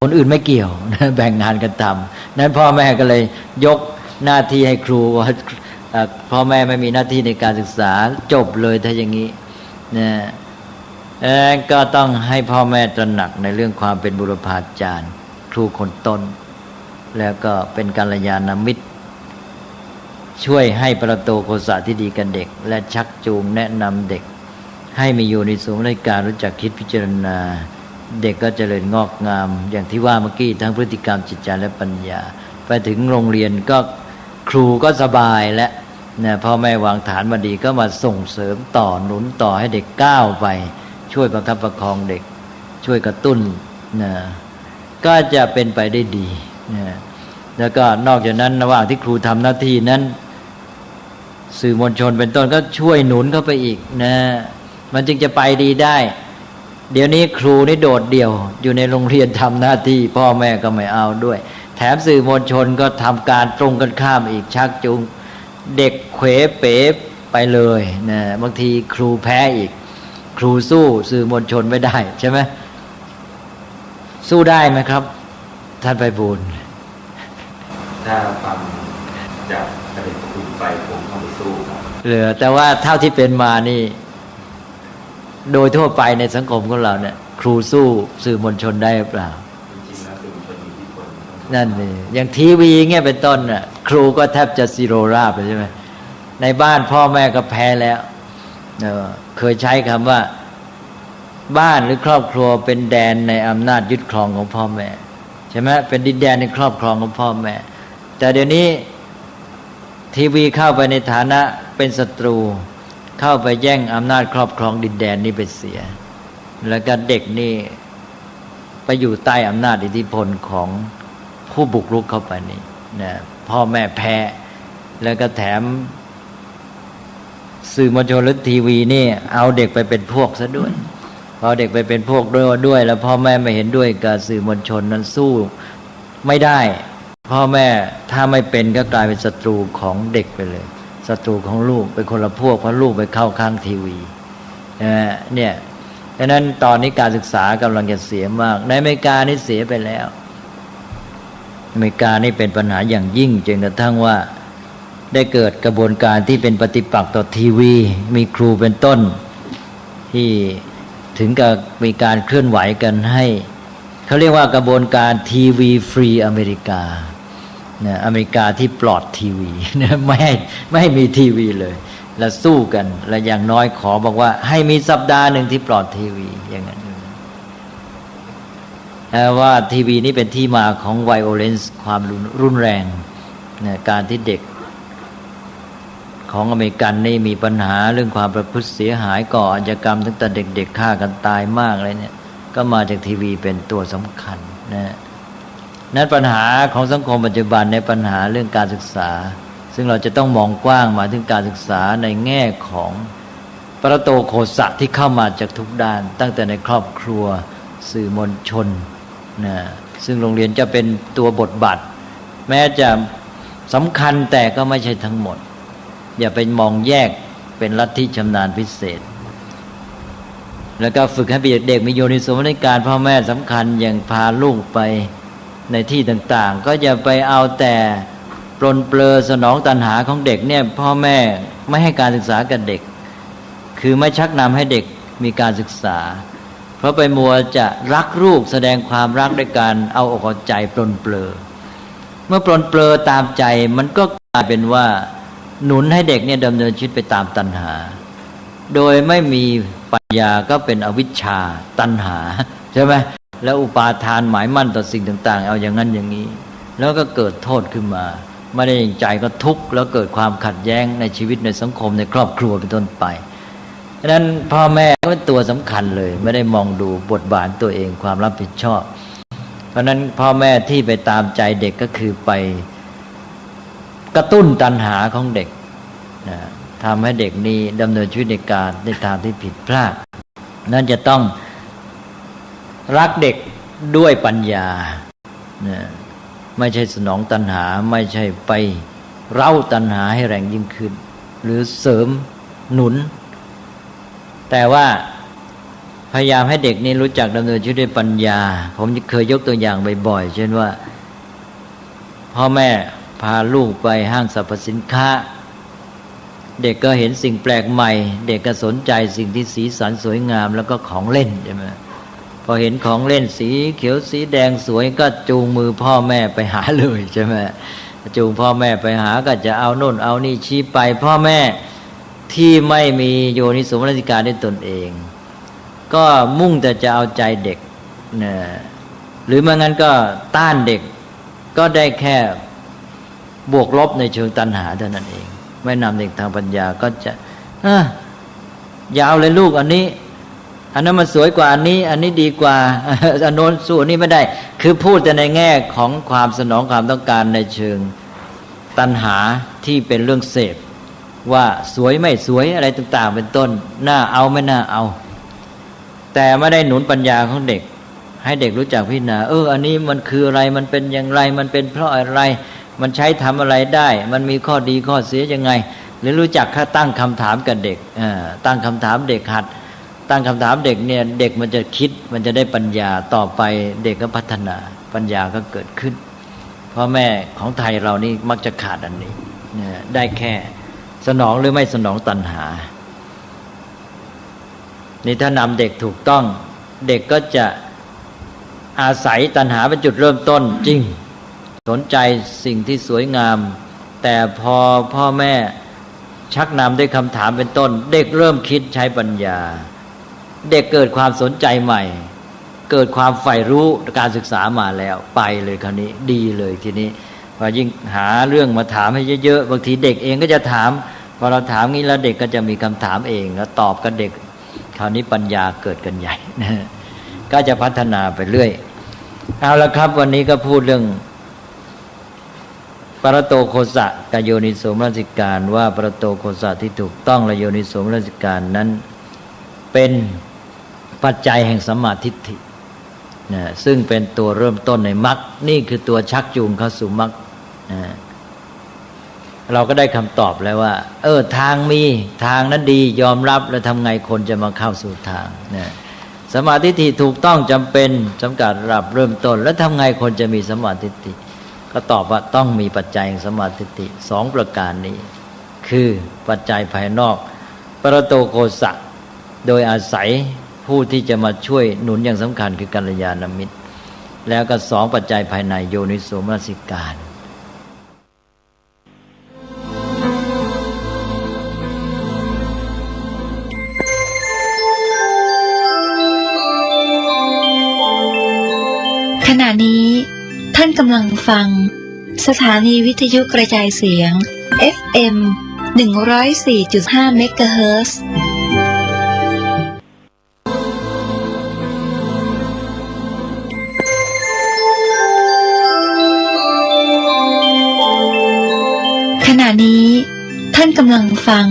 คนอื่นไม่เกี่ยวแบ่งงานกันทำนั้นพ่อแม่ก็เลยยกหน้าที่ให้ครูว่าพ่อแม่ไม่มีหน้าที่ในการศึกษาจบเลยถ้าอย่างนี้นะก็ต้องให้พ่อแม่ตระหนักในเรื่องความเป็นบุรพาจารย์ครูคนต้นแล้วก็เป็นกัลยาณมิตรช่วยให้ประโตโคสะที่ดีกับเด็กและชักจูงแนะนำเด็กให้มีโยนิโสมนสิการรู้จักคิดพิจารณาเด็กก็เจริญงอกงามอย่างที่ว่าเมื่อกี้ทั้งพฤติกรรมจิตใจและปัญญาไปถึงโรงเรียนก็ครูก็สบายและพ่อแม่วางฐานมาดีก็มาส่งเสริมต่อหนุนต่อให้เด็กก้าวไปช่วยประคับประคองเด็กช่วยกระตุ้นก็จะเป็นไปได้ดีแล้วก็นอกจากนั้นระหว่างที่ครูทำหน้าที่นั้นสื่อมวลชนเป็นต้นก็ช่วยหนุนเข้าไปอีกมันจึงจะไปดีได้เดี๋ยวนี้ครูนี่โดดเดี่ยวอยู่ในโรงเรียนทำหน้าที่พ่อแม่ก็ไม่เอาด้วยแถมสื่อมวลชนก็ทำการตรงกันข้ามอีกชักจูงเด็กเขวเป๋ไปเลยบางทีครูแพ้อีกครูสู้สื่อมวลชนไม่ได้ใช่ไหมสู้ได้ไหมครับท่านไพบูลย์ถ้าฟังจากพระเดชพระคุณไปผมต้องไปสู้ครับเหลือแต่ว่าเท่าที่เป็นมานี่โดยทั่วไปในสังคมของเราเนี่ยครูสู้สื่อมวลชนได้หรือเปล่าจริงๆแล้วสื่อมวลชนมีอิทธิพลนั่นนี่อย่างทีวีเงี้ยเป็นต้นน่ะครูก็แทบจะซีโร่ราบเลยใช่ไหมในบ้านพ่อแม่ก็แพ้แล้วเคยใช้คำว่า บ้านหรือครอบครัวเป็นแดนในอำนาจยึดครองของพ่อแม่ใช่ไหมเป็นดินแดนในครอบครองของพ่อแม่แต่เดี๋ยวนี้ทีวีเข้าไปในฐานะเป็นศัตรูเข้าไปแย่งอำนาจครอบครองดินแดนนี้ไปเสียแล้วก็เด็กนี่ไปอยู่ใต้อำนาจอิทธิพลของผู้บุกรุกเข้าไปนี่นะพ่อแม่แพ้แล้วก็แถมสื่อมวลชนหรือทีวีนี่เอาเด็กไปเป็นพวกซะด้วยพอเด็กไปเป็นพวกด้วยแล้วพ่อแม่ไม่เห็นด้วยกับสื่อมวลชนนั้นสู้ไม่ได้พ่อแม่ถ้าไม่เป็นก็กลายเป็นศัตรูของเด็กไปเลยศัตรูของลูกเป็นคนละพวกเพราะลูกไปเข้าข้างทีวีเนี่ยดังนั้นตอนนี้การศึกษากำลังจะเสียมากในอเมริกานี่เสียไปแล้วอเมริกานี่เป็นปัญหาอย่างยิ่งจนกระทั่งว่าได้เกิดกระบวนการที่เป็นปฏิปักษ์ต่อทีวีมีครูเป็นต้นที่ถึงกับมีการเคลื่อนไหวกันให้เขาเรียกว่ากระบวนการทีวีฟรีอเมริกาเนี่ยอเมริกาที่ปลอดทีวีเนี่ยไม่ให้มีทีวีเลยแล้วสู้กันและอย่างน้อยขอบอกว่าให้มีสัปดาห์หนึ่งที่ปลอดทีวีอย่างนั้นว่าทีวีนี่เป็นที่มาของ violence ความรุนแรงเนี่ยการที่เด็กของอเมริกันนี่มีปัญหาเรื่องความประพฤติเสียหายก่ออาชญากรรมตั้งแต่เด็กๆฆ่ากันตายมากเลยเนี่ยก็มาจากทีวีเป็นตัวสำคัญนะนั้นปัญหาของสังคมปัจจุบันในปัญหาเรื่องการศึกษาซึ่งเราจะต้องมองกว้างมาถึงการศึกษาในแง่ของปรโตโคสะที่เข้ามาจากทุกด้านตั้งแต่ในครอบครัวสื่อมวลชนนะซึ่งโรงเรียนจะเป็นตัวบทบาทแม้จะสำคัญแต่ก็ไม่ใช่ทั้งหมดอย่าไปมองแยกเป็นลัทธิชำนาญพิเศษแล้วก็ฝึกให้เด็กมีโยนิโสมนสิการพ่อแม่สำคัญอย่างพาลูกไปในที่ต่างๆก็อย่าไปเอาแต่ปรนเปลือสนองตัณหาของเด็กเนี่ยพ่อแม่ไม่ให้การศึกษากับเด็กคือไม่ชักนำให้เด็กมีการศึกษาเพราะไปมัวจะรักลูกแสดงความรักด้วยการเอาอกเอาใจปรนเปลือเมื่อปรนเปลือตามใจมันก็กลายเป็นว่าหนุนให้เด็กเนี่ยดำเนินชีวิตไปตามตัณหาโดยไม่มีปัญญาก็เป็นอวิชชาตัณหาใช่ไหมแล้วอุปาทานหมายมั่นต่อสิ่งต่างๆเอาอย่างนั้นอย่างนี้แล้วก็เกิดโทษขึ้นมาไม่ได้อย่างใจก็ทุกข์แล้วเกิดความขัดแย้งในชีวิตในสังคมในครอบครัวเป็นต้นไปฉะนั้นพ่อแม่เป็นตัวสำคัญเลยไม่ได้มองดูบทบาทตัวเองความรับผิดชอบเพราะนั้นพ่อแม่ที่ไปตามใจเด็กก็คือไปกระตุ้นตัณหาของเด็กนะทำให้เด็กนี้ดำเนินชีวิตในทางที่ผิดพลาดนั่นจะต้องรักเด็กด้วยปัญญานะไม่ใช่สนองตัณหาไม่ใช่ไปเร้าตัณหาให้แรงยิ่งขึ้นหรือเสริมหนุนแต่ว่าพยายามให้เด็กนี้รู้จักดำเนินชีวิตด้วยปัญญาผมเคยยกตัวอย่างบ่อยๆเช่นว่าพ่อแม่พาลูกไปห้างสรรพสินค้าเด็กก็เห็นสิ่งแปลกใหม่เด็กก็สนใจสิ่งที่สีสันสวยงามแล้วก็ของเล่นใช่ไหมพอเห็นของเล่นสีเขียวสีแดงสวยก็จูงมือพ่อแม่ไปหาเลยใช่ไหมจูงพ่อแม่ไปหาก็จะเอาโน่นเอานี่ชี้ไปพ่อแม่ที่ไม่มีโยนิโสมนสิการในตนเองก็มุ่งแต่จะเอาใจเด็กนะหรือไม่งั้นก็ต้านเด็กก็ได้แค่บวกลบในเชิงตัณหาเท่านั้นเองไม่นำเด็กทางปัญญาก็จะยาวเลยลูกอันนี้อันนั้นมันสวยกว่าอันนี้ดีกว่าอันโน้นสู้อันนี้ไม่ได้คือพูดแต่ในแง่ของความสนองความต้องการในเชิงตัณหาที่เป็นเรื่องเสพว่าสวยไม่สวยอะไรต่างๆเป็นต้นน่าเอาไม่น่าเอาแต่ไม่ได้หนุนปัญญาของเด็กให้เด็กรู้จักพิจารณาอันนี้มันคืออะไรมันเป็นอย่างไรมันเป็นเพราะอะไรมันใช้ทำอะไรได้มันมีข้อดีข้อเสียยังไงหรือรู้จักตั้งคำถามกับเด็กตั้งคำถามเด็กหัดตั้งคำถามเด็กเนี่ยเด็กมันจะคิดมันจะได้ปัญญาต่อไปเด็กก็พัฒนาปัญญาก็เกิดขึ้นพ่อแม่ของไทยเรานี่มักจะขาดอันนี้ได้แค่สนองหรือไม่สนองตัณหานี่ถ้านำเด็กถูกต้องเด็กก็จะอาศัยตัณหาเป็นจุดเริ่มต้นจริงสนใจสิ่งที่สวยงามแต่พอพ่อแม่ชักนำด้วยคำถามเป็นต้นเด็กเริ่มคิดใช้ปัญญา เด็กเกิดความสนใจใหม่เกิดความใฝ่รู้การศึกษามาแล้วไปเลยคราวนี้ดีเลยทีนี้พอยิ่งหาเรื่องมาถามให้เยอะๆบางทีเด็กเองก็จะถามพอเราถามงี้แล้วเด็กก็จะมีคำถามเองแล้วตอบกับเด็กคราวนี้ปัญญาเกิดกันใหญ่นะก็จะพัฒนาไปเรื่อยเอาละครับวันนี้ก็พูดเรื่องปรโตโคสะกับโยนิโสมนสิการว่าปรโตโคสะที่ถูกต้องและโยนิโสมนสิการนั้นเป็นปัจจัยแห่งสัมมาทิฏฐินะซึ่งเป็นตัวเริ่มต้นในมรรคนี่คือตัวชักจูงเข้าสู่มรรคนะเราก็ได้คำตอบแล้วว่าทางมีทางนั้นดียอมรับแล้วทำไงคนจะมาเข้าสู่ทางนะสัมมาทิฏฐิถูกต้องจำเป็นสำกัดระดับเริ่มต้นแล้วทำไงคนจะมีสัมมาทิฏฐิก็ตอบว่าต้องมีปัจจัยแห่งสัมมาทิฏฐิสองประการนี้คือปัจจัยภายนอกปรโตโคสะโดยอาศัยผู้ที่จะมาช่วยหนุนอย่างสำคัญคือกัลยาณมิตรแล้วก็สองปัจจัยภายในโยนิโสมนสิการขณะนี้ท่านกำลังฟังสถานีวิทยุกระจายเสียง FM 104.5 เมกะเฮิรตซ์ ขณะนี้ท่านกำลังฟัง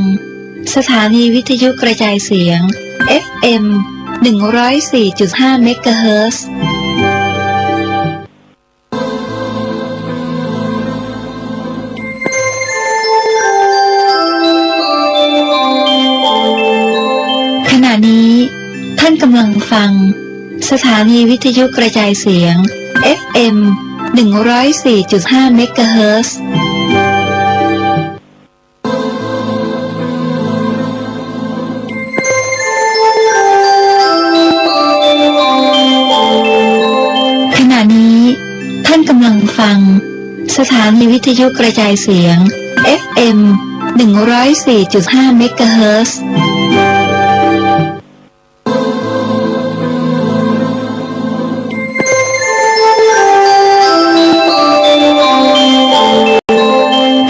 สถานีวิทยุกระจายเสียง FM 104.5 เมกะเฮิรตซ์ขณะนี้ท่านกำลังฟังสถานีวิทยุกระจายเสียง FM 104.5 เมกะเฮิรตซ์ขณะนี้ท่านกำลังฟังสถานีวิทยุกระจายเสียง FM 104.5 เมกะเฮิรตซ์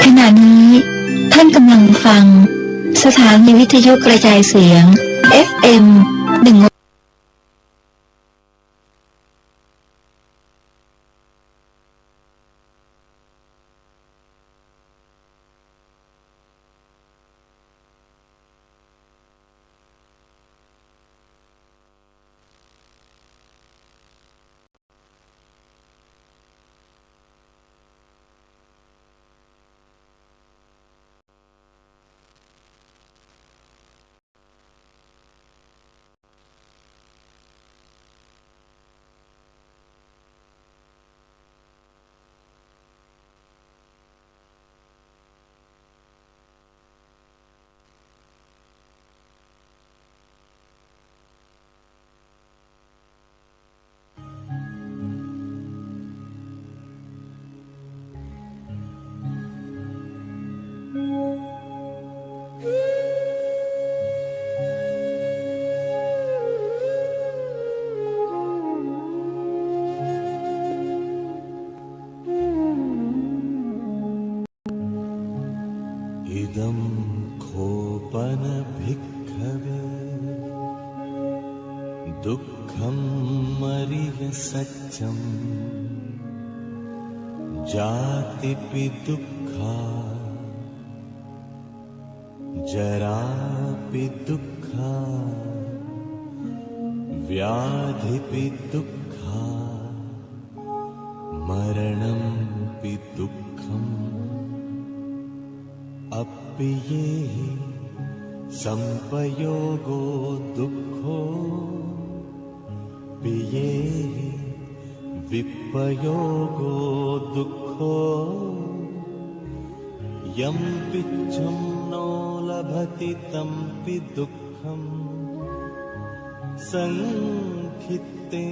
ขณะนี้ท่านกำลังฟังสถานีวิทยุกระจายเสียง FM 1जातिपि दुःखा जरापि दुःखा व्याधिपि दुःखा मरणंपि दुःखम् अपि ये संपयोगो दुःखो पिये विपयोगो दुःखो यं पिच्छं नो लभति तं पि दुःखम् संखित्ते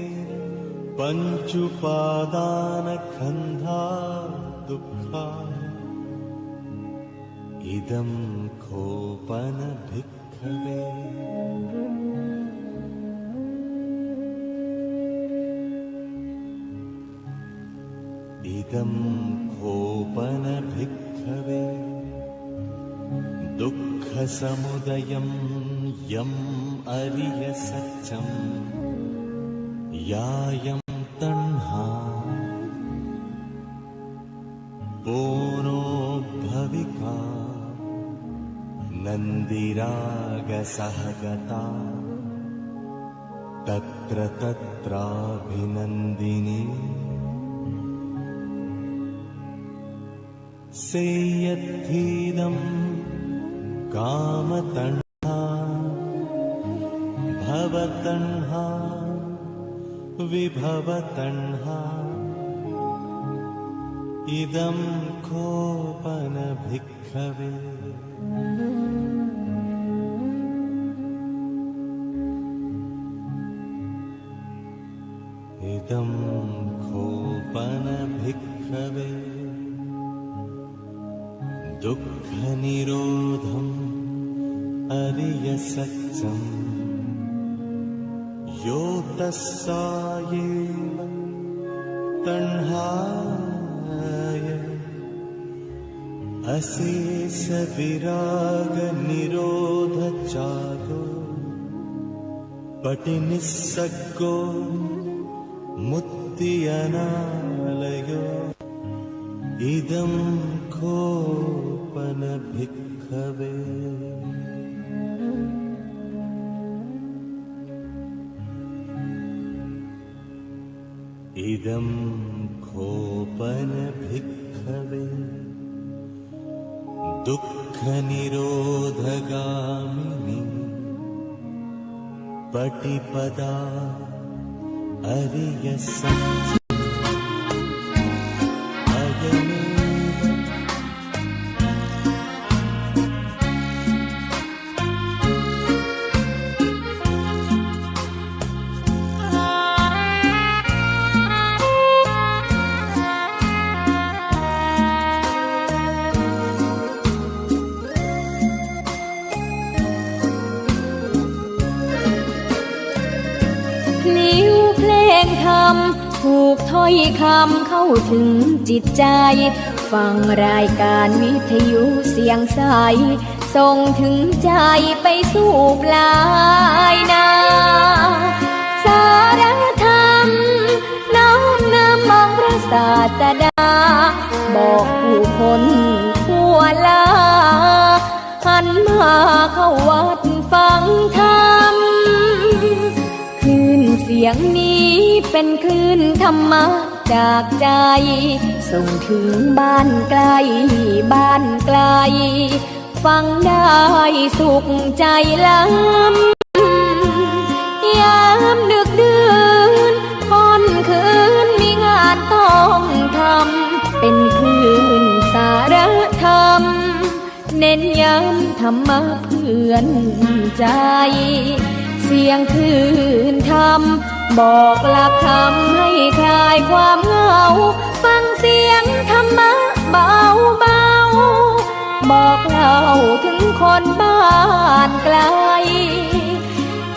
पञ्चुपादानखन्धा दुःखा इदं खोपन भिक्खवे इदं खोपन भिक्खवे दुःखसमुदयं यम् अरिय सत्यं यायं तण्हा पोनो भविका नन्दिरागसहगता तत्र तत्राभिनन्दिनी सेयद्धीदं कामतण्हा भवतण्हा विभवतण्हा इदं खोपन भिक्खवे इदं खोपन भिक्खवे दुःखनिरोधम् अरिय सत्यम् यो तस्सायेव तण्हाय अशेष विराग निरोध चागो पटिनिस्सग्गो मुक्तियनालयो इदं खोपन भिक्खवे इदं खोपन भिक्खवे दुःखनिरोधगामिनी पटिपदा अरिय सत्यถูกถ้อยคำเข้าถึงจิตใจฟังรายการวิทยุเสียงใสส่งถึงใจไปสู่ปลายนาสารธรรมน้อมนำมองพระศาสดาบอกผู้คนทั่วลาหันมาเข้าวัดฟังธรรมคลื่นเสียงนี้เป็นคลื่นธรรมะจากใจส่งถึงบ้านไกลบ้านไกลฟังได้สุขใจล้ำยามดึกดื่นค่อนคืนมีงานต้องทำเป็นคลื่นสารธรรมเน้นย้ำธรรมะเพื่อนใจเสียงคลื่นธรรมบอกหลักธรรมให้คลายความเหงาฟังเสียงธรรมะเบาเบาบอกเล่าถึงคนบ้านไกล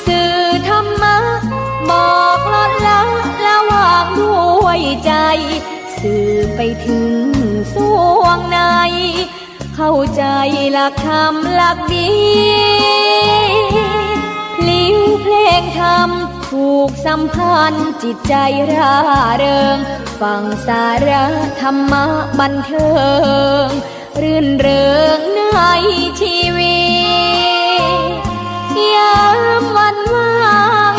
สื่อธรรมะบอกลดละละวางด้วยใจสื่อไปถึงสวงในเข้าใจหลักธรรมหลักดีลิ้วเพลงธรรมผูกสัมพันธ์จิตใจร่าเริงฟังสาระธรรมะบันเทิงรื่นเริงในชีวิตยามวันว่าง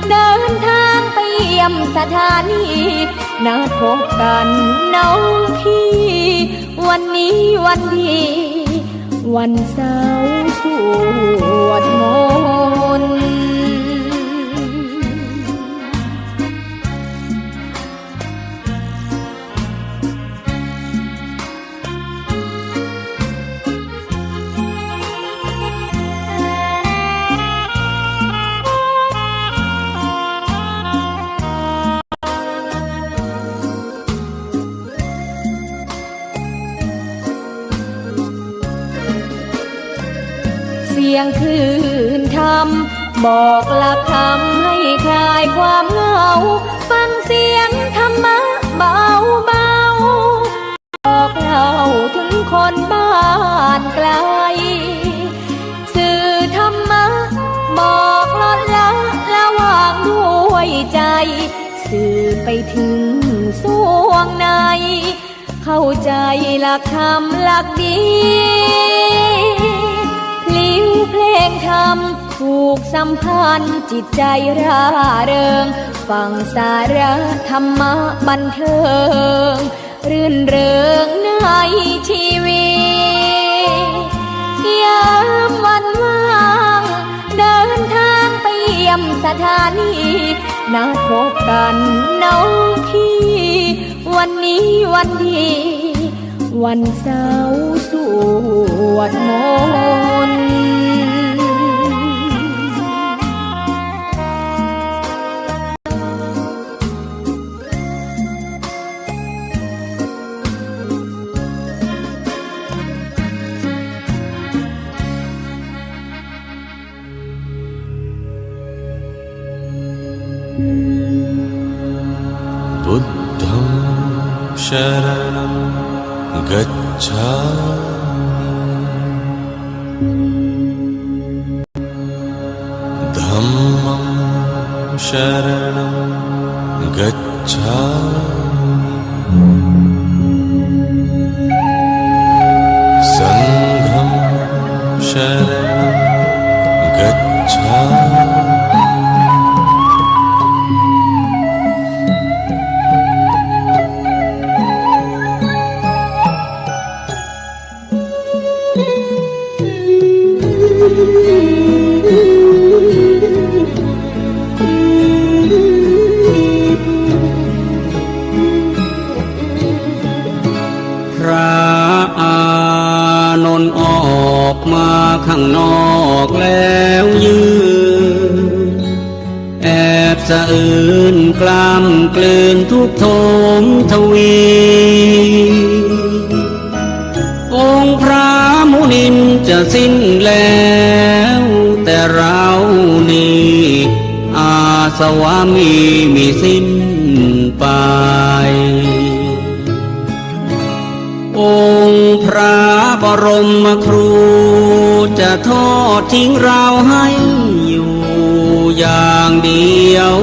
เดินทางไปเยี่ยมสถานีนัดพบกันน้องพี่วันนี้วันดีวันเสาร์สวดมนต์เสียงคลื่นธรรมบอกหลักธรรมให้คลายความเหงาฟังเสียงธรรมะเบาเบา สื่อไปถึงสวงในเข้าใจหลักธรรมหลักดีพลิ้วเพลงธรรมถูกสัมพันธ์จิตใจร่าเริงฟังสาระธรรมะบันเทิงรื่นเริงในชีวิตยามวันว่างเดินทางไปเยี่ยมสถานีนัดพบกันน้องพี่วันนี้วันดีวันเสาร์สวดมนต์बुद्धं शरणं गच्छामि धम्मं शरणं गच्छामि संघं शरणं गच्छामिพระอานนท์ออกมาข้างนอกแล้วยืนแอบสะอื้นกล้ามกลืนทุกโทมทวี องค์พระมุนินจะสิ้นแล้วแต่เรานี่อาสวามีมีสิ้นไปองค์พระบรมครูจะทอดทิ้งเราให้อยู่อย่างเดียว